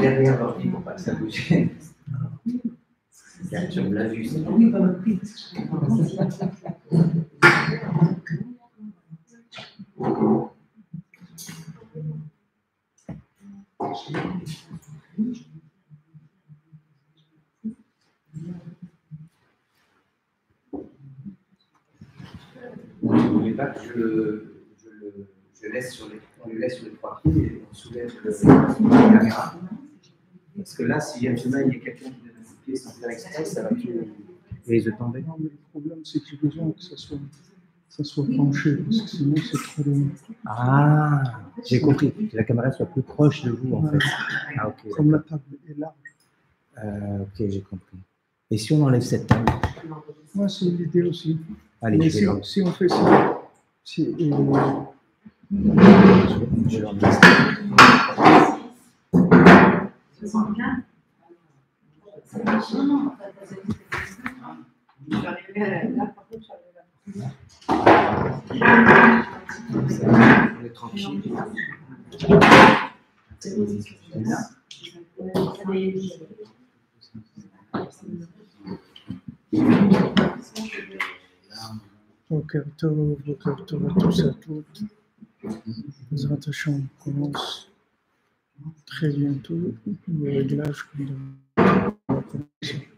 Derrière l'ordi pour pas que ça bouge. Tu me l'as vu, c'est bon. Vous ne voulez pas que je laisse sur les, on le laisse sur les 3 pieds et on soulève la caméra. Parce que là, si jamais il y a quelqu'un qui donne un coup de pied sans faire exprès, ça va tout risque de tomber. Non, mais le problème, c'est que j'ai besoin que ça soit penché, parce que sinon, c'est trop loin. Ah, j'ai compris. Que la caméra soit plus proche de vous, en fait. Ah, ok. Comme la table est large. Ok, j'ai compris. Et si on enlève cette table? Moi, c'est l'idée aussi. Allez, mais je vais si on fait ça, je vais l'enlever. On est tranquille. Boker Tov à tous et à toutes. Bezrat Hashem, on commence très bientôt le réglage qu'on va commencer.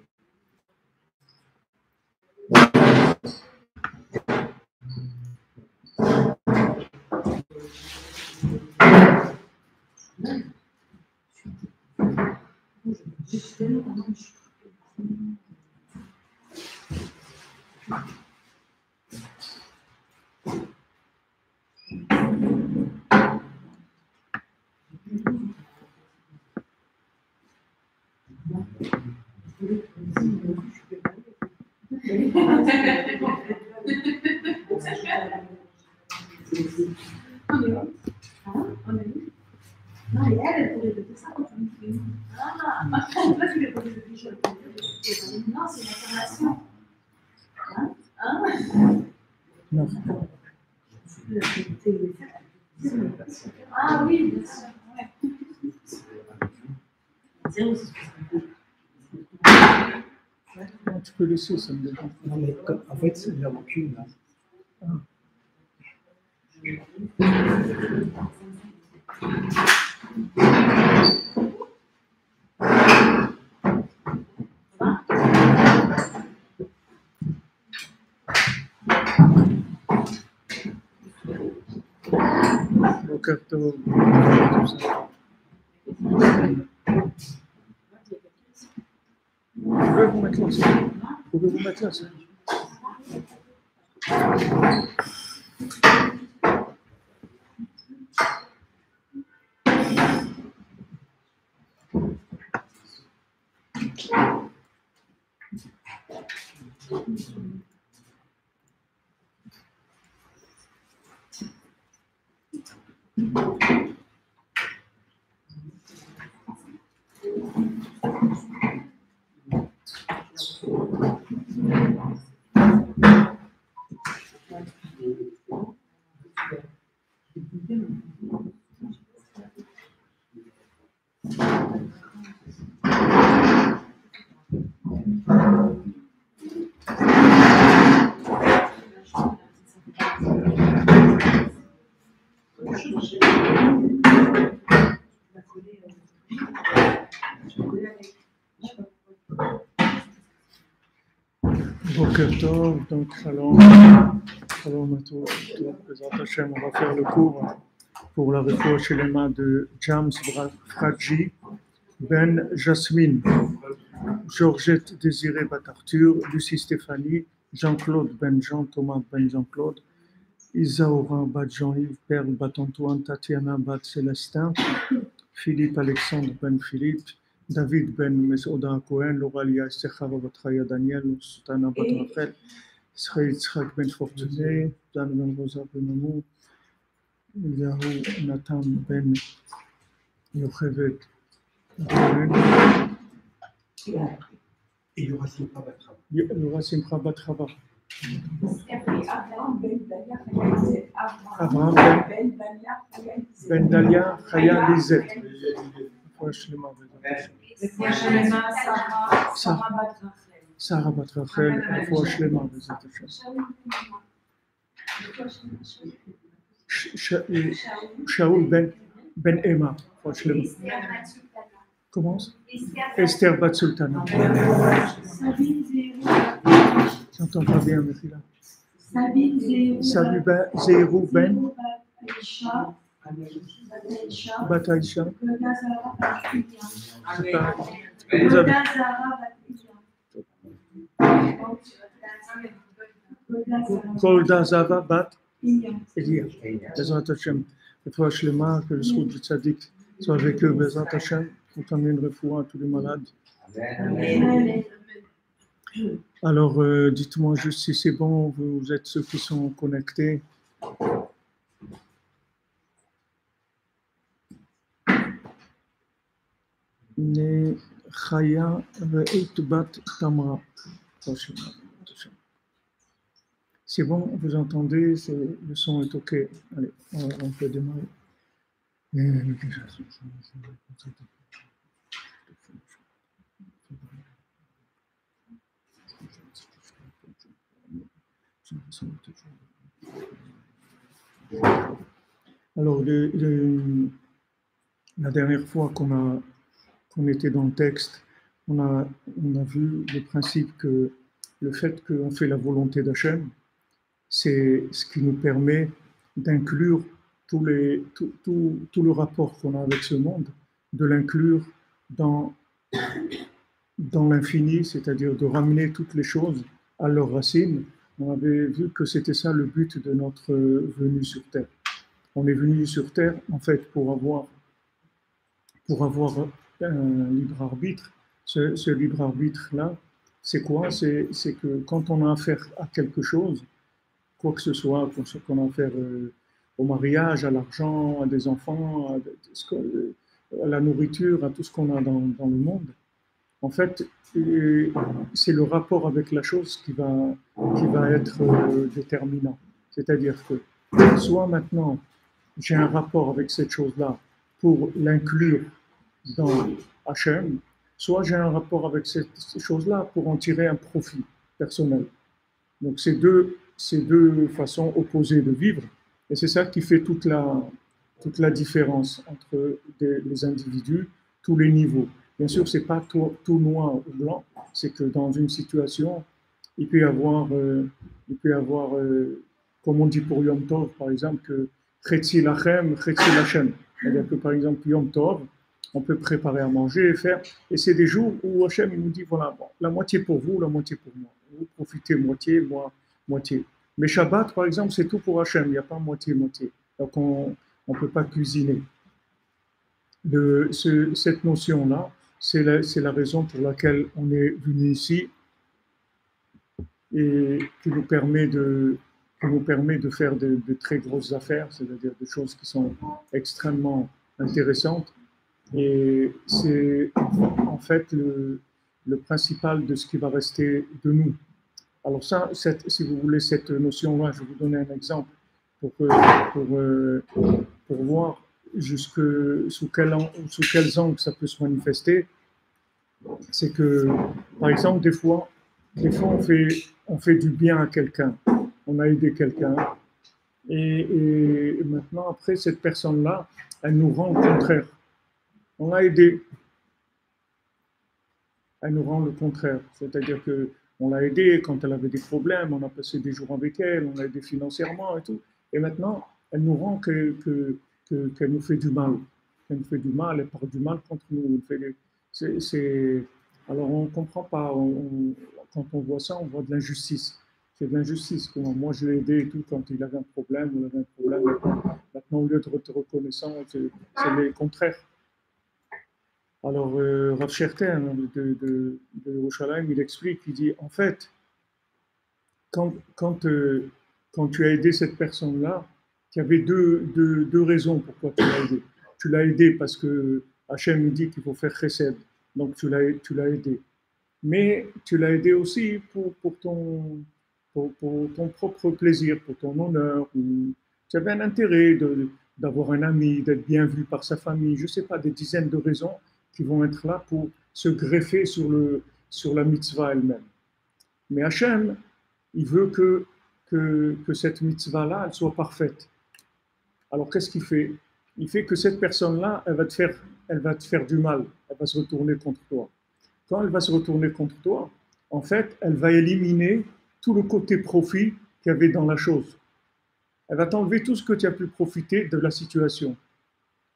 Non, et elle pourrait te dire ça quand tu me fais. Ah, toi, tu lui as posé le cliché. Non, c'est une affirmation. Non. Ah oui, bien sûr. Ouais. Non, tu peux laisser, ça me dérange. Non, mais en fait, c'est de la recul, là. Boker Tov. Vous pouvez vous mettre là, ça. Vous pouvez vous mettre là, ça. Boker Tov, donc Shalom à tous. Bezrat Hashem, on va faire le cours pour la réfoua chez les mains de James Fradji, Ben Jasmine, Georgette Désiré Bat Arthur, Lucie Stéphanie, Jean-Claude Ben Jean, Thomas Ben Jean-Claude, Isaura Bat Jean-Yves, Perle Bat Antoine, Tatiana Bat Célestin, Philippe Alexandre Ben Philippe, David Ben Mesouda Cohen, Loralia Estechava Bat Chaya Daniel, Sultana Bat Rachel, Israël Yitzhak Ben Fortuné, Dan Ben Rosa Ben Amou, Eliahu Nathan Ben Yochevet Cohen, Et il y aura Simcha Batra. Laura Simcha Bat Chava, Abraham Ben Dalia Chaya Lizet. Abraham Ben Dalia Chaya Lizet. Ben Dalia Chaya Lizet. Sarah Bat Rachel. Sarah Bat Rachel, Refoua Shlema Bezat Hashem. Shaoul Ben Emma, Refoua Shlema. Comment? Esther Bat Sultana. J'entends pas bien, mais là. Salut Zéhirou Ben Bat Aïcha. C'est pas. Vous avez. Golda Zava Bat Elia. Bezat Hashem. Refoua Shlema, que le srout du tzaddik soit avec eux, Bezat Hashem. Pour t'amener une refoua à tous les malades. Amen. Alors, dites-moi juste si c'est bon, vous êtes ceux qui sont connectés. Ne Chaya Ve'itbat Tamra. C'est bon, vous entendez, le son est OK. Allez, on peut démarrer. Alors, la dernière fois qu'on était dans le texte, on a vu le principe que le fait qu'on fait la volonté d'Hachem, c'est ce qui nous permet d'inclure tout le rapport qu'on a avec ce monde, de l'inclure dans l'infini, c'est-à-dire de ramener toutes les choses à leurs racines. On avait vu que c'était ça le but de notre venue sur Terre. On est venu sur Terre, en fait, pour avoir un libre arbitre. Ce libre arbitre-là, c'est quoi? C'est que quand on a affaire à quelque chose, quoi que ce soit, qu'on a affaire au mariage, à l'argent, à des enfants, à la nourriture, à tout ce qu'on a dans le monde, en fait, c'est le rapport avec la chose qui va être déterminant. C'est-à-dire que soit maintenant, j'ai un rapport avec cette chose-là pour l'inclure dans Hachem, soit j'ai un rapport avec cette chose-là pour en tirer un profit personnel. Donc, c'est deux façons opposées de vivre, et c'est ça qui fait toute la différence entre les individus, tous les niveaux. Bien sûr, c'est pas tout noir ou blanc, c'est que dans une situation, il peut y avoir, comme on dit pour Yom Tov, par exemple, que Chetzi Lachem, Chetzi Lachem. C'est-à-dire que par exemple, Yom Tov, on peut préparer à manger et faire, et c'est des jours où Hachem il nous dit, voilà, bon, la moitié pour vous, la moitié pour moi. Vous profitez moitié, moi moitié. Mais Shabbat, par exemple, c'est tout pour Hachem, il n'y a pas moitié-moitié. Donc on ne peut pas cuisiner. Cette notion-là, c'est la raison pour laquelle on est venu ici et qui nous permet de faire de très grosses affaires, c'est-à-dire des choses qui sont extrêmement intéressantes. Et c'est en fait le principal de ce qui va rester de nous. Alors ça, si vous voulez cette notion-là, je vais vous donner un exemple pour voir sous quels angles ça peut se manifester. C'est que, par exemple, des fois on fait du bien à quelqu'un, on a aidé quelqu'un, et maintenant, après, cette personne-là, elle nous rend le contraire. On l'a aidé, elle nous rend le contraire. C'est-à-dire qu'on l'a aidée quand elle avait des problèmes, on a passé des jours avec elle, on l'a aidée financièrement et tout. Et maintenant, elle nous rend qu'elle nous fait du mal. elle fait du mal, elle parle du mal contre nous. Alors on ne comprend pas, quand on voit ça, on voit de l'injustice. C'est de l'injustice. Moi, je l'ai aidé et tout quand il avait un problème, on avait un problème. Maintenant, au lieu de être reconnaissant, c'est le contraire. Alors, Rav Scherter de Yerushalayim, il explique, il dit, en fait, quand tu as aidé cette personne-là, il y avait deux raisons pourquoi tu l'as aidé. Tu l'as aidé parce que Hachem dit qu'il faut faire chesed, donc tu l'as aidé. Mais tu l'as aidé aussi pour ton propre plaisir, pour ton honneur. Tu avais un intérêt d'avoir un ami, d'être bien vu par sa famille, je ne sais pas, des dizaines de raisons qui vont être là pour se greffer sur la mitzvah elle-même. Mais Hachem, il veut que cette mitzvah-là, elle soit parfaite. Alors qu'est-ce qu'il fait? Il fait que cette personne-là, elle va te faire du mal, elle va se retourner contre toi. Quand elle va se retourner contre toi, en fait, elle va éliminer tout le côté profit qu'il y avait dans la chose. Elle va t'enlever tout ce que tu as pu profiter de la situation.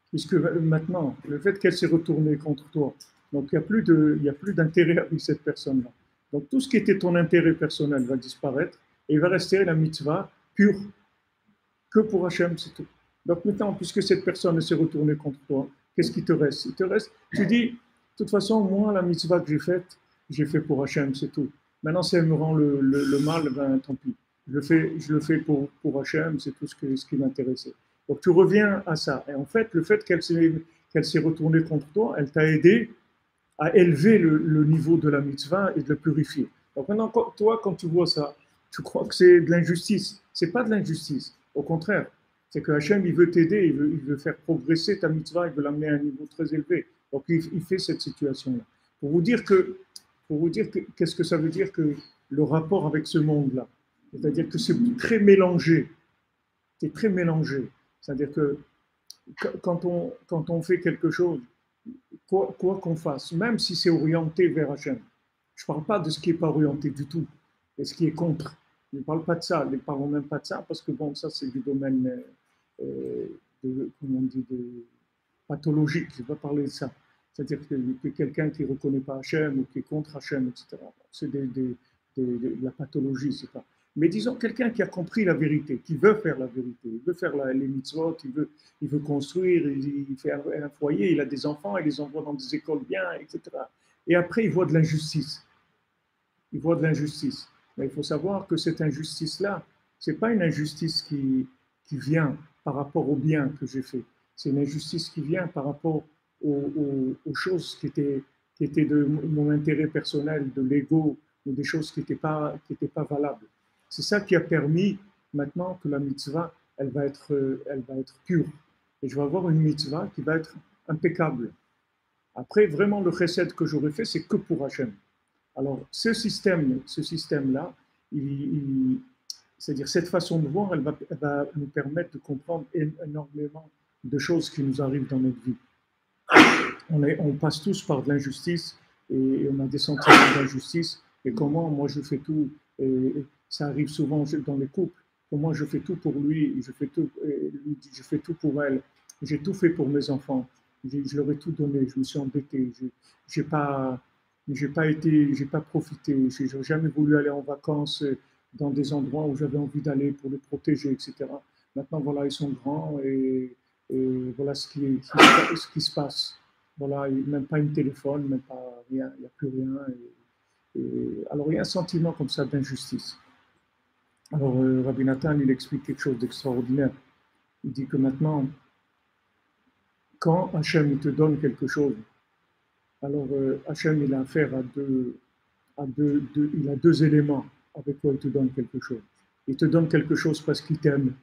Puisque maintenant, le fait qu'elle s'est retournée contre toi, donc il n'y a plus d'intérêt avec cette personne-là. Donc tout ce qui était ton intérêt personnel va disparaître et il va rester la mitzvah pure, que pour Hachem, c'est tout. Donc maintenant, puisque cette personne s'est retournée contre toi, qu'est-ce qui te reste? Il te reste, tu dis, de toute façon, moi, la mitzvah que j'ai fait pour Hachem, c'est tout. Maintenant, si elle me rend le mal, ben tant pis. Je le fais pour Hachem, c'est tout ce qui m'intéressait. Donc tu reviens à ça. Et en fait, le fait qu'elle s'est retournée contre toi, elle t'a aidé à élever le niveau de la mitzvah et de le purifier. Donc maintenant, toi, quand tu vois ça, tu crois que c'est de l'injustice. C'est pas de l'injustice. Au contraire, c'est que Hachem, il veut t'aider, il veut faire progresser ta mitzvah, il veut l'amener à un niveau très élevé. Donc il fait cette situation-là. Pour vous dire qu'est-ce que ça veut dire que le rapport avec ce monde-là. C'est-à-dire que c'est très mélangé. C'est très mélangé. C'est-à-dire que quand on fait quelque chose, quoi qu'on fasse, même si c'est orienté vers Hachem, je ne parle pas de ce qui n'est pas orienté du tout, et ce qui est contre. Je ne parle pas de ça, ne parlons même pas de ça, parce que bon, ça c'est du domaine comment on dit, de pathologique, je ne vais pas parler de ça. C'est-à-dire que quelqu'un qui ne reconnaît pas Hachem ou qui est contre Hachem, etc., c'est de la pathologie, c'est pas. Mais disons quelqu'un qui a compris la vérité, qui veut faire la vérité, il veut faire les mitzvot, il veut construire, il fait un foyer, il a des enfants, il les envoie dans des écoles bien, etc. Et après, il voit de l'injustice. Il voit de l'injustice. Mais il faut savoir que cette injustice-là, ce n'est pas une injustice qui vient par rapport au bien que j'ai fait. C'est une injustice qui vient par rapport aux choses qui étaient de mon intérêt personnel, de l'ego, ou des choses qui n'étaient pas valables. C'est ça qui a permis maintenant que la mitzvah, elle va être pure. Et je vais avoir une mitzvah qui va être impeccable. Après, vraiment, le chesed que j'aurais fait, c'est que pour Hachem. Alors, ce système-là, c'est-à-dire cette façon de voir, elle va nous permettre de comprendre énormément de choses qui nous arrivent dans notre vie. On passe tous par de l'injustice et on a des sentiments d'injustice. Et comment moi je fais tout, et ça arrive souvent dans les couples, comment je fais tout pour lui, je fais tout pour elle, j'ai tout fait pour mes enfants, je leur ai tout donné, je me suis embêté, j'ai pas profité, j'ai jamais voulu aller en vacances dans des endroits où j'avais envie d'aller pour les protéger, etc. Maintenant voilà, ils sont grands et voilà ce qui se passe. Voilà, même pas une téléphone, même pas rien, il n'y a plus rien. Alors, il y a un sentiment comme ça d'injustice. Alors, Rabbi Nathan, il explique quelque chose d'extraordinaire. Il dit que maintenant, quand Hachem il te donne quelque chose, alors Hachem il a affaire il a deux éléments avec quoi il te donne quelque chose. Il te donne quelque chose parce qu'il t'aime,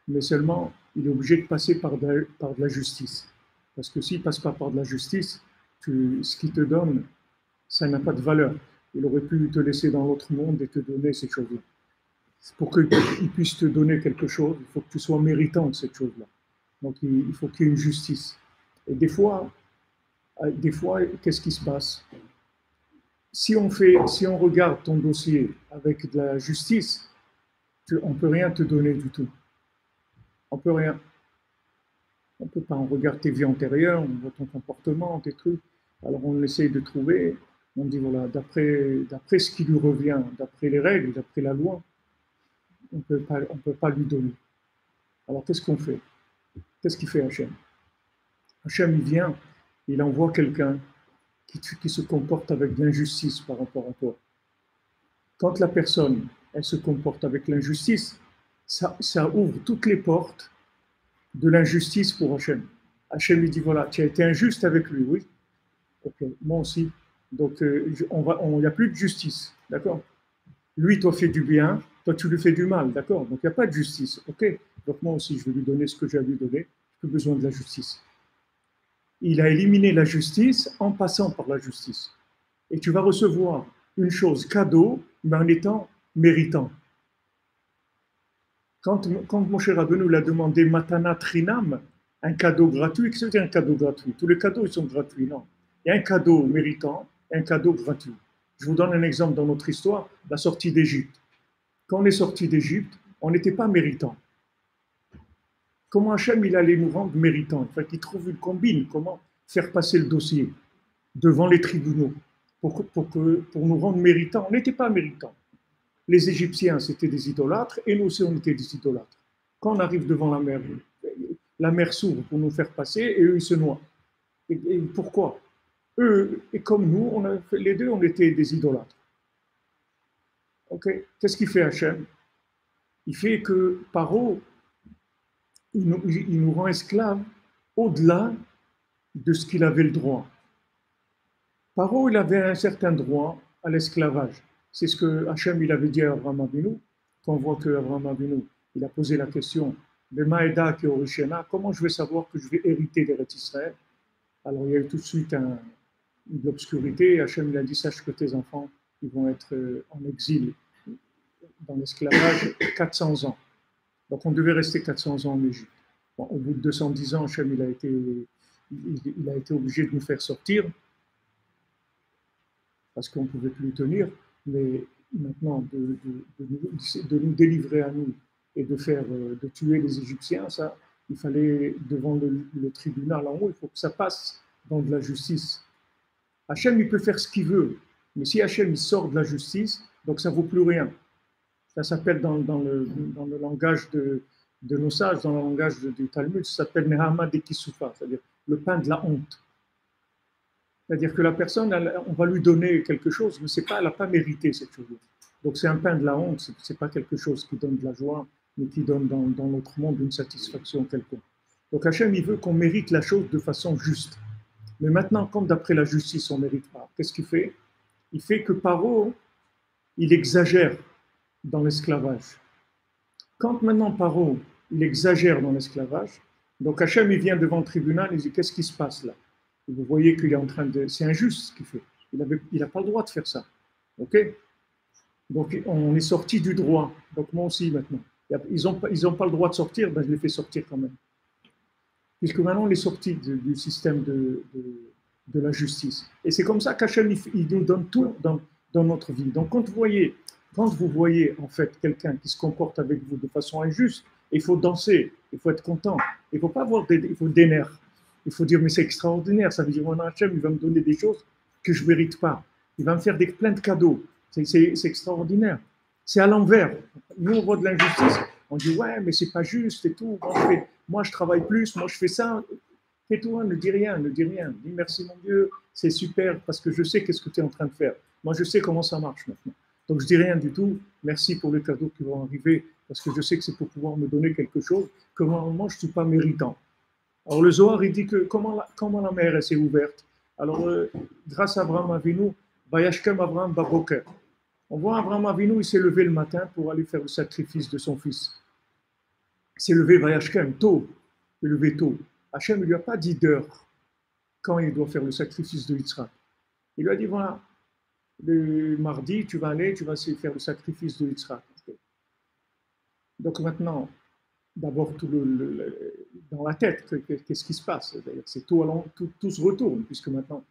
mais seulement il est obligé de passer par de la justice. Parce que s'il ne passe pas par de la justice, ce qu'il te donne, ça n'a pas de valeur. Il aurait pu te laisser dans l'autre monde et te donner ces choses-là. Pour qu'il puisse te donner quelque chose, il faut que tu sois méritant de cette chose-là. Donc il faut qu'il y ait une justice. Et des fois, qu'est-ce qui se passe? Si on regarde ton dossier avec de la justice, on ne peut rien te donner du tout. On ne peut rien. On ne peut pas, on regarde tes vies antérieures, on voit ton comportement, tes trucs. Alors on essaye de trouver, on dit voilà, d'après ce qui lui revient, d'après les règles, d'après la loi, on ne peut pas lui donner. Alors qu'est-ce qu'on fait? Qu'est-ce qu'il fait Hachem? Hachem, il vient, il envoie quelqu'un qui se comporte avec de l'injustice par rapport à toi. Quand la personne, elle se comporte avec l'injustice, ça ouvre toutes les portes de l'injustice pour Hachem. Hachem lui dit, voilà, tu as été injuste avec lui, oui. Ok, moi aussi. Donc, il n'y a plus de justice, d'accord? Lui, toi, fait du bien, toi, tu lui fais du mal, d'accord? Donc, il n'y a pas de justice, ok? Donc, moi aussi, je vais lui donner ce que j'ai à lui donner. Je n'ai plus besoin de la justice. Il a éliminé la justice en passant par la justice. Et tu vas recevoir une chose cadeau, mais en étant méritant. Quand Moshe Rabbeinu l'a demandé Matana Trinam, un cadeau gratuit, qu'est-ce que c'est un cadeau gratuit? Tous les cadeaux, ils sont gratuits, non. Il y a un cadeau méritant et un cadeau gratuit. Je vous donne un exemple dans notre histoire, la sortie d'Égypte. Quand on est sorti d'Égypte, on n'était pas méritant. Comment Hachem il allait nous rendre méritants? Il fallait qu'il trouve une combine, comment faire passer le dossier devant les tribunaux pour nous rendre méritants. On n'était pas méritants. Les Égyptiens, c'était des idolâtres, et nous aussi, on était des idolâtres. Quand on arrive devant la mer s'ouvre pour nous faire passer, et eux, ils se noient. Et pourquoi? Eux, et comme nous, les deux, on était des idolâtres. Ok? Qu'est-ce qu'il fait Hachem? Il fait que Paro, il nous rend esclaves au-delà de ce qu'il avait le droit. Paro, il avait un certain droit à l'esclavage. C'est ce que Hachem il avait dit à Abraham Avinu, quand on voit que Abraham Avinu, il a posé la question de Maïda qui Orishena, comment je vais savoir que je vais hériter d'Eretz Israël? Alors il y a eu tout de suite une obscurité. Hachem il a dit, sache que tes enfants ils vont être en exil dans l'esclavage 400 ans. Donc on devait rester 400 ans en Égypte. Bon, au bout de 210 ans, Hachem il a été obligé de nous faire sortir parce qu'on ne pouvait plus tenir, mais maintenant de nous délivrer à nous et de tuer les Égyptiens, ça, il fallait devant le tribunal en haut, il faut que ça passe dans de la justice. Hachem, il peut faire ce qu'il veut, mais si Hachem il sort de la justice, donc ça ne vaut plus rien. Ça s'appelle dans le langage de nos sages, dans le langage du Talmud, ça s'appelle Nehama de Kisufa, c'est-à-dire le pain de la honte. C'est-à-dire que la personne, on va lui donner quelque chose, mais elle n'a pas mérité cette chose. Donc c'est un pain de la honte, ce n'est pas quelque chose qui donne de la joie, mais qui donne dans notre monde une satisfaction quelconque. Donc Hachem, il veut qu'on mérite la chose de façon juste. Mais maintenant, comme d'après la justice, on ne mérite pas, qu'est-ce qu'il fait? Il fait que Paro, il exagère dans l'esclavage. Quand maintenant Paro, il exagère dans l'esclavage, donc Hachem, il vient devant le tribunal, il dit, qu'est-ce qui se passe là? Et vous voyez qu'il est en train de... C'est injuste ce qu'il fait. Il n'a pas le droit de faire ça. OK? Donc, on est sorti du droit. Donc, moi aussi, maintenant. Ils n'ont pas le droit de sortir, ben, je les fais sortir quand même. Puisque maintenant, on est sorti du système de la justice. Et c'est comme ça qu'Hachem, il nous donne tout dans notre vie. Donc, quand vous voyez, en fait, quelqu'un qui se comporte avec vous de façon injuste, il faut danser, il faut être content. Il ne faut pas avoir des nerfs. Il faut dire, mais c'est extraordinaire. Ça veut dire, mon Hachem, il va me donner des choses que je ne mérite pas. Il va me faire plein de cadeaux. C'est extraordinaire. C'est à l'envers. Nous, on voit de l'injustice. On dit, ouais, mais c'est pas juste et tout. Moi, je travaille plus, moi, je fais ça. Tais-toi, ne dis rien, ne dis rien. Dis merci, mon Dieu, c'est super parce que je sais qu'est-ce que tu es en train de faire. Moi, je sais comment ça marche maintenant. Donc, je dis rien du tout. Merci pour les cadeaux qui vont arriver parce que je sais que c'est pour pouvoir me donner quelque chose que moi, je ne suis pas méritant. Alors le Zohar, il dit que comment la mer s'est ouverte. Alors, grâce à Abraham Avinu, Vayashkem Abraham Baboker. On voit Abraham Avinu, il s'est levé le matin pour aller faire le sacrifice de son fils. Il s'est levé Vayashkem, tôt. Il s'est levé tôt. Hachem ne lui a pas dit d'heure quand il doit faire le sacrifice de Yitzhak. Il lui a dit, voilà, le mardi, tu vas faire le sacrifice de Yitzhak. Donc maintenant, d'abord, dans la tête, qu'est-ce qui se passe? C'est tout se retourne, puisque maintenant,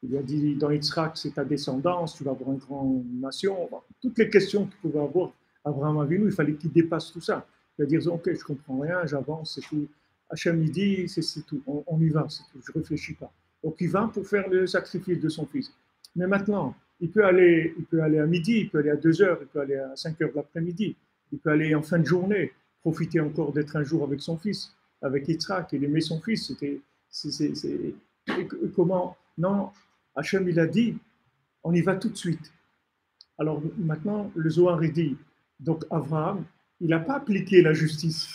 il a dit dans Yitzhak, c'est ta descendance, tu vas avoir une grande nation. Bon, toutes les questions qu'il pouvait avoir Abraham Avinu, il fallait qu'il dépasse tout ça. Il va dire, ok, je comprends rien, j'avance, c'est tout. Hachem il dit, c'est tout, on y va, c'est tout, je ne réfléchis pas. Donc il va pour faire le sacrifice de son fils. Mais maintenant, il peut aller à midi, il peut aller à 2 heures, il peut aller à 5 heures de l'après-midi, il peut aller en fin de journée, profiter encore d'être un jour avec son fils, avec Yitzhak, il aimait son fils. Comment? Non, Hachem il a dit, on y va tout de suite. Alors maintenant, le Zohar il dit, donc Abraham, il n'a pas appliqué la justice.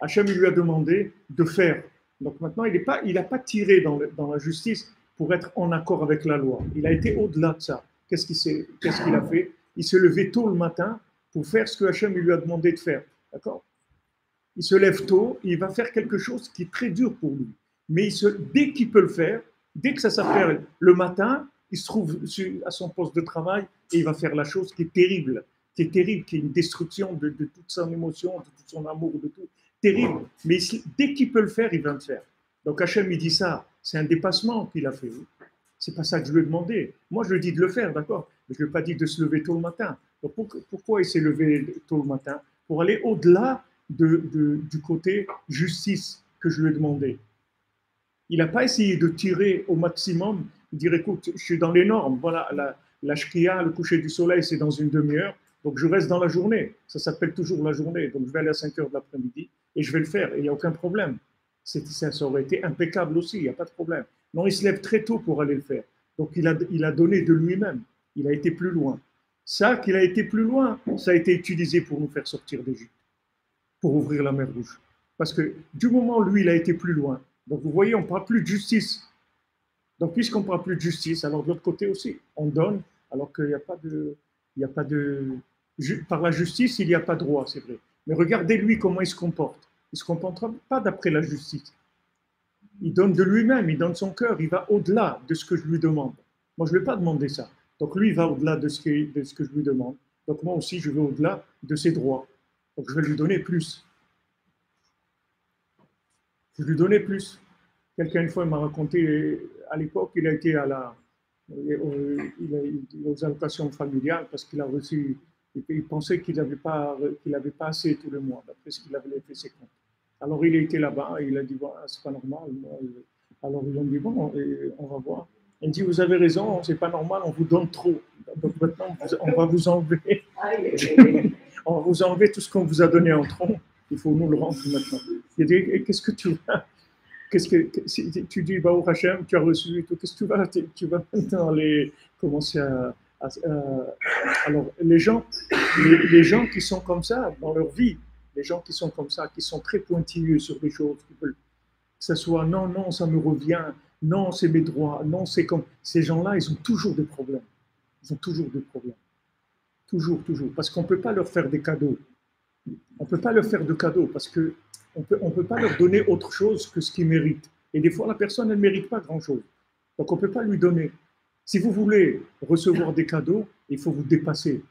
Hachem lui a demandé de faire. Donc maintenant, il n'a pas tiré dans la justice pour être en accord avec la loi. Il a été au-delà de ça. Qu'est-ce qu'il a fait? Il s'est levé tôt le matin pour faire ce que Hachem lui a demandé de faire. D'accord? Il se lève tôt, il va faire quelque chose qui est très dur pour lui. Mais dès qu'il peut le faire, dès que ça s'appelle le matin, il se trouve à son poste de travail et il va faire la chose qui est terrible, qui est une destruction de toute son émotion, de tout son amour, de tout. Terrible. Mais dès qu'il peut le faire, il va le faire. Donc Hachem, il dit ça, c'est un dépassement qu'il a fait. C'est pas ça que je lui ai demandé. Moi, je lui ai dit de le faire, d'accord, mais je ne lui ai pas dit de se lever tôt le matin. Donc pourquoi il s'est levé tôt le matin? Pour aller au-delà du côté justice que je lui ai demandé. Il n'a pas essayé de tirer au maximum, dire écoute, je suis dans les normes, voilà, la shkia, le coucher du soleil, c'est dans une demi-heure, donc je reste dans la journée. Ça s'appelle toujours la journée, donc je vais aller à 5 heures de l'après-midi et je vais le faire, et il n'y a aucun problème. Ça aurait été impeccable aussi, il n'y a pas de problème. Non, il se lève très tôt pour aller le faire. Donc il a donné de lui-même, il a été plus loin. Ça, qu'il a été plus loin, ça a été utilisé pour nous faire sortir d'Égypte, pour ouvrir la mer Rouge. Parce que du moment où lui, il a été plus loin, donc vous voyez, on ne parle plus de justice. Donc puisqu'on ne parle plus de justice, alors de l'autre côté aussi, on donne, alors qu'il n'y a pas de, par la justice, il n'y a pas de droit, c'est vrai. Mais regardez lui comment il se comporte. Il ne se comporte pas d'après la justice. Il donne de lui-même, il donne son cœur, il va au-delà de ce que je lui demande. Moi, je ne vais pas demander ça. Donc lui, il va au-delà de ce que je lui demande. Donc moi aussi, je vais au-delà de ses droits. Donc je vais lui donner plus. Je lui donnais plus. Quelqu'un une fois m'a raconté, à l'époque, il a été aux allocations familiales parce qu'il a reçu, il pensait qu'il n'avait pas assez tous les mois, d'après ce qu'il avait fait ses comptes. Alors il a été là-bas et il a dit, bon, c'est pas normal. Alors ils ont dit, bon, on va voir. Il dit, vous avez raison, c'est pas normal, on vous donne trop. Donc maintenant, on va vous enlever. On va vous enlever tout ce qu'on vous a donné en tronc. Il faut nous le rendre maintenant. Il dit, qu'est-ce que tu vas? Tu dis, bah, au Hachem, tu as reçu et tout, qu'est-ce que tu vas maintenant aller commencer alors, les gens qui sont comme ça dans leur vie, les gens qui sont comme ça, qui sont très pointilleux sur les choses, qui veulent que ce soit non, ça me revient, non, c'est mes droits, non, c'est comme. Ces gens-là, ils ont toujours des problèmes. Ils ont toujours des problèmes. Toujours. Parce qu'on ne peut pas leur faire des cadeaux. On ne peut pas leur faire de cadeaux parce qu'on ne peut pas leur donner autre chose que ce qu'ils méritent. Et des fois, la personne, elle ne mérite pas grand-chose. Donc, on ne peut pas lui donner. Si vous voulez recevoir des cadeaux, il faut vous dépasser.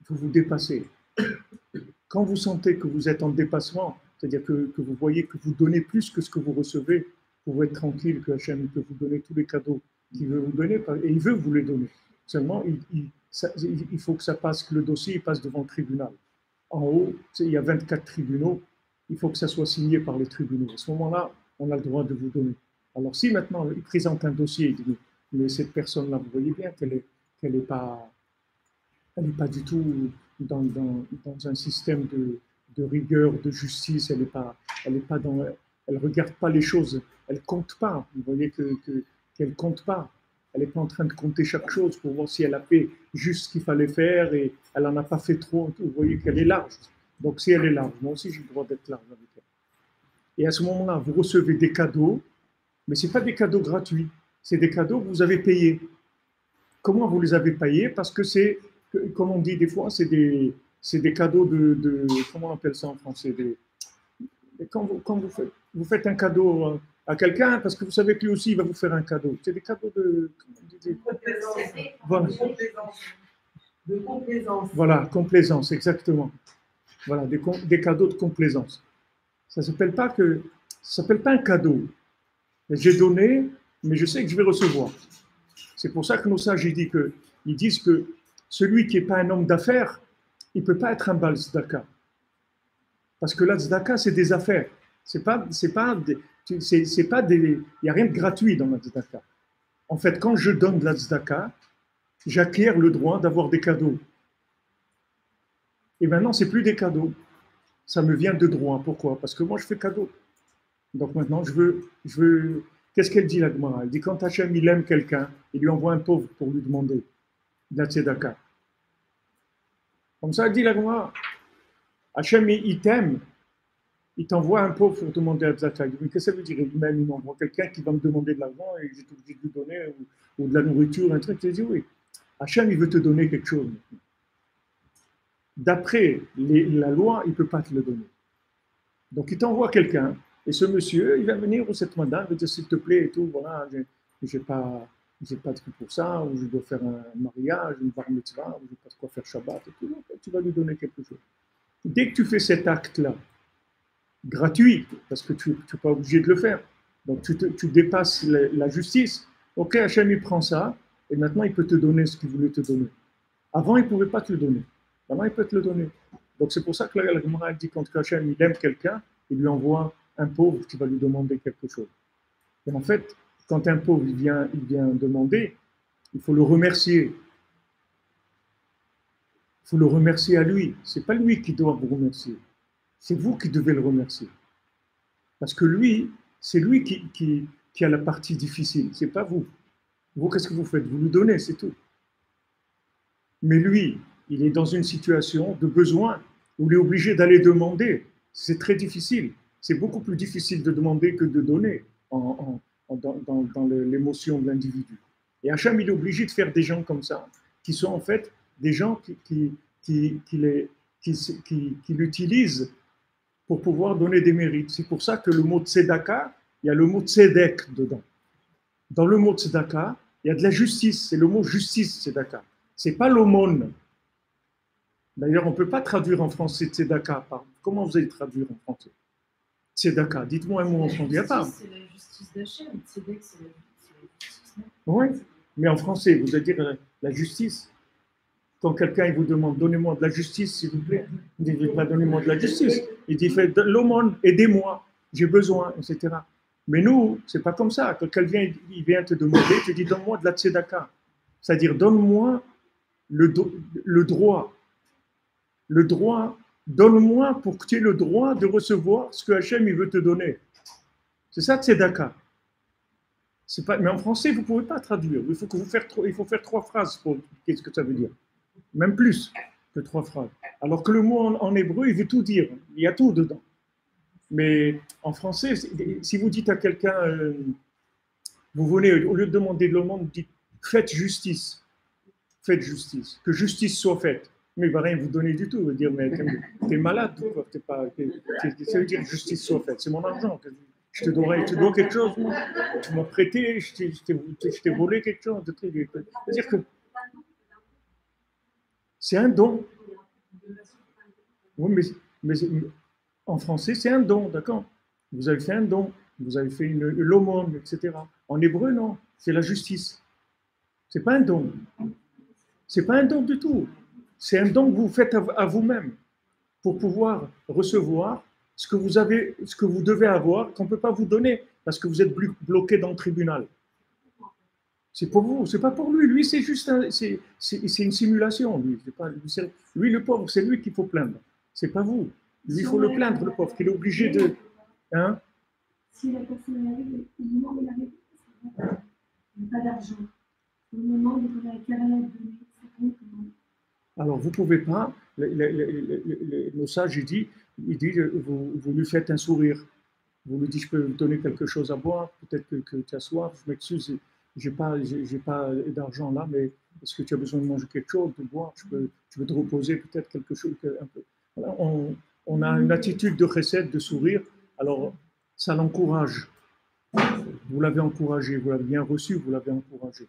Il faut vous dépasser. Quand vous sentez que vous êtes en dépassement, c'est-à-dire que vous voyez que vous donnez plus que ce que vous recevez, vous pouvez être tranquille que Hachem peut vous donner tous les cadeaux qu'il veut vous donner, et il veut vous les donner. Seulement, il faut que ça passe, que le dossier passe devant le tribunal. En haut, il y a 24 tribunaux, il faut que ça soit signé par les tribunaux. À ce moment-là, on a le droit de vous donner. Alors si maintenant, il présente un dossier, il dit, mais cette personne-là, vous voyez bien qu'elle n'est pas du tout dans un système de rigueur, de justice, elle regarde pas les choses, elle compte pas. Vous voyez qu'elle compte pas. Elle n'est pas en train de compter chaque chose pour voir si elle a fait juste ce qu'il fallait faire et elle n'en a pas fait trop. Vous voyez qu'elle est large. Donc si elle est large, moi aussi j'ai le droit d'être large avec elle. Et à ce moment-là, vous recevez des cadeaux, mais ce n'est pas des cadeaux gratuits, c'est des cadeaux que vous avez payés. Comment vous les avez payés? Parce que c'est, comme on dit des fois, c'est des cadeaux de comment on appelle ça en français, quand vous faites un cadeau à quelqu'un, parce que vous savez que lui aussi, il va vous faire un cadeau. C'est des cadeaux de complaisance. Voilà, complaisance, exactement. Voilà, des cadeaux de complaisance. Ça ne s'appelle pas un cadeau. J'ai donné, mais je sais que je vais recevoir. C'est pour ça que nos sages ils disent que celui qui n'est pas un homme d'affaires, il ne peut pas être un bal tzedaka. Parce que la tzedaka, c'est des affaires. Il n'y a rien de gratuit dans la tzedaka. En fait, quand je donne de la tzedaka, j'acquiers le droit d'avoir des cadeaux. Et maintenant, c'est plus des cadeaux. Ça me vient de droit. Pourquoi? Parce que moi, je fais cadeau. Donc maintenant, je veux. Qu'est-ce qu'elle dit, la Gemara? Elle dit quand Hachem, il aime quelqu'un, il lui envoie un pauvre pour lui demander de la tzedaka. Comme ça, elle dit la Gemara. Hachem, il t'aime, il t'envoie un pauvre pour demander la tzedaka. Mais qu'est-ce que ça veut dire? Il m'envoie quelqu'un qui va me demander de l'argent et j'ai obligé de lui donner ou de la nourriture, un truc. Je dis oui. Hachem, il veut te donner quelque chose. D'après la loi, il ne peut pas te le donner. Donc, il t'envoie quelqu'un. Et ce monsieur, il va venir, ou cette madame, il va dire s'il te plaît, et tout, voilà, j'ai pas de truc pour ça, ou je dois faire un mariage, une bar mitzvah, ou je n'ai pas de quoi faire Shabbat, et tout. Donc, tu vas lui donner quelque chose. Dès que tu fais cet acte-là, gratuit, parce que tu n'es pas obligé de le faire, donc tu dépasses la justice, ok, Hachem, il prend ça, et maintenant, il peut te donner ce qu'il voulait te donner. Avant, il ne pouvait pas te le donner. Maintenant, il peut te le donner. Donc, c'est pour ça que la Gemara dit quand Hachem, il aime quelqu'un, il lui envoie un pauvre qui va lui demander quelque chose. Et en fait, quand un pauvre il vient demander, il faut le remercier. Il faut le remercier à lui. Ce n'est pas lui qui doit vous remercier. C'est vous qui devez le remercier. Parce que lui, c'est lui qui a la partie difficile. Ce n'est pas vous. Vous, qu'est-ce que vous faites? Vous lui donnez, c'est tout. Mais lui, il est dans une situation de besoin où il est obligé d'aller demander. C'est très difficile. C'est beaucoup plus difficile de demander que de donner dans l'émotion de l'individu. Et Hachem, il est obligé de faire des gens comme ça, qui sont en fait des gens qui l'utilisent pour pouvoir donner des mérites. C'est pour ça que le mot tzedaka, il y a le mot tzedek dedans. Dans le mot tzedaka, il y a de la justice. C'est le mot justice, tzedaka. Ce n'est pas l'aumône. D'ailleurs, on ne peut pas traduire en français tzedaka. Comment vous allez traduire en français? Tzedaka, dites-moi un mot en français. Il n'y a pas. C'est la justice d'Hachem. Tzedek, c'est la justice. Oui, mais en français, vous allez dire la justice. Quand quelqu'un il vous demande, donnez-moi de la justice, s'il vous plaît, il dit, donnez-moi de la justice. Il dit, faites l'aumône, aidez-moi, j'ai besoin, etc. Mais nous, c'est pas comme ça. Quand quelqu'un il vient te demander, tu dis, donne-moi de la tzedaka. C'est-à-dire, donne-moi le droit. Le droit, donne-moi pour que tu aies le droit de recevoir ce que Hachem il veut te donner. C'est ça, tzedaka. Mais en français, vous ne pouvez pas traduire. Il faut faire 3 phrases pour expliquer ce que ça veut dire. Même plus que 3 phrases. Alors que le mot en hébreu, il veut tout dire. Il y a tout dedans. Mais en français, si vous dites à quelqu'un, vous venez, au lieu de demander de l'aumône, vous dites faites justice. Faites justice. Que justice soit faite. Mais il ne va rien vous donner du tout. Il va dire, mais t'es malade ou quoi? Ça veut dire justice soit faite. C'est mon argent. Je te dois quelque chose. Tu m'as prêté, je t'ai volé quelque chose. C'est-à-dire que c'est un don. Oui, mais en français, c'est un don, d'accord? Vous avez fait un don. Vous avez fait l'aumône, etc. En hébreu, non. C'est la justice. Ce n'est pas un don. Ce n'est pas un don du tout. C'est un don que vous faites à vous-même pour pouvoir recevoir ce que vous devez avoir, qu'on ne peut pas vous donner parce que vous êtes bloqué dans le tribunal. C'est pour vous, c'est pas pour lui. Lui, c'est juste c'est une simulation. Lui, le pauvre, c'est lui qu'il faut plaindre. C'est pas vous. Lui, il faut le plaindre, le pauvre, qu'il est obligé de. Hein? Si la personne arrive, il demande l'arrêt, il n'a pas d'argent. Au moment où il a qu'à la donner, ça compte comment? Alors, vous ne pouvez pas, le sage, il dit vous lui faites un sourire. Vous lui dites, je peux vous donner quelque chose à boire, peut-être que tu as soif, je m'excuse, je n'ai pas d'argent là, mais est-ce que tu as besoin de manger quelque chose, de boire, tu veux te reposer, peut-être quelque chose, un peu. Voilà, on a une attitude de recette, de sourire, alors ça l'encourage. Vous l'avez encouragé, vous l'avez bien reçu, vous l'avez encouragé.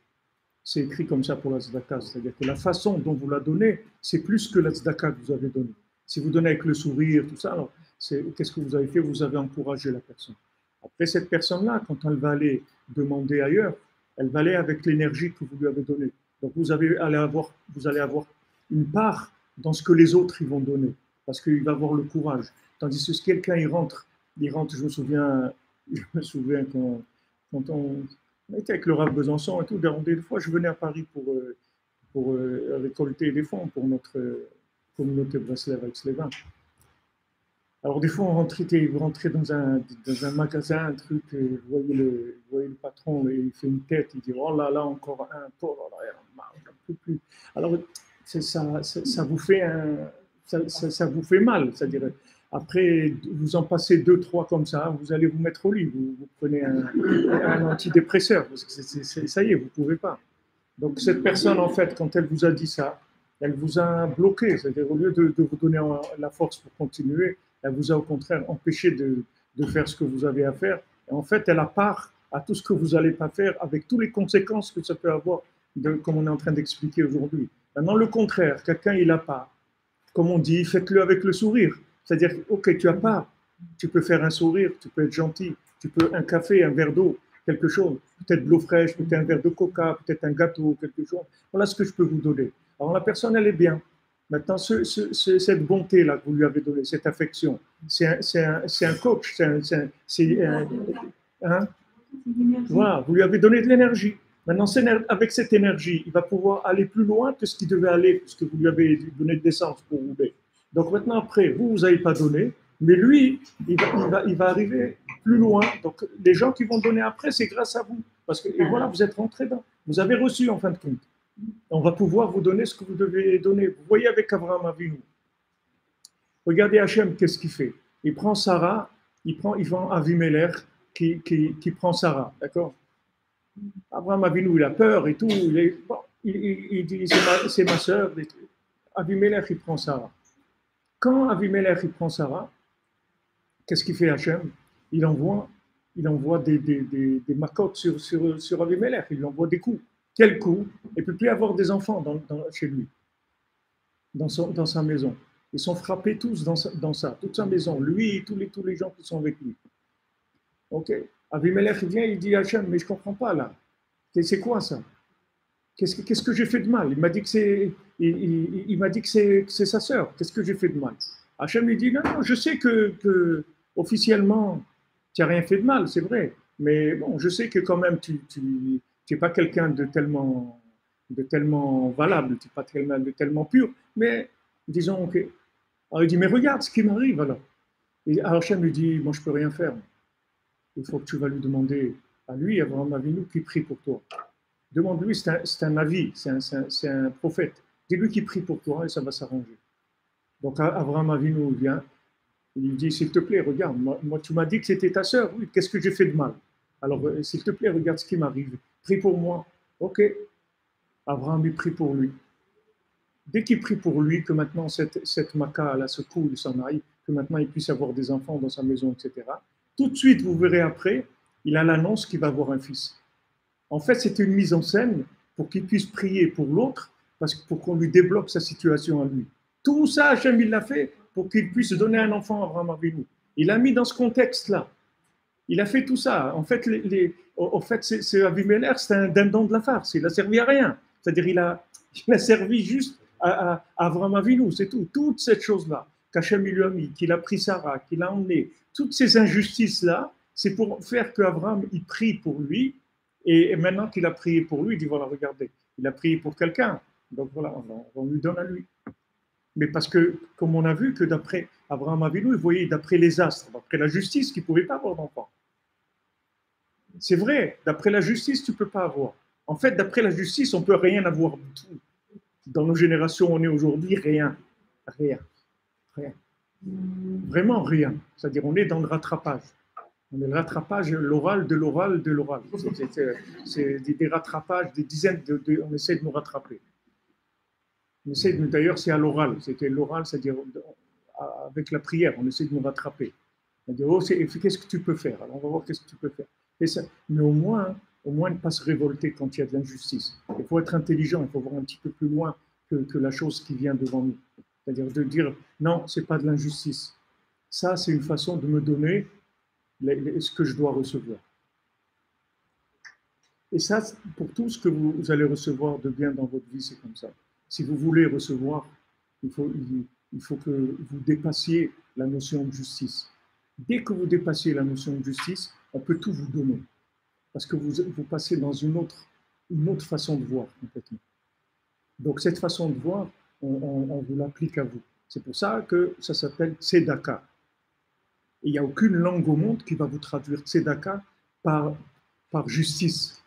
C'est écrit comme ça pour la tzedaka, c'est-à-dire que la façon dont vous la donnez, c'est plus que la tzedaka que vous avez donnée. Si vous donnez avec le sourire, tout ça, alors qu'est-ce que vous avez fait? Vous avez encouragé la personne. Après, cette personne-là, quand elle va aller demander ailleurs, elle va aller avec l'énergie que vous lui avez donnée. Donc vous allez avoir une part dans ce que les autres ils vont donner, parce qu'il va avoir le courage. Tandis que si quelqu'un il rentre il rentre, je me souviens quand on était avec le Rav Besançon et tout, des fois je venais à Paris pour récolter des fonds pour notre communauté Breslev-Aix-les-Bains. Alors des fois vous rentrez dans un magasin, un truc, vous voyez le patron, et il fait une tête, il dit oh là là, encore un, oh là là, j'en peux plus. Alors ça vous fait ça vous fait mal, c'est-à-dire après vous en passez 2, 3 comme ça, vous allez vous mettre au lit, vous prenez un antidépresseur, parce que ça y est, vous ne pouvez pas. Donc cette personne en fait, quand elle vous a dit ça, elle vous a bloqué, c'est-à-dire au lieu de vous donner la force pour continuer, elle vous a au contraire empêché de faire ce que vous avez à faire. Et en fait, elle a part à tout ce que vous n'allez pas faire, avec toutes les conséquences que ça peut avoir, comme on est en train d'expliquer aujourd'hui. Maintenant, le contraire, quelqu'un il n'a pas, comme on dit, faites-le avec le sourire. C'est-à-dire, ok, tu n'as pas, tu peux faire un sourire, tu peux être gentil, tu peux un café, un verre d'eau, quelque chose, peut-être de l'eau fraîche, peut-être un verre de coca, peut-être un gâteau, quelque chose. Voilà ce que je peux vous donner. Alors la personne, elle est bien. Maintenant, cette bonté-là que vous lui avez donnée, cette affection, c'est un coach, voilà, vous lui avez donné de l'énergie. Maintenant, avec cette énergie, il va pouvoir aller plus loin que ce qu'il devait aller, puisque vous lui avez donné de l'essence pour rouler. Donc maintenant, après, vous n'avez pas donné, mais lui, il va arriver plus loin. Donc les gens qui vont donner après, c'est grâce à vous. Parce que, et voilà, vous êtes rentré dans, vous avez reçu en fin de compte. On va pouvoir vous donner ce que vous devez donner. Vous voyez avec Abraham Avinu. Regardez Hachem, qu'est-ce qu'il fait? Il prend Sarah, il vend Avimelech qui prend Sarah, d'accord? Abraham Avinu, il a peur et tout. Il dit, c'est ma sœur. Avimelech, il prend Sarah. Quand Avimelech, il prend Sarah, qu'est-ce qu'il fait Hachem? Il envoie des macotes sur Avimelech. Il lui envoie des coups. Quel coup? Il ne peut plus avoir des enfants chez lui, dans sa maison. Ils sont frappés tous dans ça, toute sa maison, lui et tous les gens qui sont avec lui. Ok. Avimelech vient, il dit à Hachem, mais je ne comprends pas là. C'est quoi ça? Qu'est-ce que j'ai fait de mal? Il m'a dit que c'est sa sœur. Qu'est-ce que j'ai fait de mal? Hachem lui dit, non, je sais que officiellement, tu n'as rien fait de mal, c'est vrai. Mais bon, je sais que quand même, tu n'es pas quelqu'un de tellement valable, tu n'es pas tellement pur. Mais disons que... Alors il dit, mais regarde ce qui m'arrive alors. Et alors Hachem lui dit, moi je ne peux rien faire. Il faut que tu vas lui demander à lui, Abraham Avinu, qui prie pour toi. Demande-lui, c'est un avis, c'est un prophète. Dis-lui qu'il prie pour toi et ça va s'arranger. Donc Abraham Avinu vient, il lui dit, s'il te plaît, regarde, moi tu m'as dit que c'était ta sœur, oui, qu'est-ce que j'ai fait de mal? Alors s'il te plaît, regarde ce qui m'arrive, prie pour moi. Ok, Abraham il prie pour lui. Dès qu'il prie pour lui, que maintenant cette maca, là, ce coup, il s'en aille, que maintenant il puisse avoir des enfants dans sa maison, etc. Tout de suite, vous verrez après, il a l'annonce qu'il va avoir un fils. En fait, c'est une mise en scène pour qu'il puisse prier pour l'autre, pour qu'on lui débloque sa situation à lui. Tout ça, Hachem, il l'a fait pour qu'il puisse donner un enfant à Abraham Avinu. Il l'a mis dans ce contexte-là. Il a fait tout ça. En fait, c'est Avimelech, c'est un dindon de la farce. Il n'a servi à rien. C'est-à-dire, il a servi juste à Abraham Avinu, c'est tout. Toute cette chose-là qu'Hachem lui a mis, qu'il a pris Sarah, qu'il a emmené, toutes ces injustices-là, c'est pour faire qu'Abraham, il prie pour lui. Et maintenant qu'il a prié pour lui, il dit, voilà, regardez, il a prié pour quelqu'un. Donc voilà, on lui donne à lui. Mais parce que, comme on a vu, que d'après Abraham Avinu, il voyait d'après les astres, d'après la justice, qu'il ne pouvait pas avoir d'enfant. C'est vrai, d'après la justice, tu ne peux pas avoir. En fait, d'après la justice, on ne peut rien avoir du tout. Dans nos générations, on est aujourd'hui, rien. Vraiment rien. C'est-à-dire, on est dans le rattrapage. On est le rattrapage, l'oral. C'est des rattrapages, des dizaines on essaie de nous rattraper. D'ailleurs, c'est à l'oral. C'était l'oral, c'est-à-dire avec la prière, on essaie de nous rattraper. C'est-à-dire, qu'est-ce que tu peux faire? Alors, on va voir qu'est-ce que tu peux faire. Mais au moins, ne pas se révolter quand il y a de l'injustice. Il faut être intelligent, il faut voir un petit peu plus loin que la chose qui vient devant nous. C'est-à-dire de dire, non, ce n'est pas de l'injustice. Ça, c'est une façon de me donner ce que je dois recevoir. Et ça, pour tout ce que vous allez recevoir de bien dans votre vie, c'est comme ça. Si vous voulez recevoir, il faut que vous dépassiez la notion de justice. Dès que vous dépassez la notion de justice, on peut tout vous donner. Parce que vous passez dans une autre façon de voir complètement. Donc cette façon de voir, on vous l'applique à vous. C'est pour ça que ça s'appelle tzedaka. Il n'y a aucune langue au monde qui va vous traduire tzedaka par justice.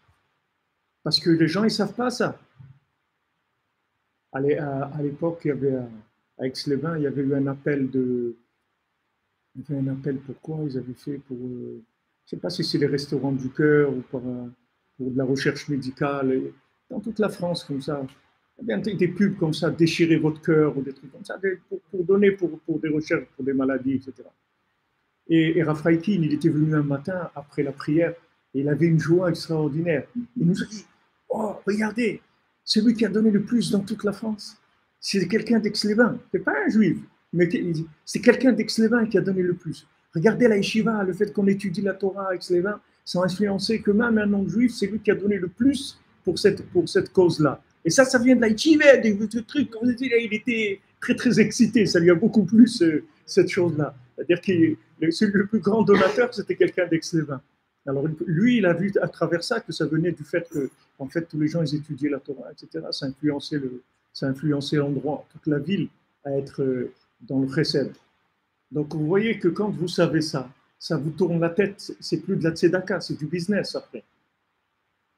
Parce que les gens, ils ne savent pas ça. À l'époque, il y avait, à Aix-les-Bains, il y avait eu un appel pour quoi ils avaient fait pour, je ne sais pas si c'est les restaurants du cœur ou pour de la recherche médicale. Et dans toute la France, comme ça. Il y a des pubs comme ça, déchirez votre cœur ou des trucs comme ça, pour donner pour des recherches, pour des maladies, etc. Et Raphaël, il était venu un matin après la prière et il avait une joie extraordinaire. Il nous a dit, oh, regardez, celui qui a donné le plus dans toute la France, c'est quelqu'un d'Aix-les-Bains. Ce n'est pas un juif, mais c'est quelqu'un d'Aix-les-Bains qui a donné le plus. Regardez la yeshiva, le fait qu'on étudie la Torah à Aix-les-Bains, ça a influencé que même un non-juif, c'est lui qui a donné le plus pour cette cause-là. Et ça vient de la yeshiva, des trucs, comme vous dites, il était très, très excité, ça lui a beaucoup plu, cette chose-là. C'est-à-dire que le plus grand donateur, c'était quelqu'un d'Aix-les-Bains. Alors lui, il a vu à travers ça que ça venait du fait que, en fait, tous les gens, ils étudiaient la Torah, etc. Ça a influencé l'endroit, toute la ville, à être dans le chesed. Donc vous voyez que quand vous savez ça, ça vous tourne la tête, c'est plus de la tzedaka, c'est du business après.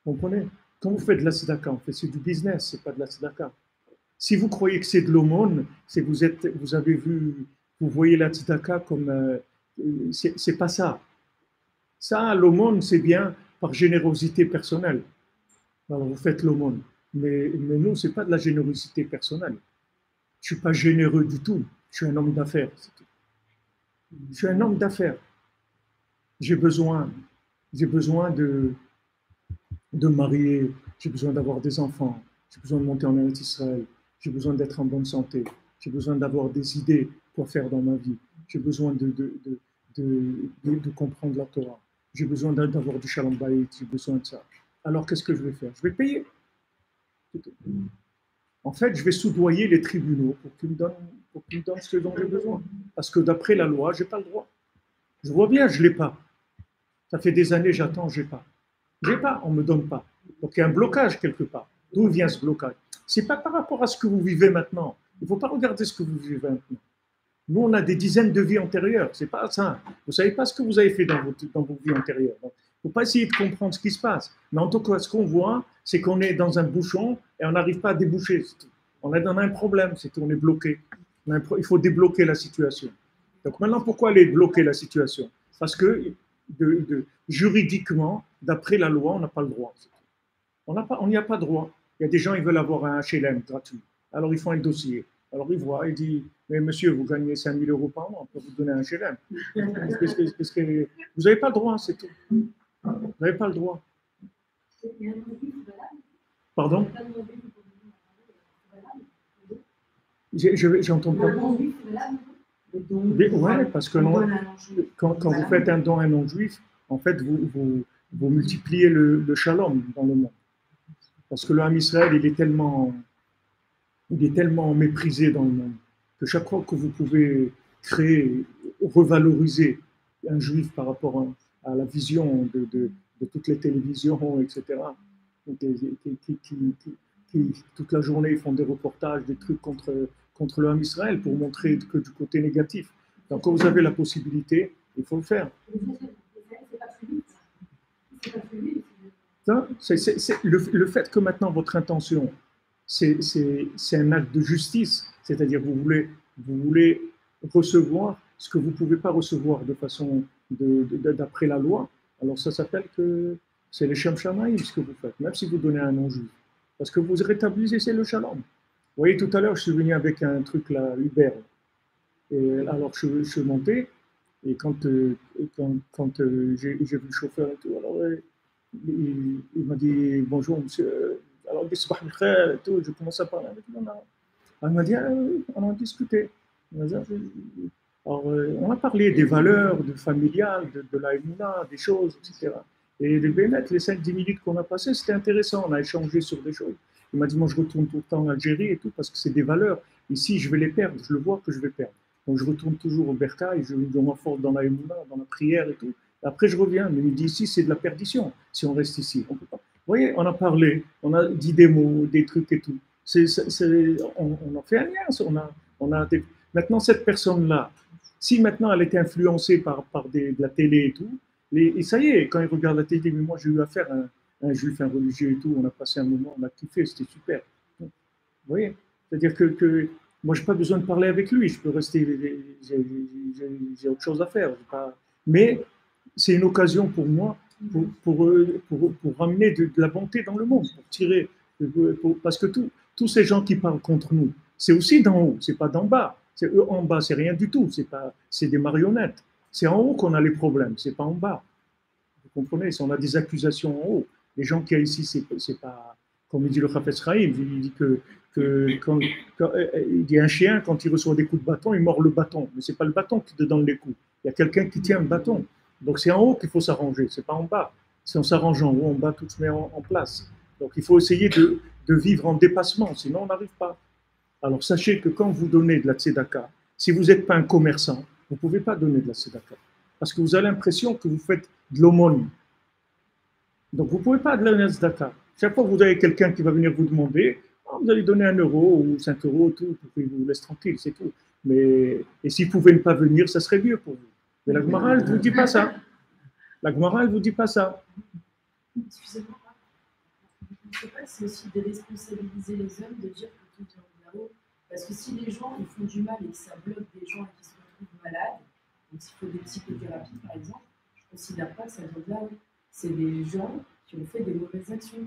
Vous comprenez? Quand vous faites de la tzedaka, en fait, c'est du business, c'est pas de la tzedaka. Si vous croyez que c'est de l'aumône, c'est vous voyez la tzedaka comme c'est pas ça. Ça, l'aumône, c'est bien par générosité personnelle. Alors vous faites l'aumône. Mais nous, c'est pas de la générosité personnelle. Je suis pas généreux du tout. Je suis un homme d'affaires. C'est tout. Je suis un homme d'affaires. J'ai besoin de marier, j'ai besoin d'avoir des enfants, j'ai besoin de monter en Eretz Israël, j'ai besoin d'être en bonne santé, j'ai besoin d'avoir des idées quoi faire dans ma vie, j'ai besoin de comprendre la Torah, j'ai besoin d'avoir du Shalom Bayit, j'ai besoin de ça. Alors qu'est-ce que je vais faire? Je vais payer. En fait, je vais soudoyer les tribunaux pour qu'ils me donnent ce dont j'ai besoin. Parce que d'après la loi, je n'ai pas le droit. Je vois bien, je ne l'ai pas. Ça fait des années, j'attends, je n'ai pas. Je n'ai pas, on ne me donne pas. Donc il y a un blocage quelque part. D'où vient ce blocage? Ce n'est pas par rapport à ce que vous vivez maintenant. Il ne faut pas regarder ce que vous vivez maintenant. Nous, on a des dizaines de vies antérieures. Ce n'est pas ça. Vous ne savez pas ce que vous avez fait dans vos vies antérieures. Donc, il ne faut pas essayer de comprendre ce qui se passe. Mais en tout cas, ce qu'on voit, c'est qu'on est dans un bouchon et on n'arrive pas à déboucher. On est dans un problème, c'est qu'on est bloqué. Il faut débloquer la situation. Donc maintenant, pourquoi aller bloquer la situation? Parce que juridiquement, d'après la loi, on n'a pas le droit. On n'y a pas droit. Il y a des gens, ils veulent avoir un HLM gratuit. Alors ils font un dossier. Alors ils voient, ils disent, mais monsieur, vous gagnez 5 000 € par mois, on peut vous donner un HLM. Parce que vous n'avez pas le droit, c'est tout. Vous n'avez pas le droit. Pardon? J'entends pas. Oui, parce que quand vous faites un don à un non-juif, en fait, vous multipliez le shalom dans le monde. Parce que le Ham Israël, il est tellement méprisé dans le monde que chaque fois que vous pouvez créer, revaloriser un juif par rapport à la vision de toutes les télévisions, etc., qui toute la journée font des reportages, des trucs contre le Ham Israël pour montrer que du côté négatif. Donc quand vous avez la possibilité, il faut le faire. Le fait que maintenant votre intention, c'est un acte de justice, c'est-à-dire vous voulez recevoir ce que vous ne pouvez pas recevoir de façon d'après la loi, alors ça s'appelle que c'est le Shem Shamaïm ce que vous faites, même si vous donnez un non-juif. Parce que vous rétablissez, c'est le shalom. Vous voyez, tout à l'heure, je suis venu avec un truc là, Uber. Et alors, je suis monté, et quand j'ai vu le chauffeur et tout, alors il m'a dit bonjour monsieur, alors il dit sabah al-khair et tout, je commence à parler avec lui. Il m'a dit, on a discuté. Alors, on a parlé des valeurs, de familiales, de la Emouna, des choses, etc. Et les 5-10 minutes qu'on a passées, c'était intéressant, on a échangé sur des choses. Il m'a dit, moi je retourne tout le temps en Algérie et tout, parce que c'est des valeurs. Ici, je vais les perdre, je le vois que je vais perdre. Donc je retourne toujours au bercail, je m'enfonce dans la émouna, dans la prière et tout. Après, je reviens, mais il me dit ici, c'est de la perdition si on reste ici. On peut pas. Vous voyez, on a parlé, on a dit des mots, des trucs et tout. On en fait un lien. Maintenant, cette personne-là, si maintenant elle était influencée par de la télé et tout, et ça y est, quand il regarde la télé, mais moi j'ai eu affaire à un juif, un religieux et tout, on a passé un moment, on a kiffé, c'était super. Vous voyez, c'est-à-dire que moi, je n'ai pas besoin de parler avec lui, je peux rester, j'ai autre chose à faire. Mais c'est une occasion pour moi pour ramener de la bonté dans le monde, pour tirer, parce que tous ces gens qui parlent contre nous, c'est aussi d'en haut, c'est pas d'en bas. C'est eux en bas, c'est rien du tout, c'est des marionnettes. C'est en haut qu'on a les problèmes, c'est pas en bas. Vous comprenez? Si on a des accusations en haut, les gens qui y a ici, c'est pas, comme il dit le Chafetz Chaim, il dit que il dit un chien, quand il reçoit des coups de bâton, il mord le bâton. Mais c'est pas le bâton qui te donne les coups. Il y a quelqu'un qui tient un bâton. Donc c'est en haut qu'il faut s'arranger, c'est pas en bas. Si on s'arrange en haut, en bas, tout se met en place. Donc il faut essayer de vivre en dépassement, sinon on n'arrive pas. Alors sachez que quand vous donnez de la tzedaka, si vous n'êtes pas un commerçant, vous ne pouvez pas donner de la tzedaka. Parce que vous avez l'impression que vous faites de l'aumône. Donc vous ne pouvez pas donner de la tzedaka. Chaque fois que vous avez quelqu'un qui va venir vous demander, vous allez donner 1 euro ou 5 euros, tout, pour qu'il vous laisse tranquille, c'est tout. Et s'il ne pouvait pas venir, ça serait mieux pour vous. Mais la Gemara, elle ne vous dit pas ça. La Gemara, elle ne vous dit pas ça. Excusez-moi, je ne sais pas si c'est aussi déresponsabiliser les hommes de dire que tout vient de là-haut. Parce que si les gens ils font du mal et que ça bloque des gens qui se retrouvent malades, donc s'il faut des psychothérapies par exemple, je ne considère pas que ça vient de là-haut. C'est des gens qui ont fait des mauvaises actions.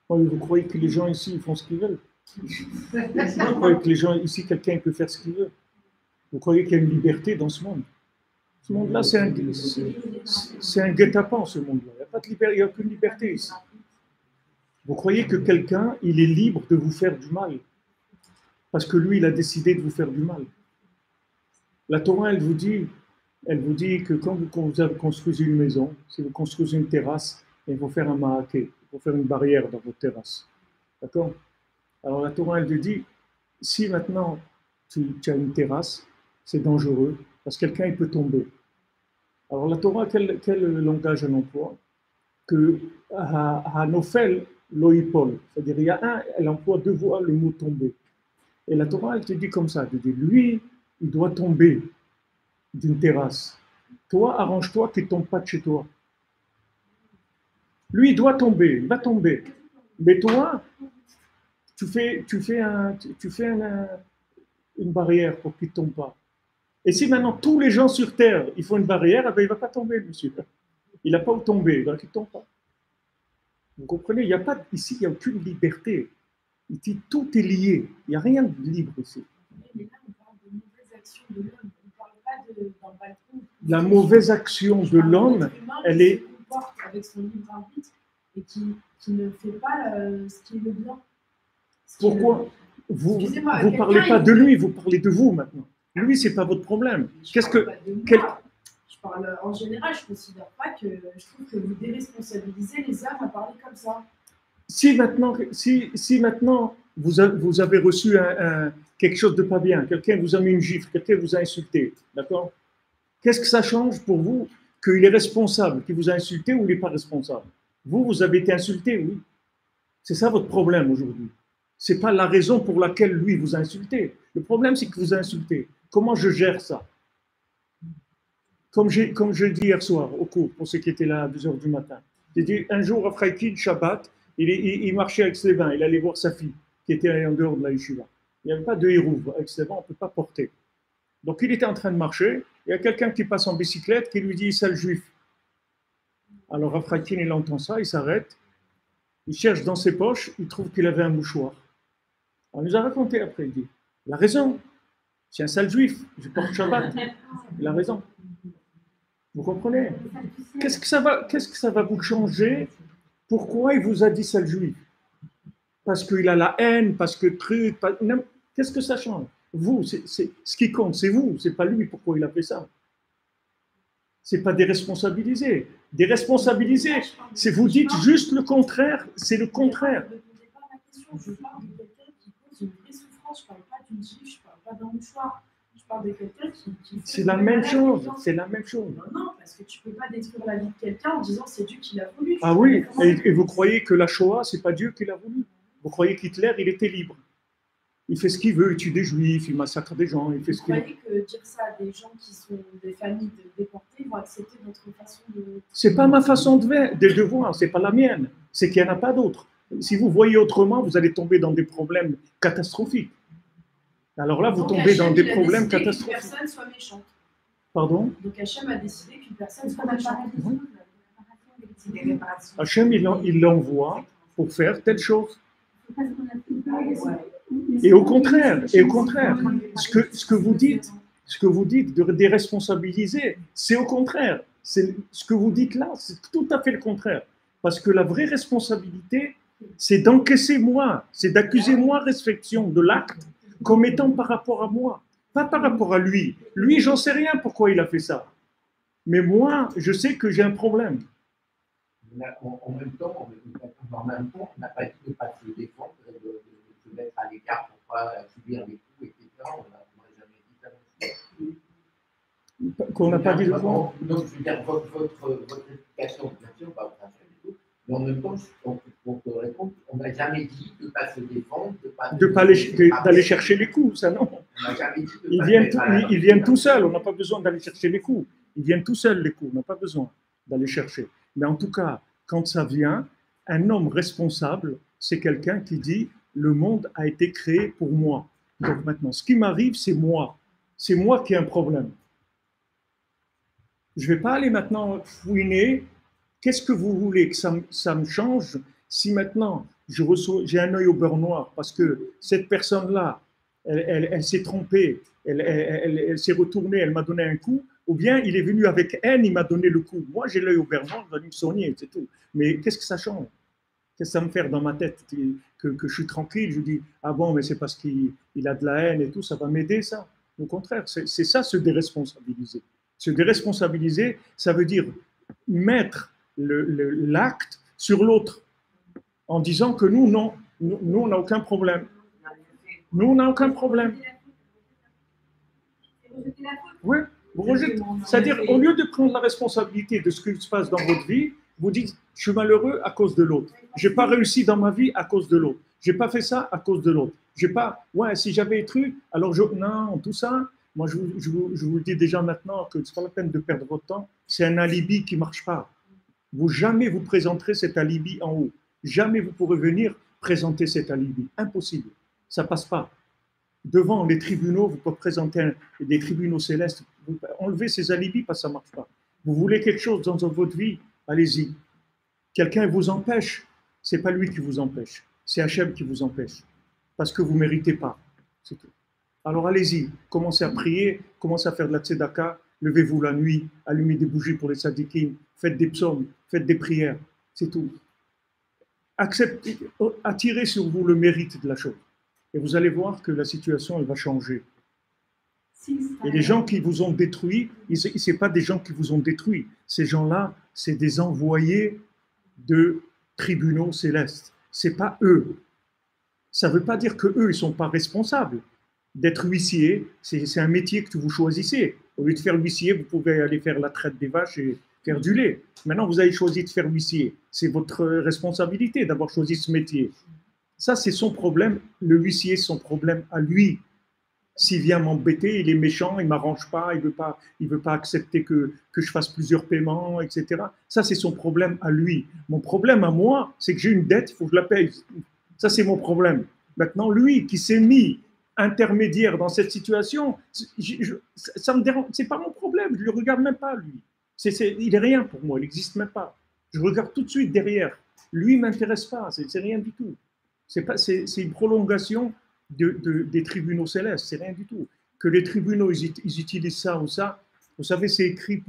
Oui, vous croyez que les gens ici, ils font ce qu'ils veulent? Vous croyez que les gens ici, quelqu'un peut faire ce qu'il veut? Vous croyez qu'il y a une liberté dans ce monde? Ce monde-là, c'est un guet-apens, ce monde-là. Il n'y a pas de liberté, il n'y a aucune liberté ici. Vous croyez que quelqu'un, il est libre de vous faire du mal parce que lui, il a décidé de vous faire du mal. La Torah, elle vous dit que quand vous construisez une maison, si vous construisez une terrasse, il faut faire un ma'aké, il faut faire une barrière dans votre terrasse. D'accord? Alors la Torah, elle vous dit, si maintenant tu as une terrasse, c'est dangereux parce que quelqu'un, il peut tomber. Alors la Torah, quel langage elle emploie? Que Hanofel loipol, c'est-à-dire elle emploie 2 fois le mot tomber. Et la Torah, elle te dit comme ça, elle te dit, lui, il doit tomber d'une terrasse. Toi, arrange-toi qu'il ne tombe pas de chez toi. Lui, il doit tomber, il va tomber. Mais toi, tu fais une barrière pour qu'il ne tombe pas. Et si maintenant tous les gens sur Terre, ils font une barrière, eh bien, il ne va pas tomber, monsieur. Il n'a pas où tomber, donc il ne tombe pas. Vous comprenez? Ici, il n'y a aucune liberté. Ici, tout est lié. Il n'y a rien de libre ici. Mais là, on parle de mauvaise action de l'homme. On ne parle pas d'un balcon. La mauvaise action de l'homme, elle est... Qui se comporte avec son libre arbitre et qui ne fait pas ce qui est le bien. Pourquoi? Vous ne parlez pas de lui, vous parlez de vous maintenant. Lui, ce n'est pas votre problème. Je parle en général, je ne considère pas que... Je trouve que vous déresponsabilisez les hommes à parler comme ça. Si maintenant vous avez reçu quelque chose de pas bien, quelqu'un vous a mis une gifle, quelqu'un vous a insulté, d'accord? Qu'est-ce que ça change pour vous qu'il est responsable, qu'il vous a insulté ou il n'est pas responsable? Vous avez été insulté, oui. C'est ça votre problème aujourd'hui. Ce n'est pas la raison pour laquelle lui vous a insulté. Le problème, c'est qu'il vous a insulté. Comment je gère ça? Comme je dis hier soir au cours, pour ceux qui étaient là à 2h du matin. J'ai dit, un jour, à Freikid, Shabbat, il marchait avec ses vins, il allait voir sa fille, qui était en dehors de la yeshiva. Il n'y avait pas de hérouve, avec ses vins, on ne peut pas porter. Donc il était en train de marcher, il y a quelqu'un qui passe en bicyclette qui lui dit, sale juif. Alors Afrakin, il entend ça, il s'arrête, il cherche dans ses poches, il trouve qu'il avait un mouchoir. On nous a raconté après, il dit, il a raison, c'est un sale juif, je porte Shabbat. Il a raison. Vous comprenez? Qu'est-ce que ça va vous changer? Pourquoi il vous a dit sale juif? Parce qu'il a la haine, parce que truc, qu'est-ce que ça change? Vous, ce qui compte, c'est vous, c'est pas lui pourquoi il a fait ça. C'est pas déresponsabiliser. Déresponsabiliser, c'est vous dites juste le contraire, c'est le contraire. Ne répondez pas à ma question. Je parle de quelqu'un qui cause une vraie souffrance. Je ne parle pas d'une gifle, je ne parle pas d'un mouchoir. Je parle de quelqu'un qui C'est fait la de même malade chose, quelqu'un. c'est la même chose. Non, parce que tu ne peux pas détruire la vie de quelqu'un en disant c'est Dieu qui l'a voulu. Tu Ah peux oui, pas et vous croyez que la Shoah, c'est pas Dieu qui l'a voulu? Vous croyez qu'Hitler, il était libre? Il fait ce qu'il veut, il tue des juifs, il massacre des gens, il fait Vous ce qu'il veut. croyez que dire ça à des gens qui sont des familles déportées vont accepter votre façon de... C'est pas ma façon de voir, c'est pas la mienne, c'est qu'il n'y en a pas d'autre. Si vous voyez autrement, vous allez tomber dans des problèmes catastrophiques. Alors là, vous Donc, tombez dans Hachem, des il a problèmes décidé qu'une catastrophiques. personne soit méchante. Pardon? Donc Hachem a décidé qu'une personne soit Ça va méchante. pas c'est des réparations. Hachem, il l'envoie pour faire telle chose. C'est pas ce qu'on a fait. Et au contraire, ce que vous dites de déresponsabiliser, c'est au contraire. C'est ce que vous dites là, c'est tout à fait le contraire. Parce que la vraie responsabilité, c'est d'encaisser moi, c'est d'accuser moi réflexion de l'acte comme étant par rapport à moi, pas par rapport à lui. Lui, j'en sais rien pourquoi il a fait ça. Mais moi, je sais que j'ai un problème. En même temps, on n'a pas dit de ne pas se défendre, de se mettre à l'écart pour ne pas subir les coups, etc. On n'a jamais dit ça non plus. Qu'on n'a pas dit de quoi? Non, je veux dire, votre explication, bien sûr, pas votre affaire du tout, mais en même temps, pour te répondre, on n'a jamais dit de ne pas se défendre, d'aller chercher les coups, ça non. On n'a jamais dit de Ils viennent tout seuls, on n'a pas besoin d'aller chercher les coups. Ils viennent tout seuls, les coups, on n'a pas besoin d'aller chercher. Mais en tout cas, quand ça vient, un homme responsable, c'est quelqu'un qui dit « le monde a été créé pour moi ». Donc maintenant, ce qui m'arrive, c'est moi. C'est moi qui ai un problème. Je ne vais pas aller maintenant fouiner. Qu'est-ce que vous voulez que ça me change si maintenant j'ai un œil au beurre noir parce que cette personne-là, elle s'est trompée, elle s'est retournée, elle m'a donné un coup, ou bien il est venu avec haine, il m'a donné le coup. Moi, j'ai l'œil au beurre noir, je vais me soigner, c'est tout. Mais qu'est-ce que ça change? Qu'est-ce que ça me fait dans ma tête que je suis tranquille? Je dis, ah bon, mais c'est parce qu'il a de la haine et tout, ça va m'aider, ça? Au contraire, c'est ça, se déresponsabiliser. Se déresponsabiliser, ça veut dire mettre l'acte sur l'autre en disant que nous, non, nous, on n'a aucun problème. Nous, on n'a aucun problème. Oui, vous rejetez. C'est-à-dire, au lieu de prendre la responsabilité de ce qui se passe dans votre vie, vous dites, je suis malheureux à cause de l'autre. Je n'ai pas réussi dans ma vie à cause de l'autre. Je n'ai pas fait ça à cause de l'autre. J'ai pas, ouais, si j'avais été, alors non, tout ça, moi, je vous le dis déjà maintenant que ce n'est pas la peine de perdre votre temps. C'est un alibi qui ne marche pas. Jamais vous présenterez cet alibi en haut. Jamais vous pourrez venir présenter cet alibi. Impossible. Ça ne passe pas. Devant les tribunaux, vous pouvez présenter des tribunaux célestes. Vous enlevez ces alibis parce que ça ne marche pas. Vous voulez quelque chose dans votre vie, allez-y. Quelqu'un vous empêche, ce n'est pas lui qui vous empêche. C'est Hachem qui vous empêche. Parce que vous ne méritez pas. C'est tout. Alors allez-y, commencez à prier, commencez à faire de la tzedaka, levez-vous la nuit, allumez des bougies pour les tzadikim, faites des psaumes, faites des prières, c'est tout. Acceptez, attirez sur vous le mérite de la chose. Et vous allez voir que la situation, elle va changer. Et les gens qui vous ont détruit, ce n'est pas des gens qui vous ont détruit. Ces gens-là, c'est des envoyés de tribunaux célestes. Ce n'est pas eux. Ça ne veut pas dire qu'eux, ils ne sont pas responsables. D'être huissier, c'est un métier que vous choisissez. Au lieu de faire huissier, vous pouvez aller faire la traite des vaches et faire du lait. Maintenant, vous avez choisi de faire huissier. C'est votre responsabilité d'avoir choisi ce métier. Ça, c'est son problème. Le huissier, son problème à lui. S'il vient m'embêter, il est méchant, il ne m'arrange pas, il veut pas accepter que je fasse plusieurs paiements, etc. Ça, c'est son problème à lui. Mon problème à moi, c'est que j'ai une dette, il faut que je la paye. Ça, c'est mon problème. Maintenant, lui qui s'est mis intermédiaire dans cette situation, ça me dérange. C'est pas mon problème, je ne le regarde même pas, lui. Il n'est rien pour moi, il n'existe même pas. Je regarde tout de suite derrière. Lui ne m'intéresse pas, c'est rien du tout. C'est une prolongation des tribunaux célestes, c'est rien du tout. Que les tribunaux, ils utilisent ça ou ça, vous savez, c'est écrit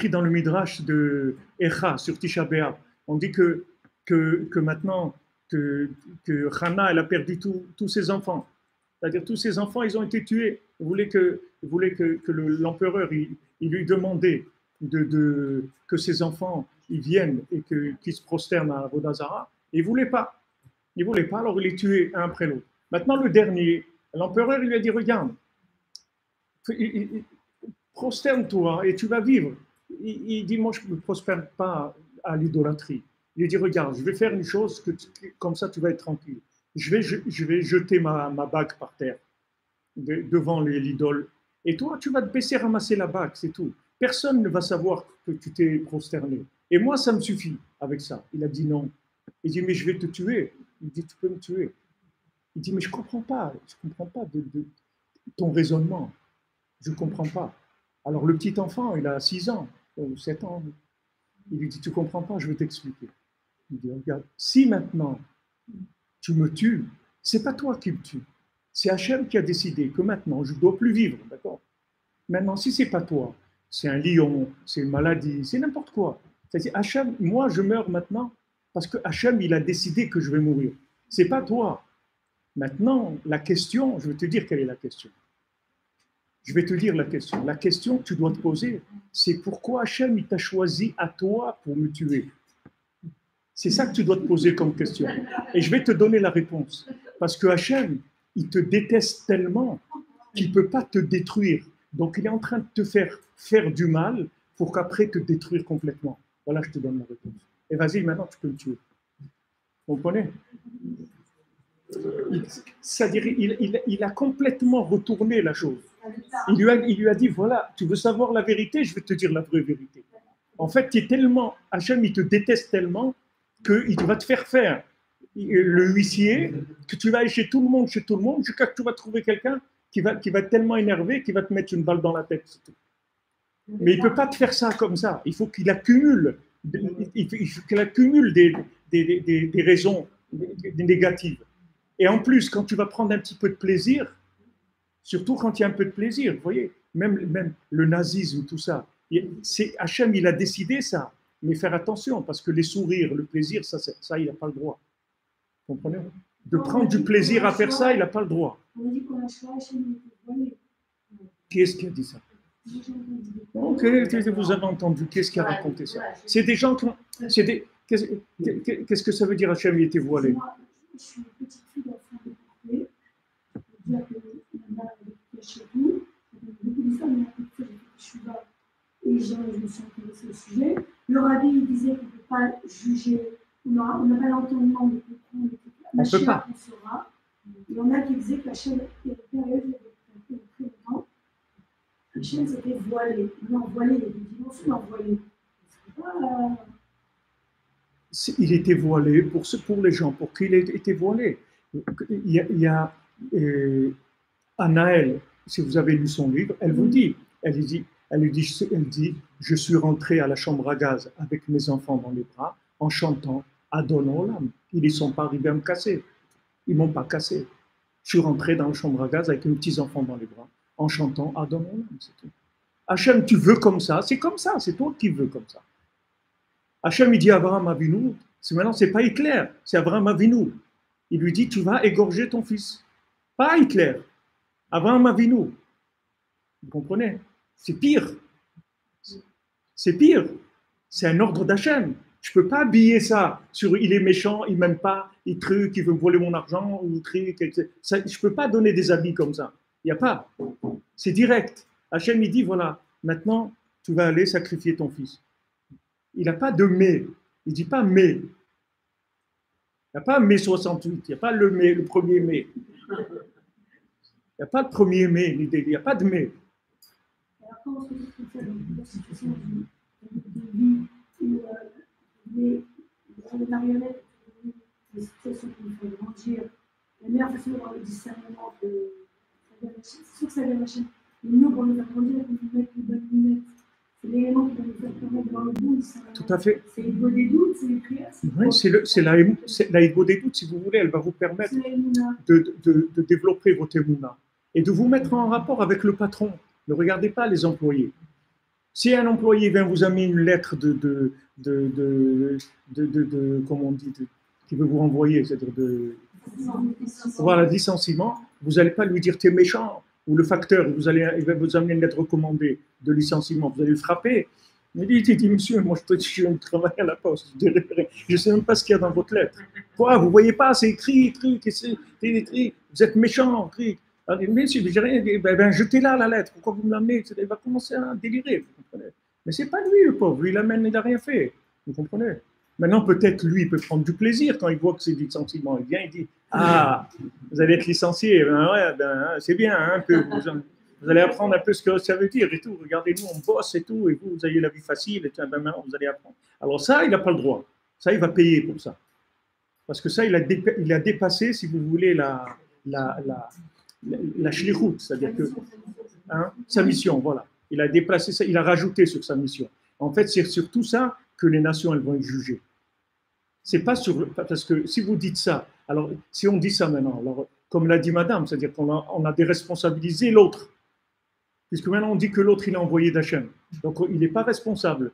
dans le Midrash de Echa, sur Tisha B'Av. On dit que maintenant, que Hana, elle a perdu tous ses enfants. C'est-à-dire, tous ses enfants, ils ont été tués. Il voulait que l'empereur, il lui demandait que ses enfants, ils viennent et qu'ils se prosternent à Avodah Zarah. Il ne voulait pas. Il ne voulait pas, alors il les tuait un après l'autre. Maintenant, le dernier, l'empereur, il lui a dit, regarde, prosterne-toi et tu vas vivre. Il dit, moi, je ne me prospère pas à l'idolâtrie. Il dit, regarde, je vais faire une chose, comme ça, tu vas être tranquille. Je vais jeter ma bague par terre, devant l'idole. Et toi, tu vas te baisser, ramasser la bague, c'est tout. Personne ne va savoir que tu t'es prosterné. Et moi, ça me suffit avec ça. Il a dit non. Il dit, mais je vais te tuer. Il dit, tu peux me tuer. Il dit, mais je ne comprends pas de ton raisonnement. Je ne comprends pas. Alors le petit enfant, il a 6 ans, ou 7 ans. Il lui dit, tu ne comprends pas, je vais t'expliquer. Il dit, regarde, si maintenant tu me tues, ce n'est pas toi qui me tues. C'est Hachem qui a décidé que maintenant, je ne dois plus vivre, d'accord? Maintenant, si ce n'est pas toi, c'est un lion, c'est une maladie, c'est n'importe quoi. C'est-à-dire, Hachem, moi, je meurs maintenant parce que Hachem, il a décidé que je vais mourir. Ce n'est pas toi. Maintenant, la question, je vais te dire quelle est la question. Je vais te lire la question. La question que tu dois te poser, c'est pourquoi Hachem, il t'a choisi à toi pour me tuer? C'est ça que tu dois te poser comme question. Et je vais te donner la réponse. Parce que Hachem, il te déteste tellement qu'il ne peut pas te détruire. Donc, il est en train de te faire du mal pour qu'après te détruire complètement. Voilà, je te donne la réponse. Et vas-y, maintenant, tu peux me tuer. Vous comprenez? C'est-à-dire, il a complètement retourné la chose. Il lui a dit, voilà, tu veux savoir la vérité, je vais te dire la vraie vérité. En fait, Hachem, il te déteste tellement qu'il va te faire le huissier, que tu vas aller chez tout le monde, jusqu'à que tu vas trouver quelqu'un qui va être tellement énervé qu'il va te mettre une balle dans la tête. Mais il ne peut pas te faire ça comme ça. Il faut qu'il accumule, des raisons négatives. Et en plus, quand tu vas prendre un petit peu de plaisir, surtout quand il y a un peu de plaisir, vous voyez, même le nazisme, tout ça, Hachem, il a décidé ça. Mais faire attention, parce que les sourires, le plaisir, ça il n'a pas le droit. Vous comprenez? De prendre du plaisir à faire ça, il n'a pas le droit. On dit qu'on a choisi Hachem était voilé. Qui est-ce qui a dit ça? Ok, vous avez entendu. Qui est-ce qui a raconté ça? C'est des gens qui ont... Qu'est-ce que ça veut dire Hachem était voilé? Moi, je suis une petite fille d'enfant déportée. Je veux dire que ma mère était chez nous. Beaucoup de femmes, je suis là. Et je me suis intéressée au sujet. Le rabbi il disait qu'on ne peut pas juger, on n'a pas l'entendement de comprendre la chair qu'on sera. Il y en a qui disaient que la chair, il y a une période, il y avait très longtemps, la chair s'était voilée. Non, voilée, il y a des dimensions voilées. Il était voilé pour les gens, pour qui il était voilé. Il y a Anaël, si vous avez lu son livre, elle vous dit, elle dit, je suis rentrée à la chambre à gaz avec mes enfants dans les bras en chantant Adon Olam. Ils ne sont pas arrivés à me casser. Ils ne m'ont pas cassé. Je suis rentrée dans la chambre à gaz avec mes petits-enfants dans les bras en chantant Adon Olam. C'est tout. Hachem, tu veux comme ça? C'est comme ça, c'est toi qui veux comme ça. Hachem, il dit à Abraham Avinu, maintenant, ce n'est pas Hitler, c'est Abraham Avinu. Il lui dit, tu vas égorger ton fils. Pas Hitler, Abraham Avinu. Vous comprenez? C'est pire. C'est pire. C'est un ordre d'Hachem. Je ne peux pas habiller ça sur il est méchant, il ne m'aime pas, il truc, il veut me voler mon argent, ou truc. Ça, je ne peux pas donner des habits comme ça. Il n'y a pas. C'est direct. Hachem, il dit, voilà, maintenant, tu vas aller sacrifier ton fils. Il n'a pas de mai. Il ne dit pas mai. Il n'y a pas mai 68. Il n'y a pas le mai, le 1er mai. Il n'y a pas de 1er mai. Il n'y a pas de mai. Alors, comment est-ce que tu fais dans une situation de vie où les marionnettes, les situations qui nous font grandir, la meilleure façon d'avoir le discernement de c'est sûr que ça vient de la chaîne. Mais nous, pour nous faire grandir, il faut nous mettre les bonnes lunettes. C'est l'élément qui va nous faire permettre d'avoir le bon discernement. Tout à fait. C'est l'ego des doutes, c'est les prières. Oui, c'est la ego des doutes, si vous voulez. Elle va vous permettre de développer votre émouna et de vous mettre en rapport avec le patron. Ne regardez pas les employés. Si un employé vient vous amener une lettre comment on dit, qui veut vous renvoyer, c'est-à-dire voilà, licenciement, vous n'allez pas lui dire t'es méchant, ou le facteur, il va vous amener une lettre recommandée de licenciement, vous allez le frapper. Il dit monsieur, moi je travaille à la poste, je ne sais même pas ce qu'il y a dans votre lettre. Quoi, vous ne voyez pas, c'est écrit, truc, vous êtes méchant, truc. Alors, mais si j'ai rien dit, jetez-la la lettre, pourquoi vous me l'amenez? Il va commencer à délirer, vous comprenez? Mais c'est pas lui le pauvre, il l'amène, il n'a rien fait, vous comprenez? Maintenant, peut-être lui, il peut prendre du plaisir quand il voit que c'est du licenciement. Il vient, il dit, ah, vous allez être licencié, c'est bien, hein, que vous allez apprendre un peu ce que ça veut dire et tout. Regardez, nous, on bosse et tout, et vous avez la vie facile, et tout, maintenant, vous allez apprendre. Alors ça, il n'a pas le droit. Ça, il va payer pour ça. Parce que ça, il a dépassé, si vous voulez, la shlichut, c'est-à-dire que sa mission, voilà. Il a déplacé ça, il a rajouté sur sa mission. En fait, c'est sur tout ça que les nations, elles vont être jugées. C'est pas sur, parce que si vous dites ça, alors si on dit ça maintenant, alors, comme l'a dit madame, c'est-à-dire qu'on a déresponsabilisé l'autre, puisque maintenant on dit que l'autre, il est envoyé d'Hachem. Donc il n'est pas responsable.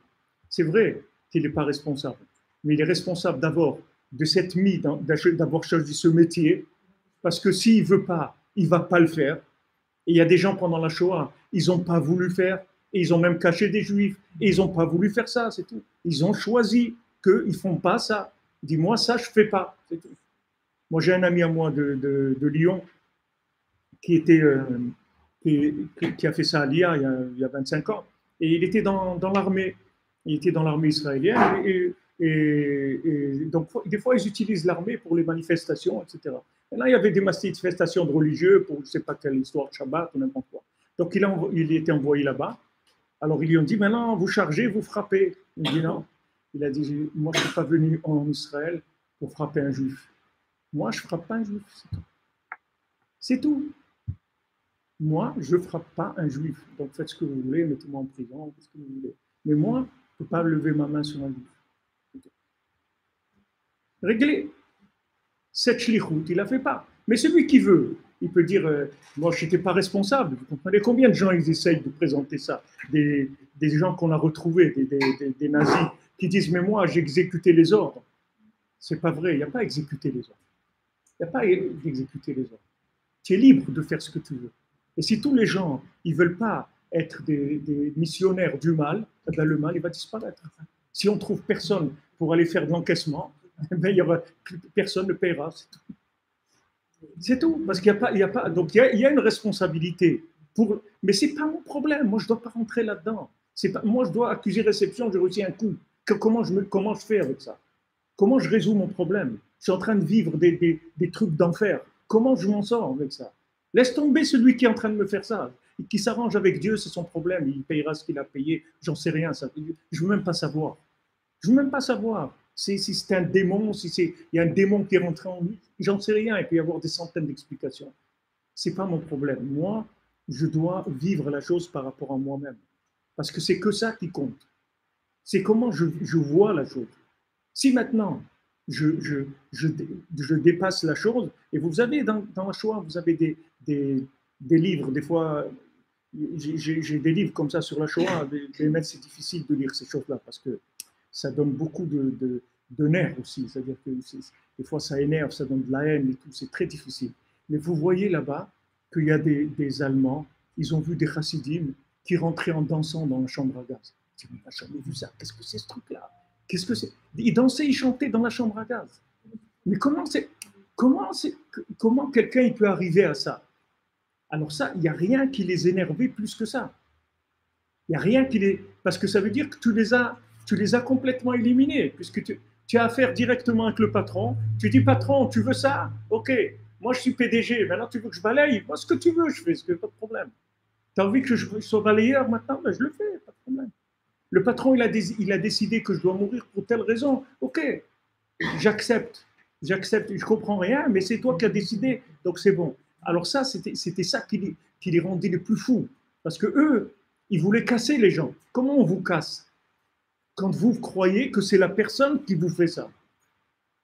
C'est vrai qu'il n'est pas responsable, mais il est responsable d'abord de cette mise, d'avoir choisi ce métier, parce que s'il ne veut pas, il ne va pas le faire. Et il y a des gens pendant la Shoah, ils n'ont pas voulu faire, et ils ont même caché des juifs, et ils n'ont pas voulu faire ça, c'est tout. Ils ont choisi qu'ils ne font pas ça. Dis-moi ça, je ne fais pas, c'est tout. Moi, j'ai un ami à moi de Lyon qui a fait ça à l'IA il y a 25 ans, et il était dans l'armée. Il était dans l'armée israélienne, et donc des fois, ils utilisent l'armée pour les manifestations, etc. Et là, il y avait des manifestations de religieux pour je ne sais pas quelle histoire de Shabbat ou n'importe quoi. Donc, il était envoyé là-bas. Alors, ils lui ont dit, maintenant, vous chargez, vous frappez. Il dit non. Il a dit, moi, je ne suis pas venu en Israël pour frapper un juif. Moi, je ne frappe pas un juif, c'est tout. C'est tout. Moi, je ne frappe pas un juif. Donc, faites ce que vous voulez, mettez-moi en prison, faites ce que vous voulez. Mais moi, je ne peux pas lever ma main sur un juif. Réglé. Cette shlichut, il ne la fait pas. Mais celui qui veut, il peut dire, moi, je n'étais pas responsable. Vous comprenez combien de gens ils essayent de présenter ça? Des gens qu'on a retrouvés, des nazis, qui disent, mais moi, j'ai exécuté les ordres. Ce n'est pas vrai, il n'y a pas exécuté les ordres. Il n'y a pas d'exécuter les ordres. Tu es libre de faire ce que tu veux. Et si tous les gens, ils ne veulent pas être des missionnaires du mal, ben le mal, il va disparaître. Si on ne trouve personne pour aller faire de l'encaissement, ben, personne ne paiera. C'est tout. Parce qu'il n'y a pas. Donc, il y a une responsabilité. Mais ce n'est pas mon problème. Moi, je ne dois pas rentrer là-dedans. Moi, je dois accuser réception, j'ai reçu un coup. Comment je fais avec ça? Comment je résous mon problème? Je suis en train de vivre des trucs d'enfer. Comment je m'en sors avec ça? Laisse tomber celui qui est en train de me faire ça. Qui s'arrange avec Dieu, c'est son problème. Il payera ce qu'il a payé. J'en sais rien. Ça. Je ne veux même pas savoir. Je ne veux même pas savoir. Si c'est un démon, il y a un démon qui est rentré en lui, j'en sais rien. Il peut y avoir des centaines d'explications. Ce n'est pas mon problème. Moi, je dois vivre la chose par rapport à moi-même. Parce que c'est que ça qui compte. C'est comment je vois la chose. Si maintenant, je dépasse la chose, et vous avez dans la Shoah, vous avez des livres, des fois, j'ai des livres comme ça sur la Shoah, mais c'est difficile de lire ces choses-là, parce que ça donne beaucoup de nerfs aussi, c'est-à-dire que des fois ça énerve, ça donne de la haine et tout, c'est très difficile. Mais vous voyez là-bas qu'il y a des Allemands, ils ont vu des chassidim qui rentraient en dansant dans la chambre à gaz. On n'a jamais vu ça, qu'est-ce que c'est ce truc-là? Qu'est-ce que c'est? Ils dansaient, ils chantaient dans la chambre à gaz. Mais comment quelqu'un il peut arriver à ça? Alors ça, il n'y a rien qui les énervait plus que ça. Il n'y a rien qui les... Parce que ça veut dire que tu les as complètement éliminés, puisque tu as affaire directement avec le patron. Tu dis, patron, tu veux ça? Ok, moi je suis PDG, maintenant tu veux que je balaye? Moi, ce que tu veux, je fais, pas de problème. Tu as envie que je sois balayeur maintenant? Ben, je le fais, pas de problème. Le patron, il a décidé que je dois mourir pour telle raison. Ok, j'accepte, je comprends rien, mais c'est toi qui as décidé, donc c'est bon. Alors ça, c'était ça qui les rendait les plus fous, parce que eux, ils voulaient casser les gens. Comment on vous casse? Quand vous croyez que c'est la personne qui vous fait ça.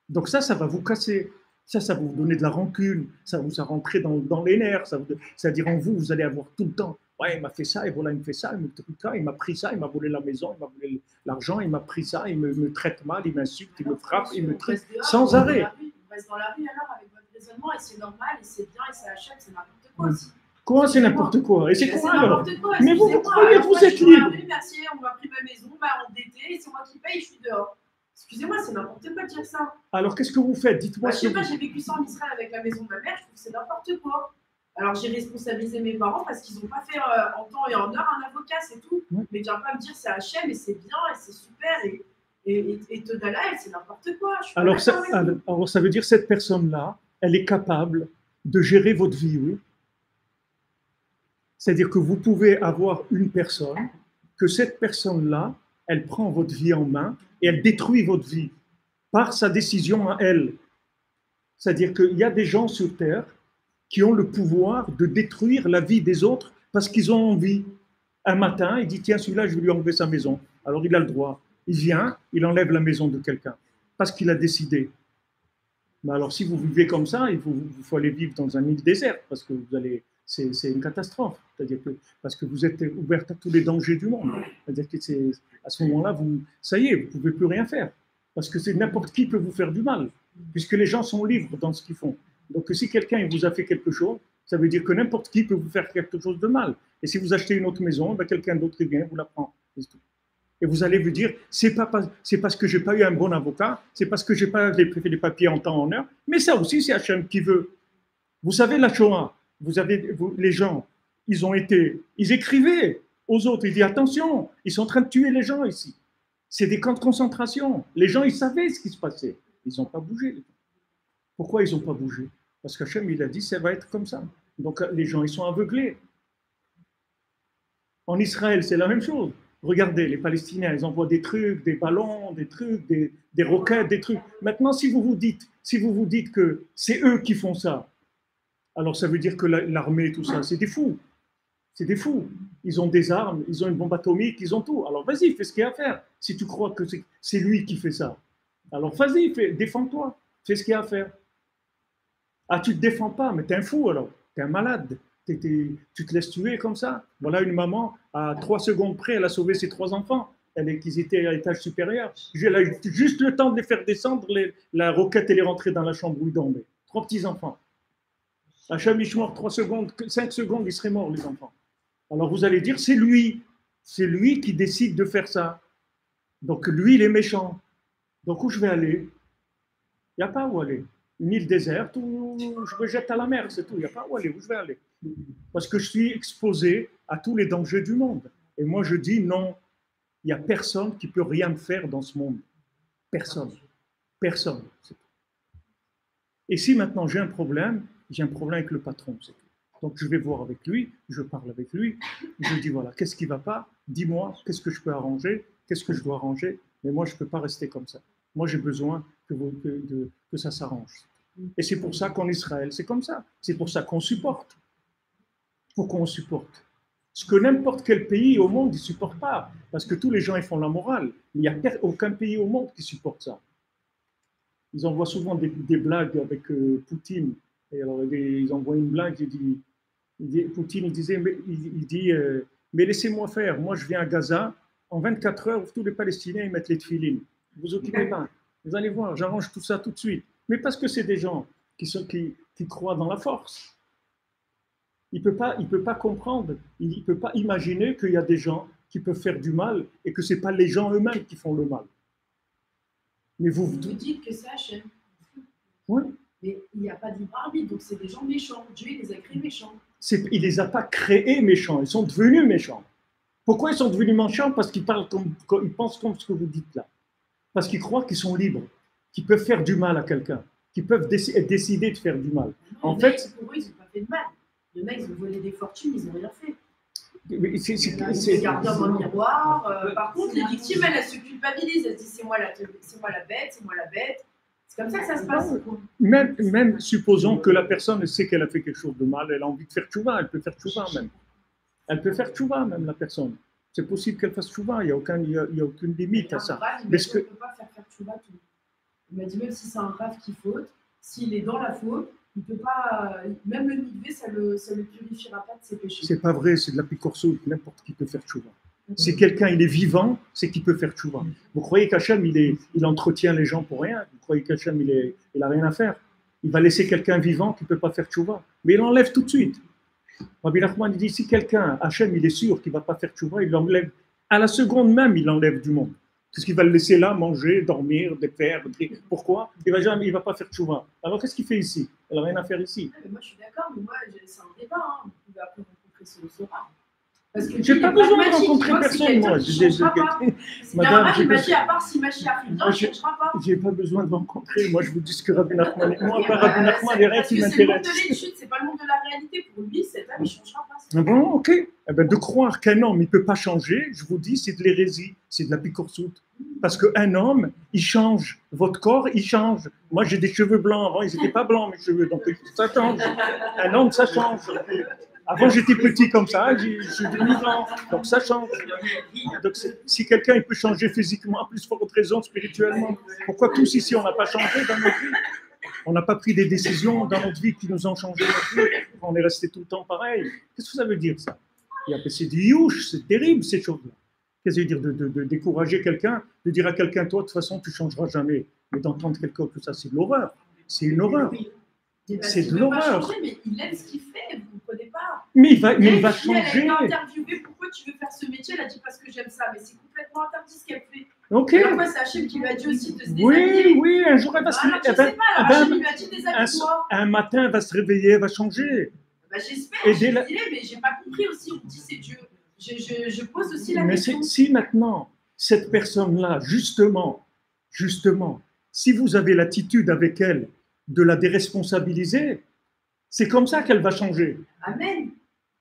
Donc ça va vous casser. Ça va vous donner de la rancune, ça va vous rentrer dans les nerfs, c'est-à-dire en vous, vous allez avoir tout le temps. Ouais, il m'a fait ça, et voilà, il me fait ça, il m'a pris ça, il m'a volé la maison, il m'a volé l'argent, il m'a pris ça, il me traite mal, il m'insulte, il me frappe, il me traite sans arrêt. On reste dans la rue alors avec votre raisonnement, et c'est normal, et c'est bien, et c'est Hachem, c'est n'importe quoi aussi. Comment c'est n'importe quoi? Et c'est quoi alors? Quoi. Mais vous croyez que vous êtes libre? Merci, on m'a pris ma maison, on m'a endetté, et c'est moi qui paye, je suis dehors. Excusez-moi, c'est n'importe quoi de dire ça. Alors qu'est-ce que vous faites? Dites-moi. Je sais pas, j'ai vécu ça en Israël avec la maison de ma mère, je trouve que c'est n'importe quoi. Alors j'ai responsabilisé mes parents parce qu'ils n'ont pas fait en temps et en heure un avocat, c'est tout. Ouais. Mais viens pas me dire c'est Hachem et c'est bien et c'est super et Todala, elle, c'est n'importe quoi. Je suis pas Alors d'accord avec vous. alors, ça veut dire que cette personne-là, elle est capable de gérer votre vie, oui. C'est-à-dire que vous pouvez avoir une personne, que cette personne-là, elle prend votre vie en main et elle détruit votre vie par sa décision à elle. C'est-à-dire qu'il y a des gens sur Terre qui ont le pouvoir de détruire la vie des autres parce qu'ils ont envie. Un matin, il dit, tiens, celui-là, je vais lui enlever sa maison. Alors il a le droit. Il vient, il enlève la maison de quelqu'un parce qu'il a décidé. Mais alors, si vous vivez comme ça, il faut aller vivre dans un île déserte parce que vous allez, c'est une catastrophe. C'est-à-dire que parce que vous êtes ouverte à tous les dangers du monde. C'est-à-dire que à ce moment-là, ça y est, vous ne pouvez plus rien faire parce que n'importe qui peut vous faire du mal puisque les gens sont libres dans ce qu'ils font. Donc, si quelqu'un vous a fait quelque chose, ça veut dire que n'importe qui peut vous faire quelque chose de mal. Et si vous achetez une autre maison, ben quelqu'un d'autre vient, vous la prend. Et vous allez vous dire, c'est parce que j'ai pas eu un bon avocat, c'est parce que j'ai pas fait les papiers en temps en heure, mais ça aussi, c'est Hachem qui veut. Vous savez, la Shoah, les gens, ils écrivaient aux autres, ils disaient, attention, ils sont en train de tuer les gens ici. C'est des camps de concentration. Les gens, ils savaient ce qui se passait. Ils n'ont pas bougé. Pourquoi ils n'ont pas bougé? Parce qu'Hachem, il a dit, ça va être comme ça. Donc, les gens, ils sont aveuglés. En Israël, c'est la même chose. Regardez, les Palestiniens, ils envoient des trucs, des ballons, des trucs, des roquettes, des trucs. Maintenant, si vous vous dites que c'est eux qui font ça, alors ça veut dire que l'armée, tout ça, c'est des fous. C'est des fous. Ils ont des armes, ils ont une bombe atomique, ils ont tout. Alors vas-y, fais ce qu'il y a à faire. Si tu crois que c'est lui qui fait ça, alors vas-y, défends-toi. Fais ce qu'il y a à faire. Ah, tu ne te défends pas, mais tu es un fou alors. Tu es un malade. Tu te laisses tuer comme ça. Voilà une maman, à 3 secondes près, elle a sauvé ses 3 enfants. Qu'ils étaient à l'étage supérieur. Elle a eu juste le temps de les faire descendre. La roquette, elle est rentrée dans la chambre où ils dormaient. 3 petits enfants. Hachem Ishmor, 3 secondes, 5 secondes, ils seraient morts, les enfants. Alors vous allez dire, c'est lui qui décide de faire ça. Donc lui, il est méchant. Donc où je vais aller? Il n'y a pas où aller. Une île déserte où je me jette à la mer, c'est tout. Il n'y a pas où aller, où je vais aller. Parce que je suis exposé à tous les dangers du monde. Et moi, je dis non, il n'y a personne qui peut rien me faire dans ce monde. Personne. Personne. Et si maintenant j'ai un problème avec le patron, c'est tout. Donc je vais voir avec lui, je parle avec lui, je lui dis voilà, qu'est-ce qui ne va pas? Dis-moi, qu'est-ce que je peux arranger? Qu'est-ce que je dois arranger? Mais moi, je ne peux pas rester comme ça. Moi, j'ai besoin que ça s'arrange. Et c'est pour ça qu'en Israël, c'est comme ça. C'est pour ça qu'on supporte. Pourquoi on supporte? Ce que n'importe quel pays au monde ne supporte pas. Parce que tous les gens, ils font la morale. Il n'y a aucun pays au monde qui supporte ça. Ils envoient souvent des blagues avec Poutine. Et alors, ils envoient une blague, Poutine, il dit mais laissez-moi faire. Moi, je viens à Gaza. En 24 heures, tous les Palestiniens, ils mettent les tefilines. Vous occupez pas. Vous allez voir, j'arrange tout ça tout de suite. Mais parce que c'est des gens qui croient dans la force. Il ne peut pas comprendre, il ne peut pas imaginer qu'il y a des gens qui peuvent faire du mal et que ce n'est pas les gens eux-mêmes qui font le mal. Mais vous dites que c'est Hachem. Oui. Mais il n'y a pas de libre arbitre, donc c'est des gens méchants. Dieu, il les a créés méchants. Il ne les a pas créés méchants, ils sont devenus méchants. Pourquoi ils sont devenus méchants? Parce qu'ils pensent comme ce que vous dites là. Parce qu'ils croient qu'ils sont libres, qu'ils peuvent faire du mal à quelqu'un, qu'ils peuvent décider de faire du mal. Non, en fait, pour eux, ils n'ont pas fait de mal. Il y en a, ils ont volé des fortunes, ils n'ont rien fait. C'est gardien dans le miroir. Par contre, les victimes, elles se culpabilisent. Elles se disent c'est moi la bête, c'est moi la bête. C'est comme ça que ça se passe. Même supposons que la personne sait qu'elle a fait quelque chose de mal, elle a envie de faire tchouva, elle peut faire tchouva même. Elle peut faire tchouva même, la personne. C'est possible qu'elle fasse tchouva, il n'y a aucune limite à ça. Mais on ne peut pas faire tchouva tout. Il m'a dit même si c'est un rave qui faute, s'il est dans la faute, il peut pas, même le mikvé, ça le purifiera pas de ses péchés. C'est pas vrai, c'est de la picorso, n'importe qui peut faire tchouva. Si quelqu'un il est vivant, c'est qu'il peut faire tchouva. Vous croyez qu'Hachem il entretient les gens pour rien? Vous croyez qu'Hachem il a rien à faire? Il va laisser quelqu'un vivant qui ne peut pas faire tchouva. Mais il l'enlève tout de suite. Rabbi Nachman il dit si quelqu'un, Hachem il est sûr qu'il ne va pas faire tchouva, il l'enlève à la seconde même, il l'enlève du monde. Qu'est-ce qu'il va le laisser là, manger, dormir, faire? Pourquoi? Il va pas faire tchouva. Alors qu'est-ce qu'il fait ici? Il n'a rien à faire ici. Mais moi, je suis d'accord, mais moi, c'est un débat. Hein. Vous pouvez après rencontrer ce Sora. Parce que J'ai pas besoin de rencontrer personne, moi. Madame, il m'a dit, à part si Mashiach revient, il ne changera pas. J'ai pas besoin de rencontrer. Moi, je vous dis ce que Rabbi Nachman est. Moi, Rabbi Nachman, il n'y a rien qui m'intéresse. C'est le monde de l'étude, c'est pas le monde de la réalité. Pour lui, cet homme, il ne changera pas. Bon, ok. Eh ben, de croire qu'un homme, il ne peut pas changer, je vous dis, c'est de l'hérésie, c'est de la picorsoute. Parce qu'un homme, il change. Votre corps, il change. Moi, j'ai des cheveux blancs. Avant, ils n'étaient pas blancs, mes cheveux. Donc, ça change. Un homme, ça change. Avant, j'étais petit comme ça, je suis devenu grand, donc ça change. Donc, si quelqu'un peut changer physiquement, à plus forte raison spirituellement, pourquoi tous ici, on n'a pas changé dans notre vie? On n'a pas pris des décisions dans notre vie qui nous ont changé notre vie. On est resté tout le temps pareil. Qu'est-ce que ça veut dire, ça? C'est du youch, c'est terrible, ces choses-là. Qu'est-ce que ça veut dire de décourager quelqu'un, de dire à quelqu'un, toi, de toute façon, tu ne changeras jamais. Mais d'entendre quelqu'un que ça, c'est de l'horreur. C'est une horreur. C'est de l'horreur. Mais il aime ce qu'il fait, vous ne comprenez pas. Mais il va changer. Elle a été interviewée, pourquoi tu veux faire ce métier? Elle a dit parce que j'aime ça, mais c'est complètement interdit ce qu'elle fait. Ok. Alors quoi, c'est Hachem qui lui a dit aussi de se déshabiller. Oui, un jour elle va se réveiller. Je sais pas, alors Hachem lui a dit déshabille-toi. Un matin, elle va se réveiller, elle va changer. Bah, j'espère, mais j'ai pas compris aussi, on dit c'est Dieu. Je pose aussi la question. Mais si maintenant, cette personne-là, justement, si vous avez l'attitude avec elle de la déresponsabiliser, c'est comme ça qu'elle va changer. Amen.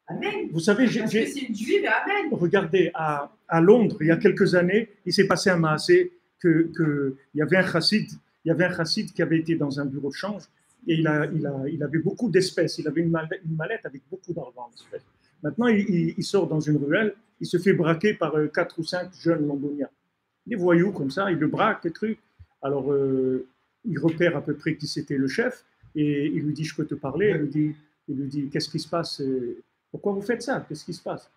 Amen. Vous savez, parce que c'est une juive, amen. Regardez, à Londres, il y a quelques années, il s'est passé un maasé il y avait un chassid qui avait été dans un bureau de change et il avait beaucoup d'espèces. Il avait une mallette avec beaucoup d'argent d'espèces. Maintenant, il sort dans une ruelle, il se fait braquer par 4 ou 5 jeunes londoniens. Des voyous comme ça, il le braque, des trucs. Alors, il repère à peu près qui c'était le chef et il lui dit, je peux te parler? Il lui dit, qu'est-ce qui se passe? Pourquoi vous faites ça? Qu'est-ce qui se passe?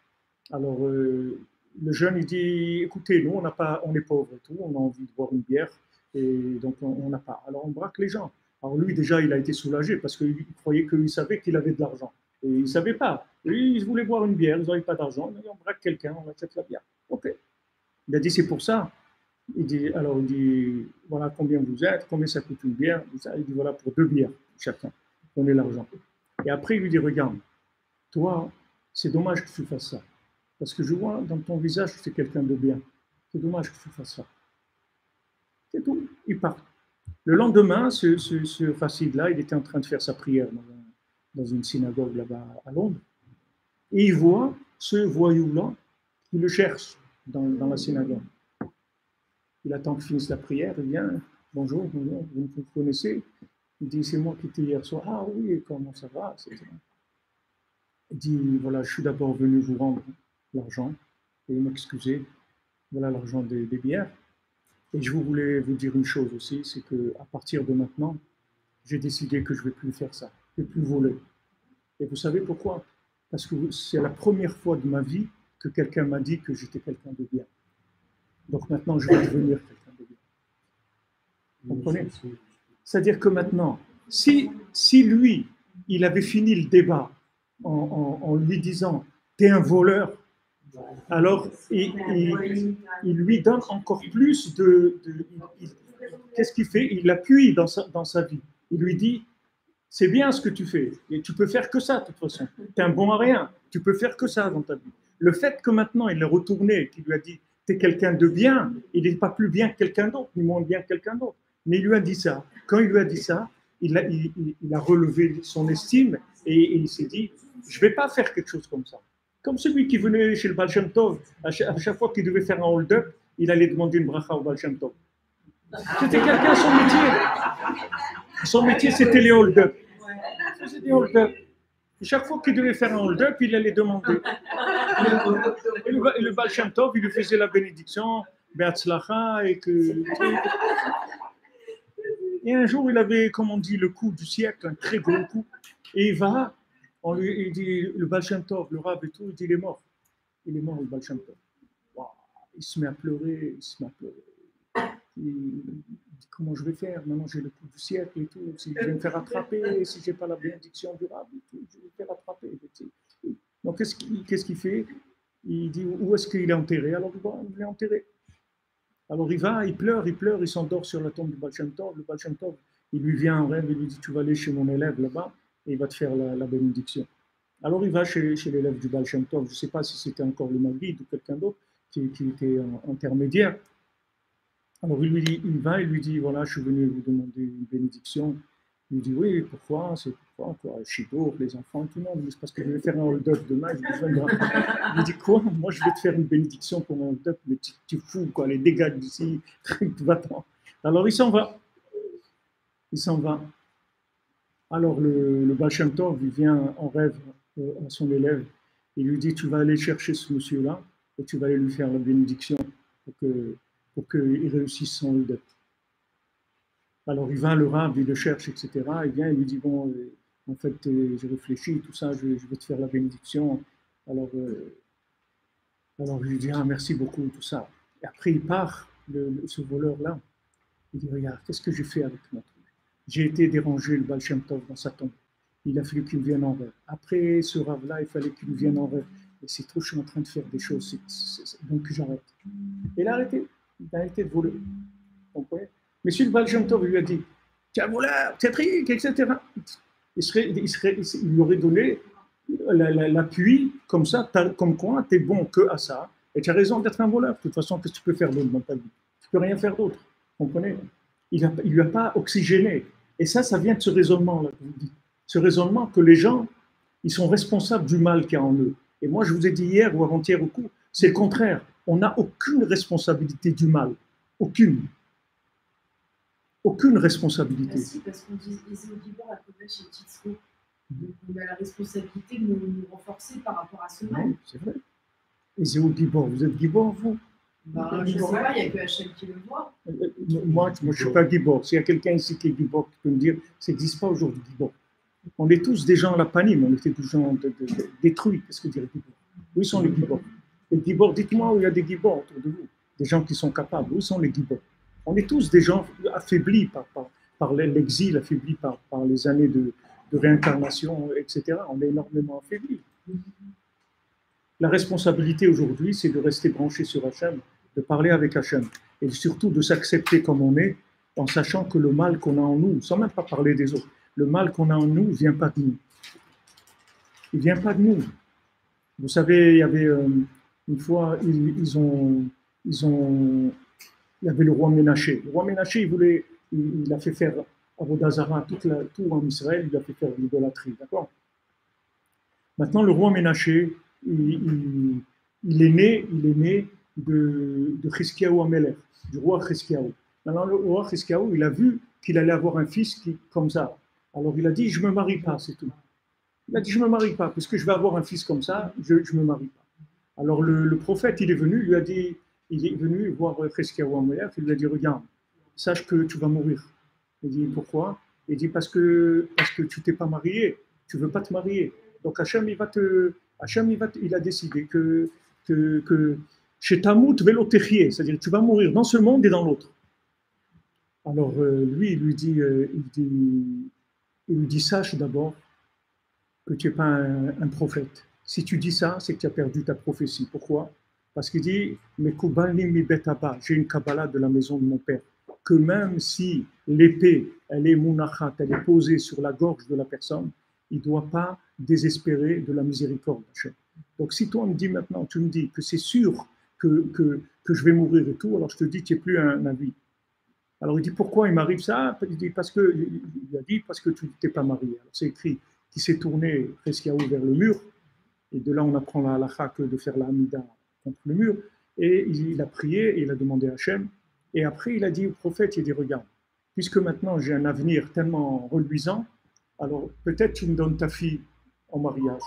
Alors, le jeune, il dit, écoutez, nous, on est pauvres et tout, on a envie de boire une bière, et donc on n'a pas. Alors, on braque les gens. Alors, lui, déjà, il a été soulagé parce qu'il croyait qu'il savait qu'il avait de l'argent. Et il ne savait pas. Lui, il voulait boire une bière, ils n'avaient pas d'argent, on braque quelqu'un, on achète la bière. OK. Il a dit, c'est pour ça. Il dit, voilà combien vous êtes, combien ça coûte une bière. Il dit, voilà, pour 2 bières chacun, donnez l'argent. Et après, il lui dit, regarde, toi, c'est dommage que tu fasses ça. Parce que je vois dans ton visage que tu es quelqu'un de bien. C'est dommage que tu fasses ça. C'est tout. Il part. Le lendemain, ce chassid-là, il était en train de faire sa prière dans une synagogue là-bas à Londres. Et il voit ce voyou-là qui le cherche dans la synagogue. Il attend qu'il finisse la prière, il vient, bonjour, vous me connaissez? Il dit, c'est moi qui étais hier soir. Ah oui, comment ça va? Il dit, voilà, je suis d'abord venu vous rendre l'argent et m'excuser. Voilà l'argent des bières. Et je voulais vous dire une chose aussi, c'est qu'à partir de maintenant, j'ai décidé que je ne vais plus faire ça, je ne vais plus voler. Et vous savez pourquoi? Parce que c'est la première fois de ma vie que quelqu'un m'a dit que j'étais quelqu'un de bien. Donc maintenant, je vais devenir quelqu'un de bien. Vous comprenez? C'est-à-dire que maintenant, si lui, il avait fini le débat en lui disant « t'es un voleur », alors il lui donne encore plus qu'est-ce qu'il fait? Il l'appuie dans sa vie. Il lui dit « c'est bien ce que tu fais, et tu peux faire que ça de toute façon. Tu es un bon à rien, tu peux faire que ça dans ta vie. » Le fait que maintenant il est retourné, qu'il lui a dit « t'es quelqu'un de bien », il n'est pas plus bien que quelqu'un d'autre, ni moins bien que quelqu'un d'autre. Mais il lui a dit ça. Quand il lui a dit ça, il a relevé son estime et il s'est dit « je ne vais pas faire quelque chose comme ça ». Comme celui qui venait chez le Baal Shem Tov, à chaque fois qu'il devait faire un hold-up, il allait demander une bracha au Baal Shem Tov. C'était quelqu'un, son métier. Son métier, c'était les hold-up. C'était des hold-up. Chaque fois qu'il devait faire un hold-up, il allait demander. Et le Baal Shem Tov, il lui faisait la bénédiction, Be'atzlacha, et un jour, il avait, comme on dit, le coup du siècle, un très gros coup, et il dit, le Baal Shem Tov, le Rav et tout, il dit, il est mort, le Baal Shem Tov. Wow. Il se met à pleurer, Il dit, comment je vais faire? Maintenant, j'ai le coup du siècle et tout. Si je vais me faire attraper, si je n'ai pas la bénédiction du Rav et tout, je vais me faire attraper. Donc, qu'est-ce qu'il fait? Il dit, où est-ce qu'il est enterré? Alors, il est enterré. Alors il va, il pleure, il s'endort sur la tombe du Baal Shem Tov. Le Baal Shem Tov, il lui vient en rêve, il lui dit, tu vas aller chez mon élève là-bas et il va te faire la bénédiction. Alors il va chez l'élève du Baal Shem Tov, je ne sais pas si c'était encore le Maguide ou quelqu'un d'autre qui était intermédiaire. Alors il va, il lui dit, voilà, je suis venu vous demander une bénédiction. Il lui dit, oui, pourquoi? C'est pourquoi, quoi? Chidour, les enfants, tout le monde. C'est parce que je vais faire un hold-up demain, j'ai besoin de... Il lui dit, quoi? Moi, je vais te faire une bénédiction pour un hold-up, mais tu fous, quoi, les dégâts d'ici, va-t'en. Alors il s'en va. Il s'en va. Alors le Baal Shem Tov, il vient en rêve à son élève. Il lui dit, tu vas aller chercher ce monsieur-là et tu vas aller lui faire la bénédiction pour qu'il réussisse son hold-up. Alors il va, le rab, il le cherche, etc. Il vient, il lui dit, bon, en fait, j'ai réfléchi, tout ça, je vais te faire la bénédiction. Alors je lui dis, ah, merci beaucoup, tout ça. Et après, il part, ce voleur-là. Il dit, regarde, qu'est-ce que j'ai fait avec mon truc? J'ai été déranger le Baal Shem Tov dans sa tombe. Il a fallu qu'il vienne en rêve. Après ce rave-là, il fallait qu'il vienne en rêve. Et c'est trop, je suis en train de faire des choses, donc j'arrête. Et il a arrêté de voler. Vous comprenez? Mais si le Baal Shem Tov lui a dit, tu es un voleur, tu es trique, etc., il lui aurait donné l'appui comme ça, comme quoi tu es bon que à ça, et tu as raison d'être un voleur. De toute façon, qu'est-ce que tu peux faire d'autre dans ta vie? Tu peux rien faire d'autre. Vous comprenez? Il ne lui a pas oxygéné. Et ça vient de ce raisonnement-là que vous dites. Ce raisonnement que les gens, ils sont responsables du mal qu'il y a en eux. Et moi, je vous ai dit hier ou avant-hier au coup, c'est le contraire. On n'a aucune responsabilité du mal. Aucune. Aucune responsabilité. Si, parce qu'on dit Ezéo Gibor à côté chez Titsco. On a la responsabilité de nous renforcer par rapport à ce mal. Oui, c'est vrai. Ezéo Gibor, vous êtes Gibor, vous? Je ne sais pas, il n'y a que Hachem qui le voit. Moi, je ne suis pas Gibor. S'il y a quelqu'un ici qui est Gibor, qui peut me dire, ça n'existe pas aujourd'hui, Gibor. On est tous des gens à la panime, on était des gens détruits. Qu'est-ce que dire Gibor? Où sont les Gibor? Les Gibor, dites-moi où il y a des Gibor autour de vous. Des gens qui sont capables. Où sont les Gibor? On est tous des gens affaiblis par l'exil, affaiblis par les années de réincarnation, etc. On est énormément affaiblis. La responsabilité aujourd'hui, c'est de rester branché sur Hachem, de parler avec Hachem, et surtout de s'accepter comme on est, en sachant que le mal qu'on a en nous, sans même pas parler des autres, le mal qu'on a en nous ne vient pas de nous. Il ne vient pas de nous. Vous savez, il y avait une fois, il y avait le roi Ménaché. Le roi Ménaché, il a fait faire Avodah Zarah tout en Israël, il a fait faire l'idolâtrie, d'accord? Maintenant, le roi Ménaché, il est né de Chizkiyahu Amelech, du roi Chizkiyahu. Maintenant, le roi Chizkiyahu, il a vu qu'il allait avoir un fils comme ça. Alors, il a dit, je ne me marie pas, c'est tout. Il a dit, je ne me marie pas, puisque je vais avoir un fils comme ça, je ne me marie pas. Alors, le prophète, il est venu, il lui a dit, il est venu voir Chizkiyahu Amelech, il lui a dit, regarde, sache que tu vas mourir. Il dit, pourquoi? Il dit, parce que tu t'es pas marié, tu ne veux pas te marier. Donc Hachem, il a décidé que chez Tamout Velotechier, c'est-à-dire que tu vas mourir dans ce monde et dans l'autre. Alors lui, il lui dit, sache d'abord que tu n'es pas un prophète. Si tu dis ça, c'est que tu as perdu ta prophétie. Pourquoi? Parce qu'il dit, j'ai une Kabbalah de la maison de mon père, que même si l'épée, elle est munachat, elle est posée sur la gorge de la personne, il ne doit pas désespérer de la miséricorde d'Hachem. Donc si toi tu me dis que c'est sûr que je vais mourir et tout, alors je te dis, tu n'es plus un avis. Alors il dit, pourquoi il m'arrive ça? Il dit, parce que tu t'es pas marié. Alors c'est écrit qu'il s'est tourné Chizkiyahu vers le mur, et de là on apprend la halakha que de faire la hamida contre le mur, et il a prié, et il a demandé à Hachem, et après il a dit au prophète, il dit, regarde, puisque maintenant j'ai un avenir tellement reluisant, alors peut-être tu me donnes ta fille en mariage.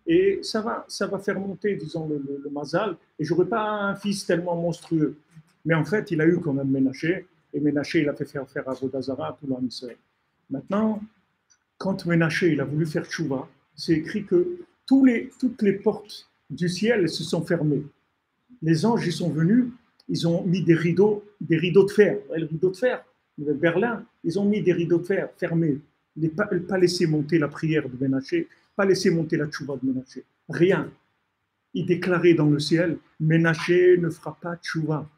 Et ça va faire monter, disons, le mazal. Et je n'aurai pas un fils tellement monstrueux. Mais en fait, il a eu quand même Ménaché. Et Ménaché, il a fait faire Avodah Zarah à tout l'homme Israël. Maintenant, quand Ménaché, il a voulu faire tchouva, c'est écrit que toutes les portes du ciel se sont fermées. Les anges, ils sont venus, ils ont mis des rideaux de fer. Le rideau de fer, de Berlin, ils ont mis des rideaux de fer fermés. Pas laisser monter la prière de Ménaché, pas laisser monter la tchouva de Ménaché. Rien. Il déclarait dans le ciel, Ménaché ne fera pas tchouva.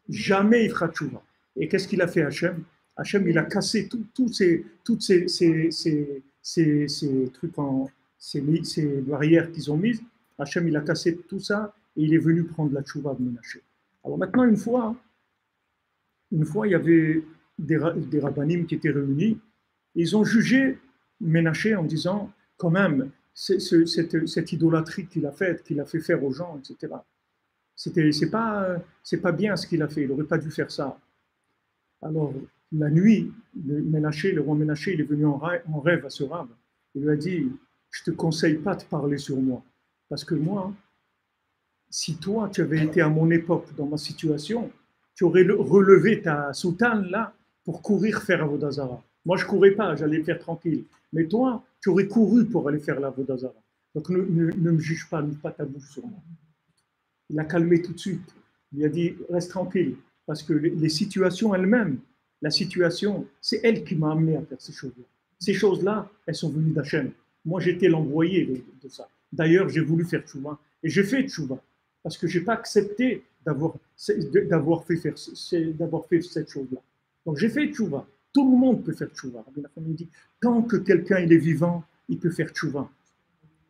Jamais il fera tchouva. Et qu'est-ce qu'il a fait Hachem? Hachem, il a cassé toutes ces trucs, ces barrières qu'ils ont mises. Hachem, il a cassé tout ça et il est venu prendre la tchouva de Ménaché. Alors maintenant, une fois, il y avait des rabbinim qui étaient réunis. Ils ont jugé Ménaché en disant, quand même, cette idolâtrie qu'il a fait faire aux gens, etc. C'est pas bien ce qu'il a fait. Il n'aurait pas dû faire ça. Alors, la nuit, le roi Ménaché, il est venu en rêve à ce rave. Il lui a dit, je ne te conseille pas de parler sur moi. Parce que moi, si toi, tu avais été à mon époque, dans ma situation, tu aurais relevé ta soutane là pour courir faire Avodah Zarah. Moi, je ne courais pas, j'allais le faire tranquille. Mais toi, tu aurais couru pour aller faire l'Avodah Zarah. Donc, ne me juge pas, n'ouvre pas ta bouche sur moi. Il l'a calmé tout de suite. Il a dit, reste tranquille. Parce que les situations elles-mêmes, la situation, c'est elle qui m'a amené à faire ces choses-là. Ces choses-là, elles sont venues d'Hachem. Moi, j'étais l'envoyé de ça. D'ailleurs, j'ai voulu faire tchouva. Et j'ai fait tchouva. Parce que je n'ai pas accepté d'avoir fait cette chose-là. Donc, j'ai fait tchouva. Tout le monde peut faire tchouva. Il dit, tant que quelqu'un il est vivant, il peut faire tchouva.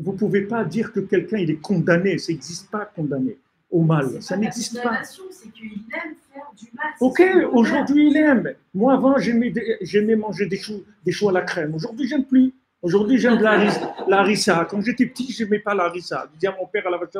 Vous ne pouvez pas dire que quelqu'un il est condamné. Ça n'existe pas condamné au mal. Ça n'existe pas. C'est qu'il aime faire du mal. Ok, aujourd'hui il aime. Moi avant j'aimais manger des choux à la crème. Aujourd'hui j'aime plus. Aujourd'hui j'aime de la harissa. Quand j'étais petit je n'aimais pas la harissa. Je disais à mon père à la vache,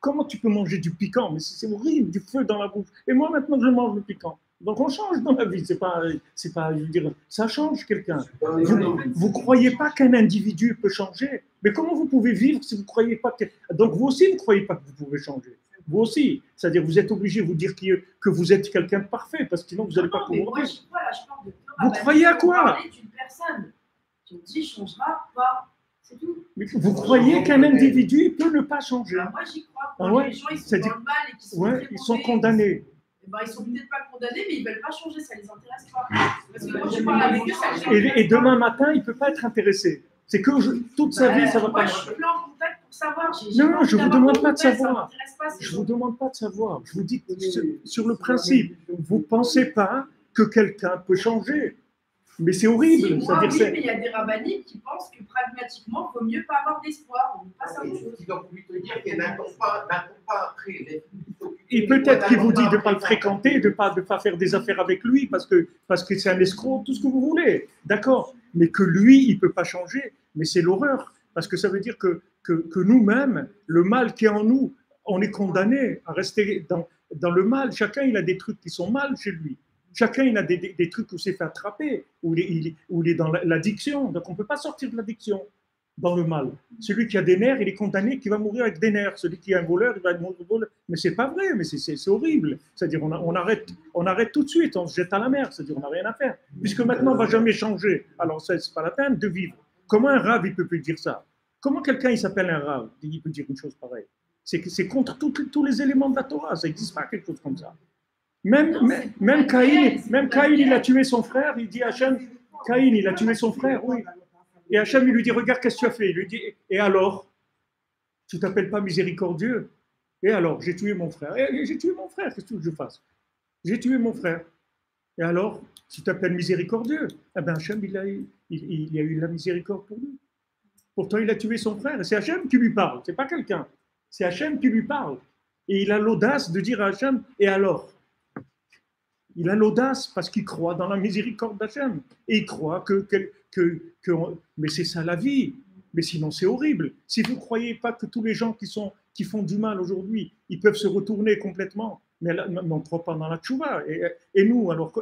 comment tu peux manger du piquant? Mais c'est horrible, du feu dans la bouche. Et moi maintenant je mange le piquant. Donc on change dans la vie. C'est pas, je veux dire, ça change quelqu'un. Vous croyez pas qu'un individu peut changer? Mais comment vous pouvez vivre si vous croyez pas que... Donc vous aussi vous croyez pas que vous pouvez changer? Vous aussi, c'est-à-dire vous êtes obligé de vous dire que vous êtes quelqu'un de parfait, parce que sinon vous n'allez pas pouvoir. Moi, j'y crois, là, je parle de vous croyez à quoi? D'une personne qui me dit changera pas, c'est tout. Mais vous croyez qu'un individu peut ne pas changer? Moi, j'y crois. Quand les gens ils sont dans le mal et qui sont ils sont condamnés. Ils sont peut-être pas condamnés, mais ils ne veulent pas changer, ça ne les intéresse pas. Parce que quand je parle avec eux, ça les et demain matin, il ne peut pas être intéressé. C'est que toute sa vie, ça va pas. Moi, je suis plus en contact pour savoir. Non, je ne vous demande pas de savoir. Je ne vous demande pas de savoir. Je vous dis sur le principe. Vous ne pensez pas que quelqu'un peut changer. Mais c'est horrible. Oui, mais il y a des rabbinim qui pensent que pragmatiquement, il vaut mieux pas avoir d'espoir. On ne pas savoir. Donc, lui te dire qu'il n'attend pas après. Et peut-être qu'il vous dit de ne pas le fréquenter, de ne pas faire des affaires avec lui parce que c'est un escroc, tout ce que vous voulez. D'accord. Mais que lui, il ne peut pas changer. Mais c'est l'horreur. Parce que ça veut dire que nous-mêmes, le mal qui est en nous, on est condamné à rester dans le mal. Chacun, il a des trucs qui sont mal chez lui. Chacun, il a des trucs où il s'est fait attraper, où il est dans l'addiction. Donc, on ne peut pas sortir de l'addiction dans le mal. Celui qui a des nerfs, il est condamné qu'il va mourir avec des nerfs. Celui qui est un voleur, il va mourir voleur. Mais ce n'est pas vrai, mais c'est horrible. C'est-à-dire, on arrête tout de suite, on se jette à la mer. C'est-à-dire, on n'a rien à faire. Puisque maintenant, on ne va jamais changer. Alors, ce n'est pas la peine de vivre. Comment un rave, il peut plus dire ça? Comment quelqu'un, il s'appelle un rave, il peut dire une chose pareille? C'est contre tous les éléments de la Torah. Ça n'existe pas quelque chose comme ça. Même Caïn, il a tué son frère, il dit à Hachem, Caïn, il a tué son frère, oui. Et Hachem, il lui dit, regarde, qu'est-ce que tu as fait? Il lui dit, et alors? Tu t'appelles pas miséricordieux? Et alors? J'ai tué mon frère. J'ai tué mon frère, qu'est-ce que je fasse? J'ai tué mon frère. Et alors? Tu t'appelles miséricordieux? Eh bien, Hachem, il a eu la miséricorde pour lui. Pourtant, il a tué son frère. Et c'est Hachem qui lui parle, c'est pas quelqu'un. C'est Hachem qui lui parle. Et il a l'audace de dire à Hachem, et alors? Il a l'audace parce qu'il croit dans la miséricorde d'Hachem. Et il croit mais c'est ça la vie. Mais sinon, c'est horrible. Si vous ne croyez pas que tous les gens qui font du mal aujourd'hui, ils peuvent se retourner complètement, mais on ne croit pas dans la tchouva. Et nous, alors,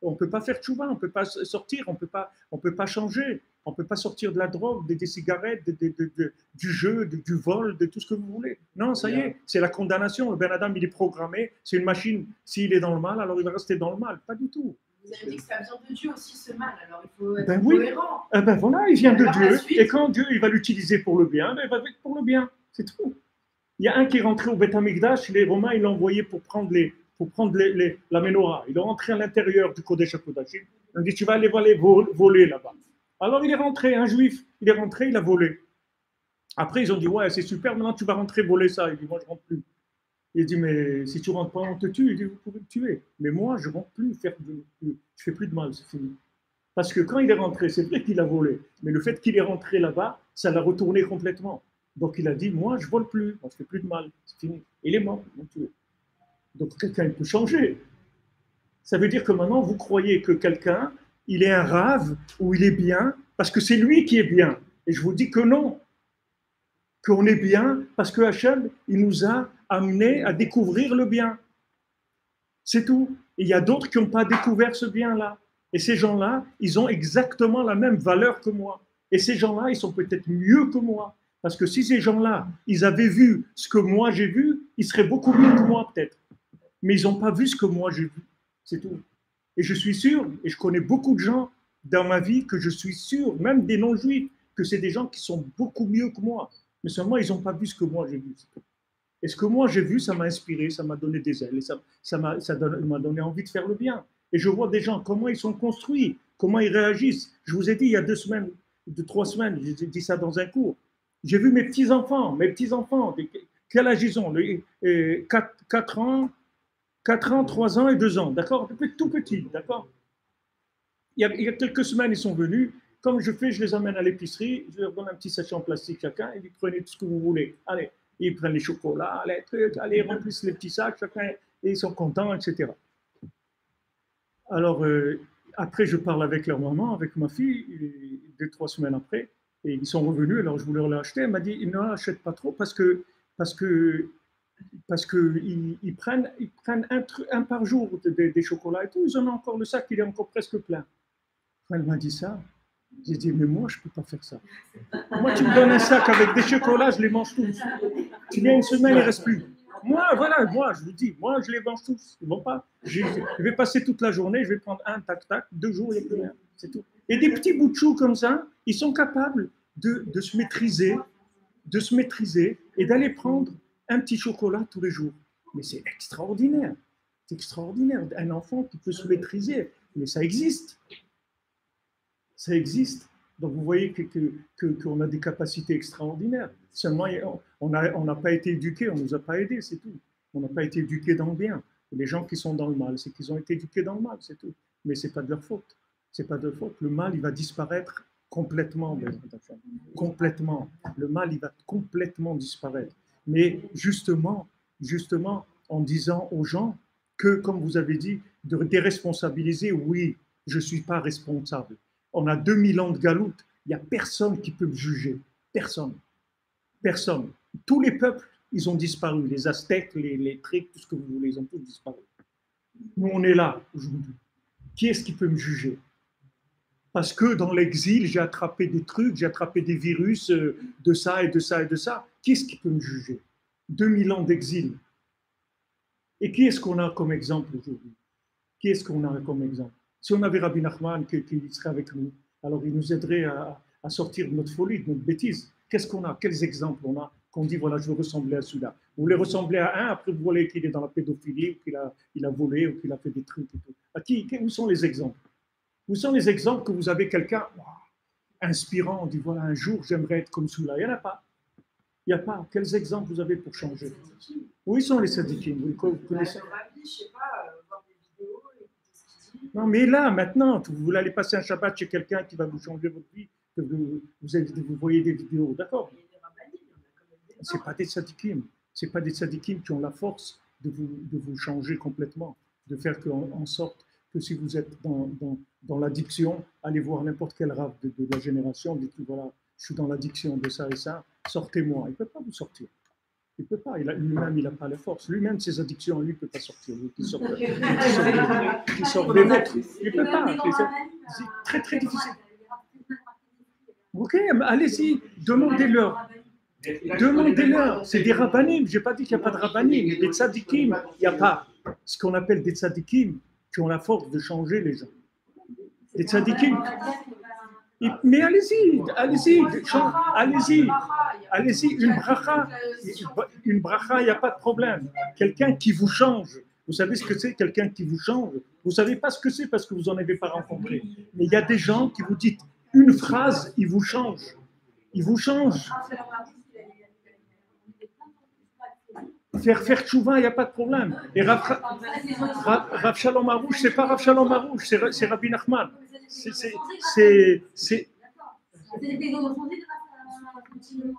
on ne peut pas faire tchouva, on ne peut pas sortir, on ne peut pas changer. On ne peut pas sortir de la drogue, des cigarettes, du jeu, du vol, de tout ce que vous voulez. Non, ça y est, c'est la condamnation. Le Ben Adam, il est programmé. C'est une machine. S'il est dans le mal, alors il va rester dans le mal. Pas du tout. Vous avez dit que ça vient de Dieu aussi, ce mal. Alors il faut être cohérent. Ben voilà, il vient de Dieu. Et quand Dieu il va l'utiliser pour le bien, il va le faire pour le bien. C'est tout. Il y a un qui est rentré au Beth Amikdash. Les Romains, ils l'ont envoyé pour prendre la menorah. Il est rentré à l'intérieur du Kodesh HaKodashim. On dit, tu vas aller voler là-bas. Alors il est rentré, un juif, il est rentré, il a volé. Après ils ont dit, ouais c'est super, maintenant tu vas rentrer voler ça. Il dit, moi je rentre plus. Il dit, mais si tu rentres pas, on te tue. Il dit, vous pouvez me tuer. Mais moi, je ne rentre plus, je fais plus de mal, c'est fini. Parce que quand il est rentré, c'est vrai qu'il a volé, mais le fait qu'il est rentré là-bas, ça l'a retourné complètement. Donc il a dit, moi, je ne vole plus, on ne fait plus de mal, c'est fini. Il est mort, ils l'ont tué. Donc quelqu'un peut changer. Ça veut dire que maintenant, vous croyez que quelqu'un, il est un rave ou il est bien, parce que c'est lui qui est bien. Et je vous dis que non. Qu'on est bien parce que Hachem, il nous a amenés à découvrir le bien. C'est tout. Et il y a d'autres qui n'ont pas découvert ce bien-là. Et ces gens-là, ils ont exactement la même valeur que moi. Et ces gens-là, ils sont peut-être mieux que moi. Parce que si ces gens-là, ils avaient vu ce que moi j'ai vu, ils seraient beaucoup mieux que moi peut-être. Mais ils n'ont pas vu ce que moi j'ai vu. C'est tout. Et je suis sûr, et je connais beaucoup de gens dans ma vie que je suis sûr, même des non-juifs, que c'est des gens qui sont beaucoup mieux que moi. Mais seulement, ils n'ont pas vu ce que moi j'ai vu. Et ce que moi j'ai vu, ça m'a inspiré, ça m'a donné des ailes, et ça m'a donné envie de faire le bien. Et je vois des gens, comment ils sont construits, comment ils réagissent. Je vous ai dit il y a 2 semaines, 3 semaines, j'ai dit ça dans un cours. J'ai vu mes petits-enfants, quel âge ils ont 4 ans, 3 ans et 2 ans, d'accord? Depuis tout petit, d'accord? Il y a quelques semaines, ils sont venus. Comme je fais, je les amène à l'épicerie, je leur donne un petit sachet en plastique chacun, et ils prenez tout ce que vous voulez. Allez, ils prennent les chocolats, les trucs, allez, ils remplissent les petits sacs, chacun, et ils sont contents, etc. Alors, après, je parle avec leur maman, avec ma fille, 2-3 semaines après, et ils sont revenus, alors je voulais leur acheter. Elle m'a dit, ils ne l'achètent pas trop parce que ils prennent un par jour des chocolats et tout, ils en ont encore, le sac, il est encore presque plein. Quand elle m'a dit ça, j'ai dit, mais moi, je ne peux pas faire ça. Moi, tu me donnes un sac avec des chocolats, je les mange tous. Tu viens une semaine, il ne reste plus. Moi, voilà, je vous dis, moi, je les mange tous. Ils vont pas. Je vais passer toute la journée, je vais prendre un, tac, tac, 2 jours, il n'y a plus rien. C'est tout. Et des petits bouts de choux comme ça, ils sont capables de se maîtriser, et d'aller prendre un petit chocolat tous les jours. Mais c'est extraordinaire. C'est extraordinaire. Un enfant qui peut se maîtriser. Mais ça existe. Ça existe. Donc vous voyez qu'on a des capacités extraordinaires. Seulement, on n'a pas été éduqués, on ne nous a pas aidés, c'est tout. On n'a pas été éduqués dans le bien. Et les gens qui sont dans le mal, c'est qu'ils ont été éduqués dans le mal, c'est tout. Mais ce n'est pas de leur faute. C'est pas de leur faute. Le mal, il va disparaître complètement. Complètement. Le mal, il va complètement disparaître. Mais justement, en disant aux gens que, comme vous avez dit, de déresponsabiliser, oui, je ne suis pas responsable. On a 2000 ans de galoute, il n'y a personne qui peut me juger. Personne. Personne. Tous les peuples, ils ont disparu. Les Aztèques, les Grecs, tout ce que vous voulez, ils ont tous disparu. Nous, on est là aujourd'hui. Qui est-ce qui peut me juger? Parce que dans l'exil, j'ai attrapé des trucs, j'ai attrapé des virus de ça et de ça et de ça. Qui est-ce qui peut me juger? 2000 ans d'exil. Et qui est-ce qu'on a comme exemple aujourd'hui? Qui est-ce qu'on a comme exemple? Si on avait Rabbi Nachman qui serait avec nous, alors il nous aiderait à sortir de notre folie, de notre bêtise. Qu'est-ce qu'on a? Quels exemples on a? Qu'on dit, voilà, je veux ressembler à celui-là. Vous voulez ressembler à un, après vous voyez qu'il est dans la pédophilie, ou qu'il a volé, ou qu'il a fait des trucs et tout. Où sont les exemples? Où sont les exemples que vous avez quelqu'un inspirant, on dit, voilà, un jour, j'aimerais être comme celui-là. Il n'y en a pas. Il n'y a pas. Quels exemples vous avez pour changer? Où sont les sadikim? Vous connaissez? Non, mais là, maintenant, vous allez passer un Shabbat chez quelqu'un qui va vous changer votre vie, que vous voyez des vidéos, d'accord? Ce n'est pas des tzadikim. Ce n'est pas des tzadikim qui ont la force de vous changer complètement, de faire en sorte que si vous êtes dans l'addiction, allez voir n'importe quel rave de la génération, dites-lui, voilà, je suis dans l'addiction de ça et ça, sortez-moi. Il ne peut pas vous sortir. Il ne peut pas. Lui-même, il n'a pas la force. Lui-même, ses addictions, lui, ne peut pas sortir. Il sort des vôtres. Il ne peut pas. C'est très, très difficile. Ok, allez-y, demandez-leur. Demandez-leur. C'est des rabbanim. Je n'ai pas dit qu'il n'y a pas de rabbanim. Des tzadikim, il n'y a pas ce qu'on appelle des tzadikim qui ont la force de changer les gens. Des tzadikim. Mais allez-y, une bracha, il n'y a pas de problème. Quelqu'un qui vous change. Vous savez ce que c'est, quelqu'un qui vous change? Vous ne savez pas ce que c'est parce que vous n'en avez pas rencontré. Mais il y a des gens qui vous disent une phrase, ils vous changent. Ils vous changent. Faire tchouva, il n'y a pas de problème. Et Rav Shalom Arouche, c'est pas Rav Shalom Arouche, c'est Rabbi Nachman.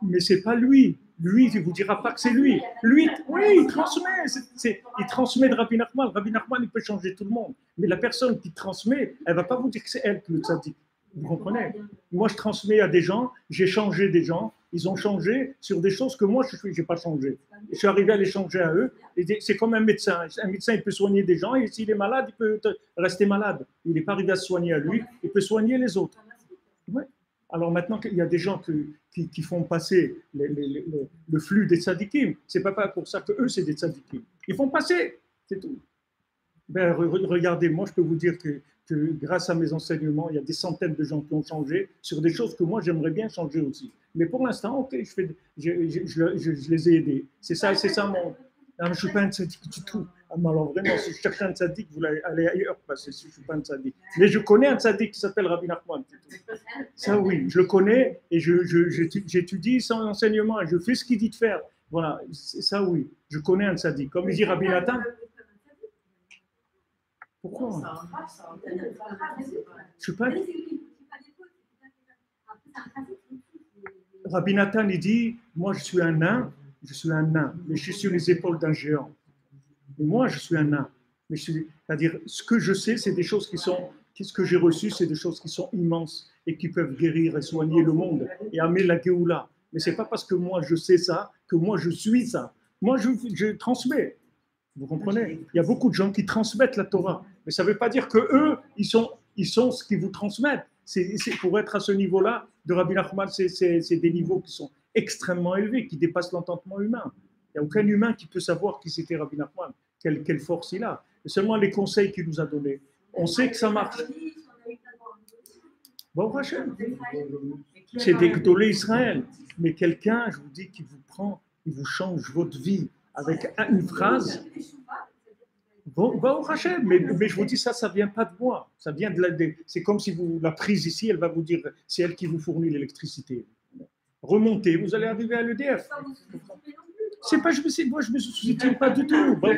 Mais c'est pas lui. Lui, il ne vous dira pas que c'est lui. Lui, oui, il transmet de Rabbi Nachman. Rabbi Nachman, il peut changer tout le monde. Mais la personne qui transmet, elle ne va pas vous dire que c'est elle qui le tzaddik. Vous comprenez? Moi, je transmets à des gens, j'ai changé des gens, ils ont changé sur des choses que moi, je n'ai pas changé. Je suis arrivé à les changer à eux. Et c'est comme un médecin. Un médecin, il peut soigner des gens, et s'il est malade, il peut rester malade. Il n'est pas arrivé à se soigner à lui, il peut soigner les autres. Ouais. Alors maintenant qu'il y a des gens qui font passer le flux des tzadikim, ce n'est pas pour ça qu'eux, c'est des tzadikim. Ils font passer, c'est tout. Ben, regardez, moi, je peux vous dire que grâce à mes enseignements, il y a des centaines de gens qui ont changé sur des choses que moi, j'aimerais bien changer aussi. Mais pour l'instant, ok, je les ai aidés. C'est ça mon... Non, je ne suis pas un tzaddik du tout. Alors vraiment, si je cherche un tzaddik, vous allez ailleurs, parce que je ne suis pas un tzaddik. Mais je connais un tzaddik qui s'appelle Rabbi Nachman. Ça oui, je le connais et j'étudie son enseignement et je fais ce qu'il dit de faire. Voilà, ça oui, je connais un tzaddik. Comme il dit Rabbi Nathan. Pourquoi? Je suis pas... Rabbi Nathan, il dit, moi je suis un nain, mais je suis sur les épaules d'un géant. Et moi, je suis un nain. C'est-à-dire, ce que je sais, c'est des choses ce que j'ai reçu, c'est des choses qui sont immenses et qui peuvent guérir et soigner le monde et amener la Géoula. Mais ce n'est pas parce que moi je sais ça, que moi je suis ça. Moi, je transmets. Vous comprenez? Il y a beaucoup de gens qui transmettent la Torah. Mais ça ne veut pas dire qu'eux, ils sont ce qu'ils vous transmettent. C'est pour être à ce niveau-là, de Rabbi Nachman, c'est des niveaux qui sont extrêmement élevés, qui dépassent l'entendement humain. Il n'y a aucun humain qui peut savoir qui c'était Rabbi Nachman, quelle force il a. C'est seulement les conseils qu'il nous a donnés. On sait que ça marche. Bon, Hachem, c'est des Gdolé Israël. Mais quelqu'un, je vous dis, qui vous prend, il vous change votre vie avec une phrase. Bon, Hachem, mais je vous dis ça vient pas de moi. Ça vient c'est comme si vous la prise ici, elle va vous dire, c'est elle qui vous fournit l'électricité. Remontez, vous allez arriver à l'EDF. C'est pas, moi je me soutiens pas du tout. Bon,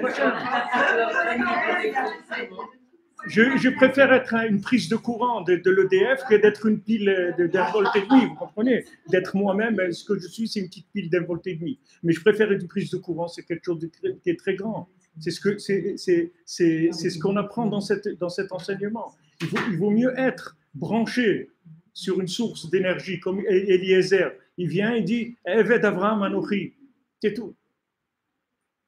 je préfère être une prise de courant de l'EDF que d'être une pile d'un volt et demi, vous comprenez? D'être moi-même, ce que je suis, c'est une petite pile d'un volt et demi. Mais je préfère une prise de courant, c'est quelque chose qui est très grand. C'est ce qu'on apprend dans cet enseignement. Il vaut mieux être branché sur une source d'énergie, comme Eliezer. Il vient, il dit « Eved Avraham Anochi ». C'est tout.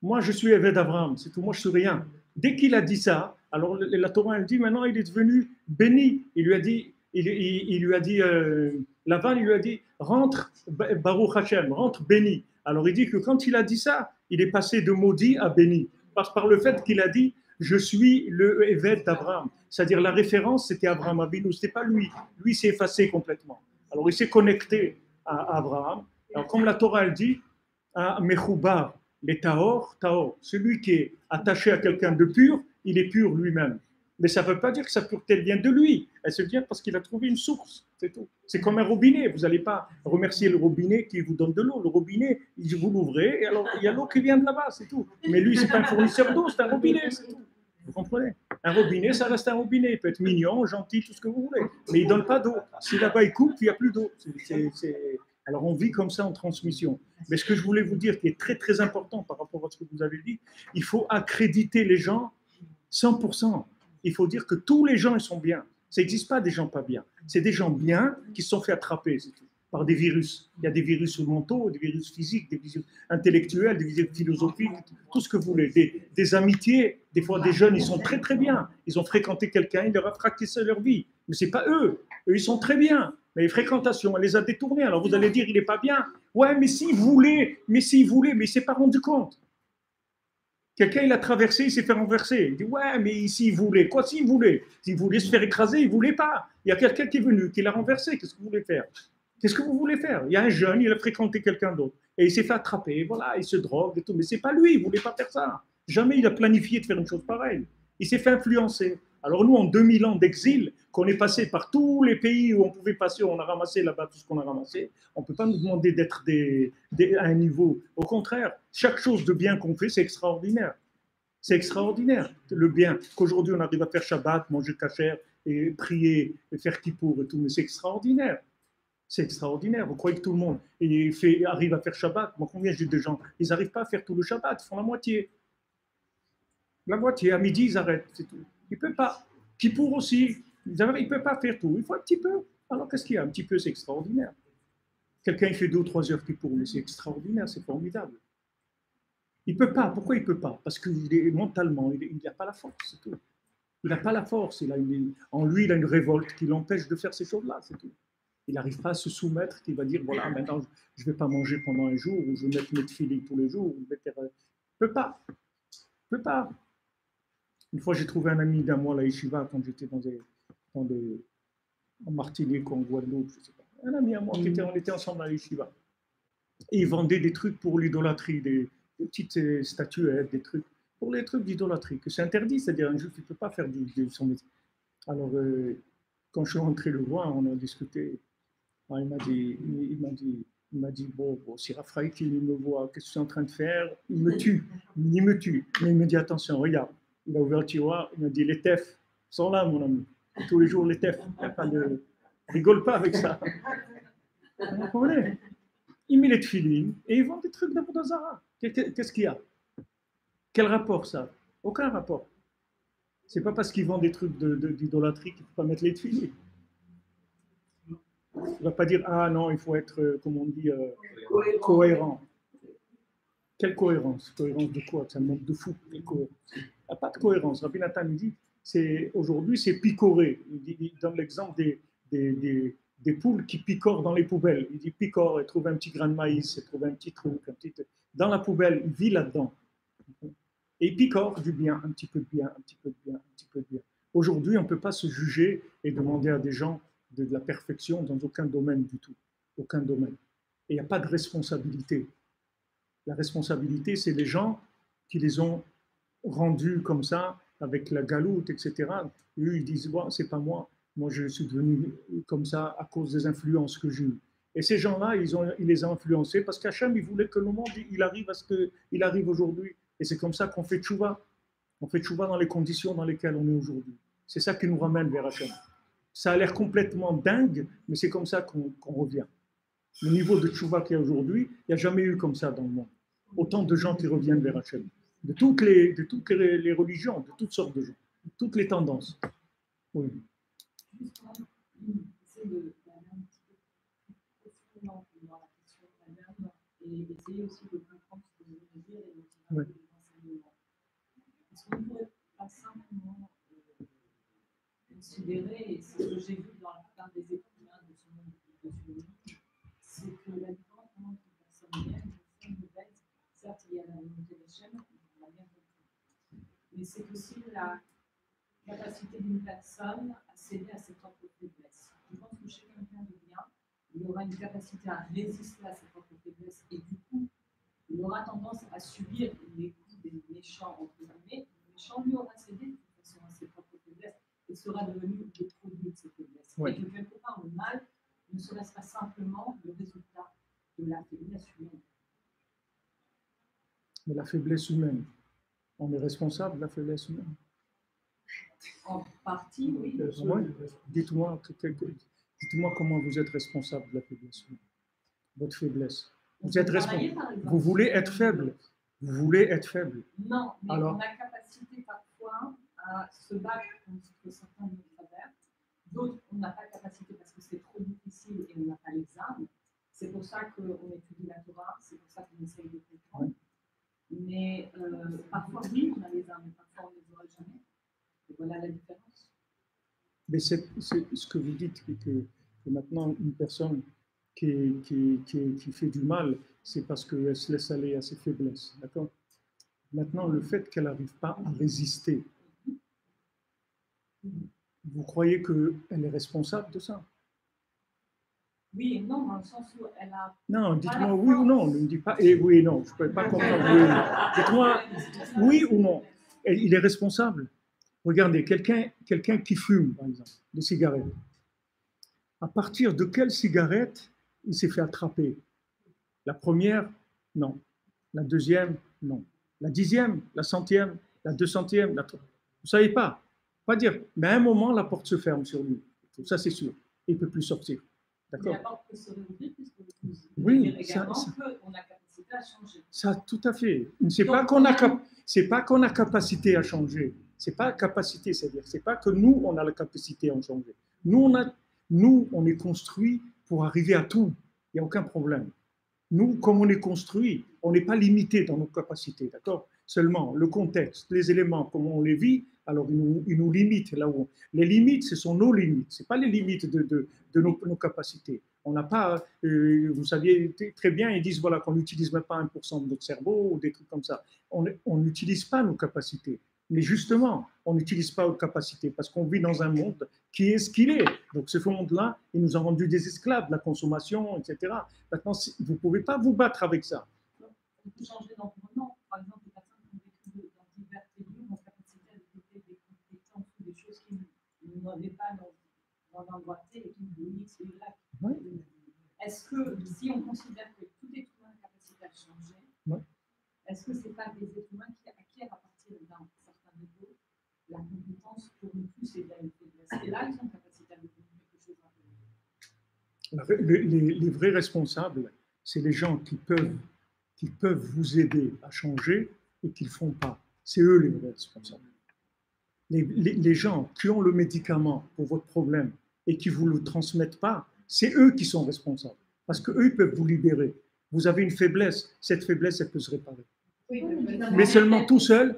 Moi, je suis Eved Avraham, c'est tout. Moi, je suis rien. Dès qu'il a dit ça, alors la Torah, elle dit, maintenant, il est devenu béni. Il lui a dit, Lavan, il lui a dit, rentre, Baruch Hashem, rentre béni. Alors, il dit que quand il a dit ça, il est passé de maudit à béni. Par le fait qu'il a dit, je suis le Eved d'Abraham. C'est-à-dire, la référence, c'était Abraham Avinu, ce n'était pas lui. Lui, s'est effacé complètement. Alors, il s'est connecté à Abraham. Alors, comme la Torah, elle dit, à Mechoubar, les Tahor, celui qui est attaché à quelqu'un de pur, il est pur lui-même. Mais ça ne veut pas dire que sa pureté vient de lui. Elle se vient parce qu'il a trouvé une source. C'est tout. C'est comme un robinet. Vous n'allez pas remercier le robinet qui vous donne de l'eau. Le robinet, vous l'ouvrez et alors il y a l'eau qui vient de là-bas, c'est tout. Mais lui, ce n'est pas un fournisseur d'eau, c'est un robinet, c'est tout. Vous comprenez? Un robinet, ça reste un robinet. Il peut être mignon, gentil, tout ce que vous voulez. Mais il ne donne pas d'eau. Si là-bas il coupe, il n'y a plus d'eau. Alors on vit comme ça en transmission. Mais ce que je voulais vous dire, qui est très très important par rapport à ce que vous avez dit, il faut accréditer les gens 100%. Il faut dire que tous les gens ils sont bien. Ça n'existe pas des gens pas bien. C'est des gens bien qui se sont fait attraper par des virus. Il y a des virus mentaux, des virus physiques, des virus intellectuels, des virus philosophiques, tout ce que vous voulez. Des amitiés, des fois des jeunes, ils sont très très bien. Ils ont fréquenté quelqu'un, il leur a fracassé leur vie. Mais ce n'est pas eux. Eux, ils sont très bien. Mais les fréquentations, elle les a détournés. Alors vous allez dire, il n'est pas bien. Ouais, mais s'il voulait, mais il ne s'est pas rendu compte. Quelqu'un, il a traversé, il s'est fait renverser. Il dit, ouais, mais s'il voulait. Quoi s'il voulait? S'il voulait se faire écraser, il ne voulait pas. Il y a quelqu'un qui est venu, qui l'a renversé. Qu'est-ce que vous voulez faire? Qu'est-ce que vous voulez faire? Il y a un jeune, il a fréquenté quelqu'un d'autre. Et il s'est fait attraper, voilà, il se drogue et tout. Mais ce n'est pas lui, il ne voulait pas faire ça. Jamais il a planifié de faire une chose pareille. Il s'est fait influencer. Alors nous, en 2000 ans d'exil, qu'on est passé par tous les pays où on pouvait passer, on a ramassé là-bas tout ce qu'on a ramassé, on ne peut pas nous demander d'être à un niveau. Au contraire, chaque chose de bien qu'on fait, c'est extraordinaire. C'est extraordinaire, le bien. Qu'aujourd'hui, on arrive à faire Shabbat, manger kasher, et prier, et faire kippour et tout, mais c'est extraordinaire. C'est extraordinaire. Vous croyez que tout le monde arrive à faire Shabbat? Moi, combien j'ai de gens? Ils n'arrivent pas à faire tout le Shabbat, ils font la moitié. La moitié, à midi, ils arrêtent, c'est tout. Ils ne peuvent pas. Kippour aussi, ils ne peuvent pas faire tout. Il faut un petit peu. Alors, qu'est-ce qu'il y a? Un petit peu, c'est extraordinaire. Quelqu'un, il fait 2 ou 3 heures Kippour, mais c'est extraordinaire, c'est formidable. Il ne peut pas. Pourquoi il ne peut pas? Parce qu'il est mentalement, il n'a pas la force, c'est tout. Il n'a pas la force. En lui, il a une révolte qui l'empêche de faire ces choses-là, c'est tout. Il n'arrive pas à se soumettre, qu'il va dire, voilà, maintenant, je ne vais pas manger pendant un jour, ou je vais mettre mes tefilines tous les jours. Il ne peut pas. Il ne peut pas. Une fois, j'ai trouvé un ami d'un mois à la yeshiva, quand j'étais en Martinique, en Guadeloupe, je ne sais pas. Un ami à moi, on était ensemble à la yeshiva. Et il vendait des trucs pour l'idolâtrie, des petites statuettes, des trucs, pour les trucs d'idolâtrie, que c'est interdit, c'est-à-dire un juif, il ne peut pas faire son métier. Alors, quand je suis rentré le voir, on a discuté. Alors, il m'a dit, bon, si Raphaël il me voit, qu'est-ce que tu es en train de faire? Il me tue. Mais il me dit, attention, regarde. Il a ouvert le tiroir, il m'a dit, les tefs sont là, mon ami. Tous les jours, les tefs. Rigole pas avec ça. Vous comprenez? Il met les tefilines et il vend des trucs d'Avodah Zara. Qu'est-ce qu'il y a? Quel rapport ça? Aucun rapport. C'est pas parce qu'il vend des trucs d'idolâtrie qu'il ne faut pas mettre les tefilines. Il ne va pas dire, ah non, il faut être, comme on dit, cohérent. Quelle cohérence? Cohérence de quoi? C'est un monde de fou. Il n'y a pas de cohérence. Rabbi Nathan dit, aujourd'hui, c'est picorer. Il donne l'exemple des poules qui picorent dans les poubelles. Il dit picore, et trouve un petit grain de maïs, et trouve un petit truc, dans la poubelle, il vit là-dedans. Et il picore du bien, un petit peu de bien, un petit peu de bien, un petit peu de bien. Aujourd'hui, on ne peut pas se juger et demander à des gens de la perfection dans aucun domaine du tout. Aucun domaine. Et il n'y a pas de responsabilité. La responsabilité, c'est les gens qui les ont rendus comme ça, avec la galoute, etc. Eux, ils disent, bon, c'est pas moi. Moi, je suis devenu comme ça à cause des influences que j'ai eues. Et ces gens-là, il les a influencés parce qu'Hachem, il voulait que le monde il arrive à ce qu'il arrive aujourd'hui. Et c'est comme ça qu'on fait tchouva. On fait tchouva dans les conditions dans lesquelles on est aujourd'hui. C'est ça qui nous ramène vers Hachem. Ça a l'air complètement dingue, mais c'est comme ça qu'on revient. Le niveau de tchouva qu'il y a aujourd'hui, il n'y a jamais eu comme ça dans le monde. Autant de gens qui reviennent vers Hachem. De toutes les religions, de toutes sortes de gens, de toutes les tendances. Oui. Juste pour essayer de aller un petit peu profondément dans la question elle-même et essayer aussi de comprendre ce que vous voulez dire et motiver les enseignements. Est-ce qu'on ne pourrait pas simplement considérer, et c'est ce que j'ai vu dans la plupart des études de ce monde de théologie, c'est que la différence entre une personne bien et une personne bête, certes il y a la volonté d'Hachem, on l'a bien compris, mais c'est aussi la capacité d'une personne à céder à ses propres faiblesses. Je pense que chez quelqu'un de bien, il aura une capacité à résister à ses propres faiblesses et du coup, il aura tendance à subir les coups des méchants, entre guillemets. Le méchant lui aura cédé de toute façon à ses propres faiblesses et sera devenu le produit de ses faiblesses. Oui. Et que quelque part, le mal ne serait pas simplement le résultat de la faiblesse humaine. Mais la faiblesse humaine, on est responsable de la faiblesse humaine. En partie, oui. Dites-moi comment vous êtes responsable de la faiblesse humaine. Votre faiblesse. Vous êtes responsable. Vous voulez être faible. Vous voulez être faible. Non, mais alors, on a capacité parfois à se battre contre certains de nos travers. D'autres, on n'a pas capacité parce que c'est trop difficile et on n'a pas l'examen. C'est pour ça qu'on étudie la Torah, c'est pour ça qu'on essaye de comprendre. Mais parfois, oui, on a les armes, mais parfois, on ne les aura jamais. Et voilà la différence. Mais c'est ce que vous dites, que maintenant, une personne qui fait du mal, c'est parce qu'elle se laisse aller à ses faiblesses. D'accord? Maintenant, le fait qu'elle n'arrive pas à résister, vous croyez qu'elle est responsable de ça? Oui et non, dans le sens où elle a... Non, dites-moi oui ou non. Ne me dites pas oui et non. Je ne peux pas comprendre oui ou non. Dites-moi oui ou non. Il est responsable. Regardez, quelqu'un qui fume, par exemple, des cigarettes. À partir de quelle cigarette il s'est fait attraper? La première, non. La deuxième, non. La 10e, la 100e, la 200e, la... Vous ne savez pas. Pas dire. Mais à un moment, la porte se ferme sur lui. Ça, c'est sûr. Il ne peut plus sortir. D'accord? La porte peut se rouvrir puisque vous oui, également qu'on a capacité à changer. Ça, tout à fait. C'est donc, pas qu'on a capacité à changer. C'est pas capacité, c'est-à-dire, c'est pas que nous, on a la capacité à changer. Nous, on est construit pour arriver à tout. Il n'y a aucun problème. Nous, comme on est construit, on n'est pas limité dans nos capacités, d'accord? Seulement, le contexte, les éléments, comment on les vit, alors ils nous limitent là où les limites, ce sont nos limites, ce n'est pas les limites de nos capacités. On n'a pas, vous saviez très bien, ils disent voilà, qu'on n'utilise même pas 1% de notre cerveau ou des trucs comme ça. On n'utilise pas nos capacités. Mais justement, on n'utilise pas nos capacités parce qu'on vit dans un monde qui est ce qu'il est. Donc ce monde-là, il nous a rendu des esclaves de la consommation, etc. Maintenant, vous ne pouvez pas vous battre avec ça. On peut changer d'environnement. Par exemple, les personnes qui ont vécu dans divers pays ont capacité à développer des compétences ou des choses qui n'avaient pas dans l'endroit T et qui nous X ou Y. Oui. Est-ce que si on considère que tout être humain a capacité à changer, oui. Est-ce que ce n'est pas des êtres humains qui acquièrent à partir d'un certain niveau la compétence pour ne plus céder à une faiblesse? Et là, ils ont capacité à devenir quelque chose d'intéressant. Les vrais responsables, c'est les gens qui peuvent vous aider à changer et qui ne le font pas. C'est eux les vrais responsables. Les gens qui ont le médicament pour votre problème et qui ne vous le transmettent pas, c'est eux qui sont responsables. Parce qu'eux, ils peuvent vous libérer. Vous avez une faiblesse, cette faiblesse, elle peut se réparer. Oui, mais seulement tout seul.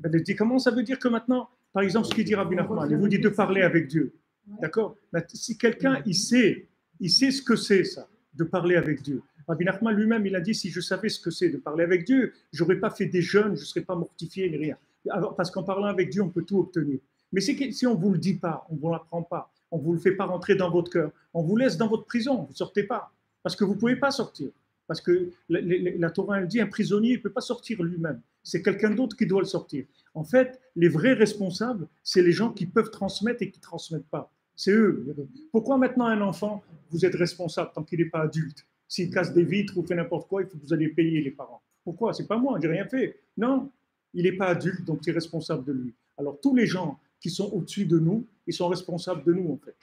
Les médicaments, ça veut dire que maintenant, par exemple, ce qu'il dit Rabbi Nachman, il vous dit de parler avec Dieu. D'accord? Si quelqu'un, il sait ce que c'est ça, de parler avec Dieu. Rabbi Nachman lui-même, il a dit, si je savais ce que c'est de parler avec Dieu, je n'aurais pas fait des jeûnes, je ne serais pas mortifié ni rien. Alors, parce qu'en parlant avec Dieu, on peut tout obtenir. Mais si on ne vous le dit pas, on ne vous l'apprend pas, on ne vous le fait pas rentrer dans votre cœur, on vous laisse dans votre prison, vous ne sortez pas. Parce que vous ne pouvez pas sortir. Parce que la Torah, elle dit, un prisonnier ne peut pas sortir lui-même. C'est quelqu'un d'autre qui doit le sortir. En fait, les vrais responsables, c'est les gens qui peuvent transmettre et qui ne transmettent pas. C'est eux. Pourquoi maintenant un enfant, vous êtes responsable tant qu'il n'est pas adulte? S'il casse des vitres ou fait n'importe quoi, il faut que vous allez payer les parents. Pourquoi? C'est pas moi, j'ai rien fait. Non, il n'est pas adulte, donc tu es responsable de lui. Alors tous les gens qui sont au-dessus de nous, ils sont responsables de nous en fait,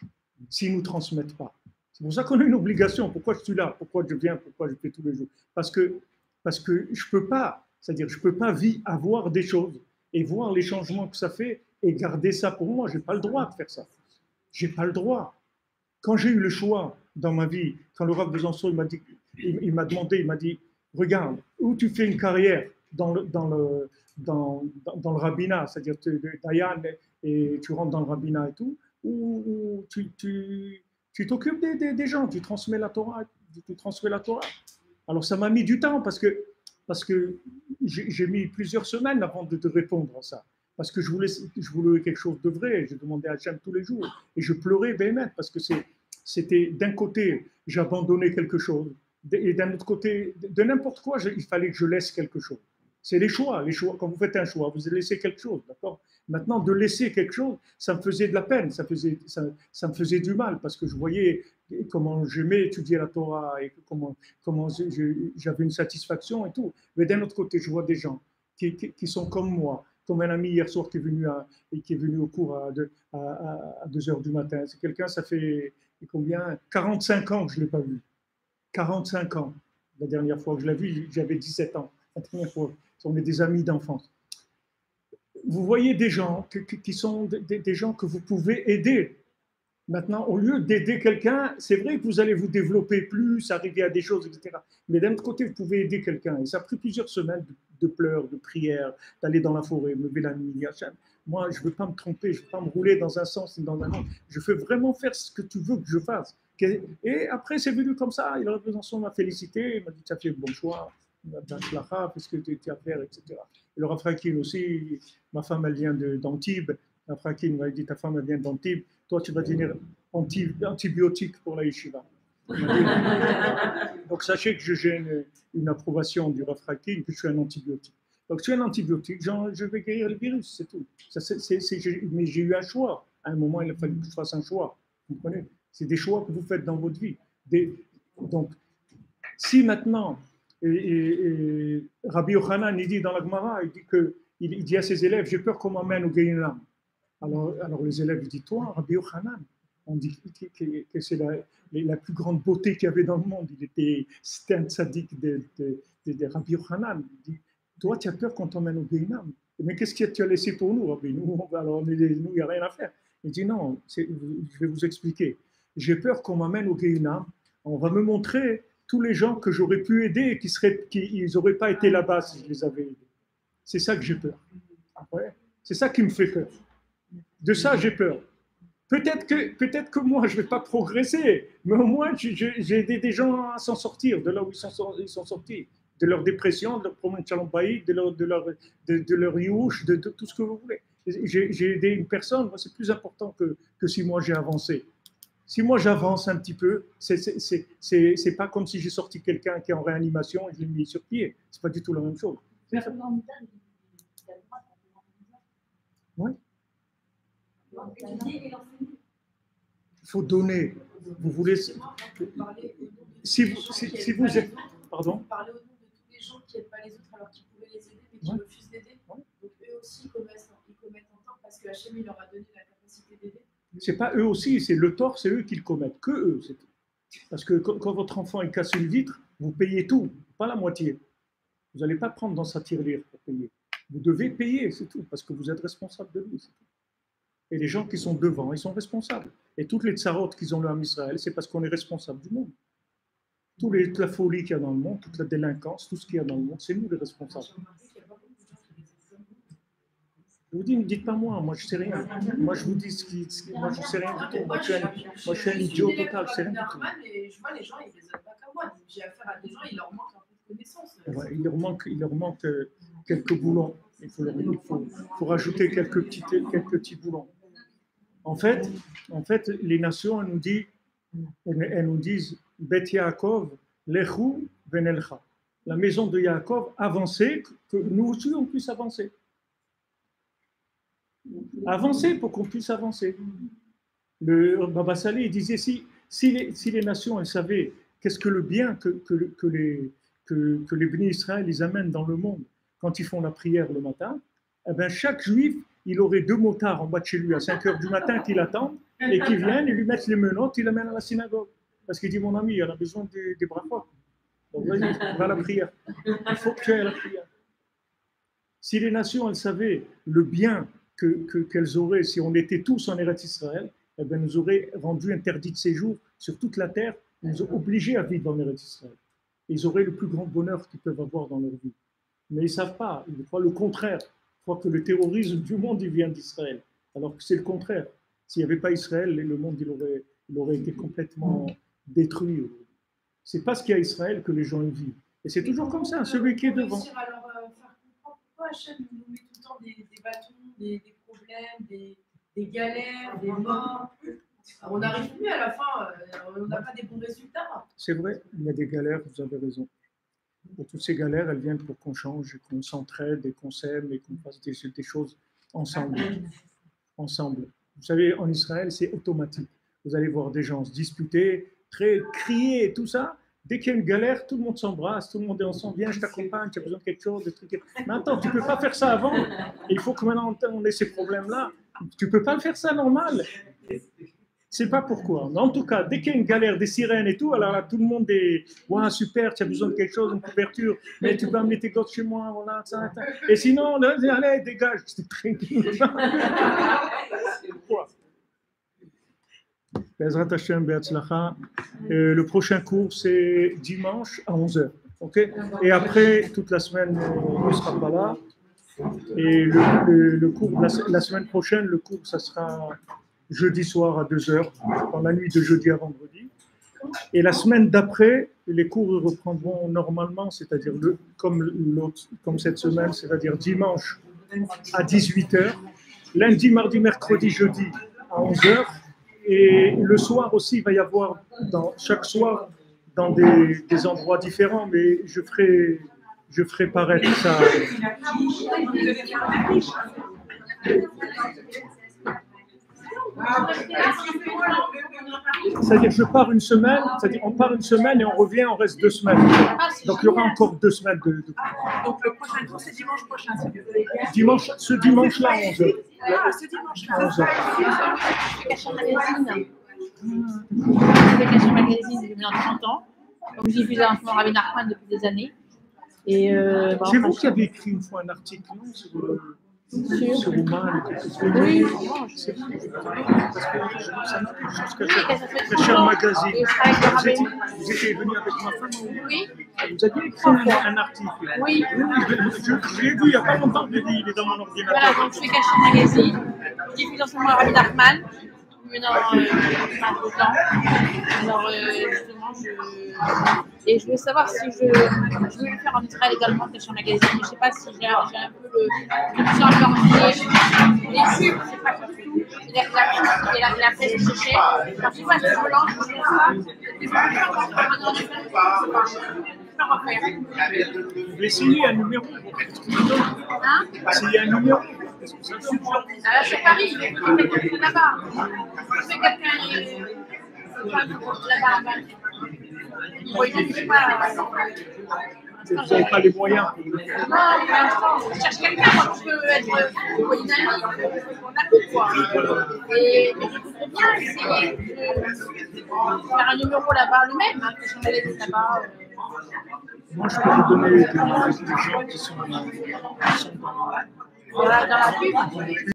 s'ils ne nous transmettent pas. C'est pour ça qu'on a une obligation. Pourquoi je suis là? Pourquoi je viens? Pourquoi je fais tous les jours? Parce que je peux pas, c'est-à-dire je peux pas avoir des choses et voir les changements que ça fait et garder ça pour moi. J'ai pas le droit de faire ça. J'ai pas le droit. Quand j'ai eu le choix dans ma vie, quand le Rav Besançon il m'a demandé, il m'a dit, regarde, où tu fais une carrière dans le rabbinat, c'est-à-dire Dayan et tu rentres dans le rabbinat et tout, ou tu t'occupes des gens, tu transmets la Torah. Alors ça m'a mis du temps parce que j'ai mis plusieurs semaines avant de te répondre à ça. Parce que je voulais quelque chose de vrai. Je demandais à Hachem tous les jours. Et je pleurais bémet parce que c'était d'un côté, j'abandonnais quelque chose. Et d'un autre côté, de n'importe quoi, il fallait que je laisse quelque chose. C'est les choix. Quand vous faites un choix, vous laissez quelque chose, d'accord? Maintenant, de laisser quelque chose, ça me faisait de la peine, ça me faisait du mal, parce que je voyais comment j'aimais étudier la Torah et comment j'avais une satisfaction et tout. Mais d'un autre côté, je vois des gens qui sont comme moi, comme un ami hier soir qui est venu au cours à 2 heures du matin. C'est quelqu'un, ça fait combien? 45 ans que je ne l'ai pas vu. 45 ans. La dernière fois que je l'ai vu, j'avais 17 ans. La dernière fois, on est des amis d'enfance. Vous voyez des gens qui sont des gens que vous pouvez aider. Maintenant, au lieu d'aider quelqu'un, c'est vrai que vous allez vous développer plus, arriver à des choses, etc. Mais d'un autre côté, vous pouvez aider quelqu'un. Et ça a pris plusieurs semaines de pleurs, de prières, d'aller dans la forêt, me lever la nuit. Moi, je ne veux pas me tromper, je ne veux pas me rouler dans un sens et dans un autre. Je veux vraiment faire ce que tu veux que je fasse. Et après, c'est venu comme ça. Il m'a félicité, il m'a dit, tu as fait le bon choix. Qu'est-ce que tu as à faire, etc. Et le Rav Franklin aussi, ma femme, elle vient d'Antibes. Le Rav Franklin m'a dit, ta femme, elle vient d'Antibes. Toi, tu vas devenir antibiotique pour la yeshiva. Donc, sachez que j'ai une approbation du Rav Franklin, que je suis un antibiotique. Donc, tu as un antibiotique, genre, je vais guérir le virus, c'est tout. Mais j'ai eu un choix. À un moment, il a fallu que je fasse un choix. Vous comprenez? C'est des choix que vous faites dans votre vie. Donc, si maintenant, Rabbi Yochanan, il dit dans la Gemara, il dit à ses élèves, j'ai peur qu'on m'emmène au Gehinnom. Alors les élèves, ils disent, toi, Rabbi Yochanan, on dit que c'est la plus grande beauté qu'il y avait dans le monde. C'était un tzaddik de Rabbi Yochanan. Il dit, toi, tu as peur qu'on t'emmène au Gehinnom. Mais qu'est-ce que tu as laissé pour nous, Rabbi? Nous, il n'y a rien à faire. Il dit, non, je vais vous expliquer. J'ai peur qu'on m'emmène au Gehinnom. On va me montrer tous les gens que j'aurais pu aider et qui n'auraient pas été là-bas si je les avais aidés. C'est ça que j'ai peur. Ouais. C'est ça qui me fait peur. De ça, j'ai peur. Peut-être que moi, je ne vais pas progresser, mais au moins, j'ai aidé des gens à s'en sortir de là où ils sont sortis, de leur dépression, de leur problème de chalombaïque, de leur youch, de tout ce que vous voulez. J'ai aidé une personne, c'est plus important que si moi j'ai avancé. Si moi j'avance un petit peu, c'est pas comme si j'ai sorti quelqu'un qui est en réanimation et je l'ai mis sur pied. C'est pas du tout la même chose. Oui. Il faut donner. Vous voulez. Si vous êtes. Pardon. Parler au nom de tous les gens qui n'aident pas les autres alors qu'ils pouvaient les aider mais qui refusent d'aider. Donc eux aussi ils commettent un tort parce que Hachem il leur a donné la capacité d'aider. C'est pas eux aussi, c'est le tort, c'est eux qui le commettent, que eux. C'est tout. Parce que quand votre enfant casse une vitre, vous payez tout, pas la moitié. Vous n'allez pas prendre dans sa tirelire pour payer. Vous devez payer, c'est tout, parce que vous êtes responsable de lui. C'est tout. Et les gens qui sont devant, ils sont responsables. Et toutes les tsarotes qu'ils ont là en Israël, c'est parce qu'on est responsable du monde. Toute la folie qu'il y a dans le monde, toute la délinquance, tout ce qu'il y a dans le monde, c'est nous les responsables. Je vous dis, ne dites pas moi je ne sais rien. Moi, je vous dis moi, je ne sais rien du tout. Moi, je suis un idiot total, je ne sais rien du tout. Je vois les gens, ils ne les aident pas comme moi. J'ai affaire à des gens, il leur manque un peu de connaissances. Ouais, il leur manque quelques boulons. Il faut rajouter quelques petits boulons. En fait, les nations, elles nous disent Bet Yaakov, Lechu Venelcha. La maison de Yaakov, avancez, que nous aussi on puisse avancer. Avancer pour qu'on puisse avancer. Le Baba Saleh disait si les nations elles savaient qu'est-ce que le bien que les bénis Israël ils amènent dans le monde quand ils font la prière le matin, eh ben chaque juif il aurait 2 motards en bas de chez lui à 5h du matin qui l'attendent et qui viennent et lui mettent les menottes, ils l'amènent à la synagogue. Parce qu'il dit mon ami, il a besoin des bras forts. Donc vas-y, va à la prière. Il faut que tu ailles à la prière. Si les nations elles savaient le bien qu'elles auraient si on était tous en Eretz Israël, eh ben, nous auraient rendu interdit de séjour sur toute la terre, nous auraient obligés à vivre en Eretz Israël. Ils auraient le plus grand bonheur qu'ils peuvent avoir dans leur vie. Mais ils ne savent pas, ils croient le contraire. Ils croient que le terrorisme du monde il vient d'Israël, alors que c'est le contraire. S'il n'y avait pas Israël, le monde il aurait été complètement détruit. C'est parce qu'il y a Israël que les gens y vivent. Et c'est toujours comme ça, celui qui est devant. Réussir à leur faire comprendre pourquoi Hachem nous met tout le temps des bâtons, des problèmes, des galères, des morts. On n'arrive plus à la fin, on n'a pas des bons résultats. C'est vrai, il y a des galères, vous avez raison. Et toutes ces galères, elles viennent pour qu'on change, qu'on s'entraide et qu'on s'aime et qu'on fasse des choses ensemble. Ensemble. Vous savez, en Israël, c'est automatique. Vous allez voir des gens se disputer, crier et tout ça. Dès qu'il y a une galère, tout le monde s'embrasse, tout le monde est ensemble. Viens, je t'accompagne, tu as besoin de quelque chose, des trucs. Mais attends, tu ne peux pas faire ça avant. Il faut que maintenant on ait ces problèmes-là. Tu ne peux pas le faire ça normal. Je ne sais pas pourquoi. Mais en tout cas, dès qu'il y a une galère, des sirènes et tout, alors là, tout le monde est « Ouais, super, tu as besoin de quelque chose, une couverture, mais tu peux amener tes gosses chez moi, voilà, ça. Et sinon, allez, dégage. » C'est tranquille. Pourquoi? Le prochain cours, c'est dimanche à 11h. Okay? Et après, toute la semaine, on ne sera pas là. Et le cours, la semaine prochaine, le cours, ça sera jeudi soir à 2h, dans la nuit de jeudi à vendredi. Et la semaine d'après, les cours reprendront normalement, c'est-à-dire comme cette semaine, c'est-à-dire dimanche à 18h, lundi, mardi, mercredi, jeudi à 11h. Et le soir aussi, il va y avoir chaque soir dans des endroits différents, mais je Je ferai paraître ça. C'est-à-dire je pars une semaine, c'est-à-dire on part une semaine et on revient, on reste 2 semaines. Donc il y aura encore 2 semaines de... Donc le prochain tour, c'est dimanche prochain. Si vous voulez. Ce dimanche-là, 11h. Ah, ce dimanche-là. 11h. Je fais Cachan Magazine. Je fais Cachan Magazine depuis maintenant 30 ans. Donc j'y diffuse un moment Rabbi Nachman depuis des années. Et c'est vous qui avez écrit une fois un article, non, sur Ouman, oui, c'est vous. Cachan Magazine. Vous étiez venu avec ma femme. Oui. Vous aviez écrit un article. Oui. Je l'ai vu il n'y a pas longtemps, il est dans mon ordinateur. Voilà, donc je fais Cachan Magazine. Je diffuse en ce moment Rabbi Nachman. Maintenant, 2 ans. Alors, justement, et je voulais savoir si je voulais le faire en Israël également, Cachan Magazine, mais je ne sais pas si j'ai un peu le plus encore les pubs, c'est pas du tout. La presse c'est cher. Alors, je sais pas si je me lance, je ne sais pas. Je peux Vous essayez un numéro. hein? Essayez un numéro. Là, c'est Paris, c'est là-bas. C'est quelqu'un là-bas. Bon, il ne fait pas. Vous n'avez pas les moyens. Non, pour l'instant, je cherche quelqu'un qui peut être dynamique, on a tout quoi. Et je voudrais bien essayer de faire un numéro là-bas, le même, que je vais laisser là-bas. Moi, je peux vous donner des gens qui sont dans Dans la pub.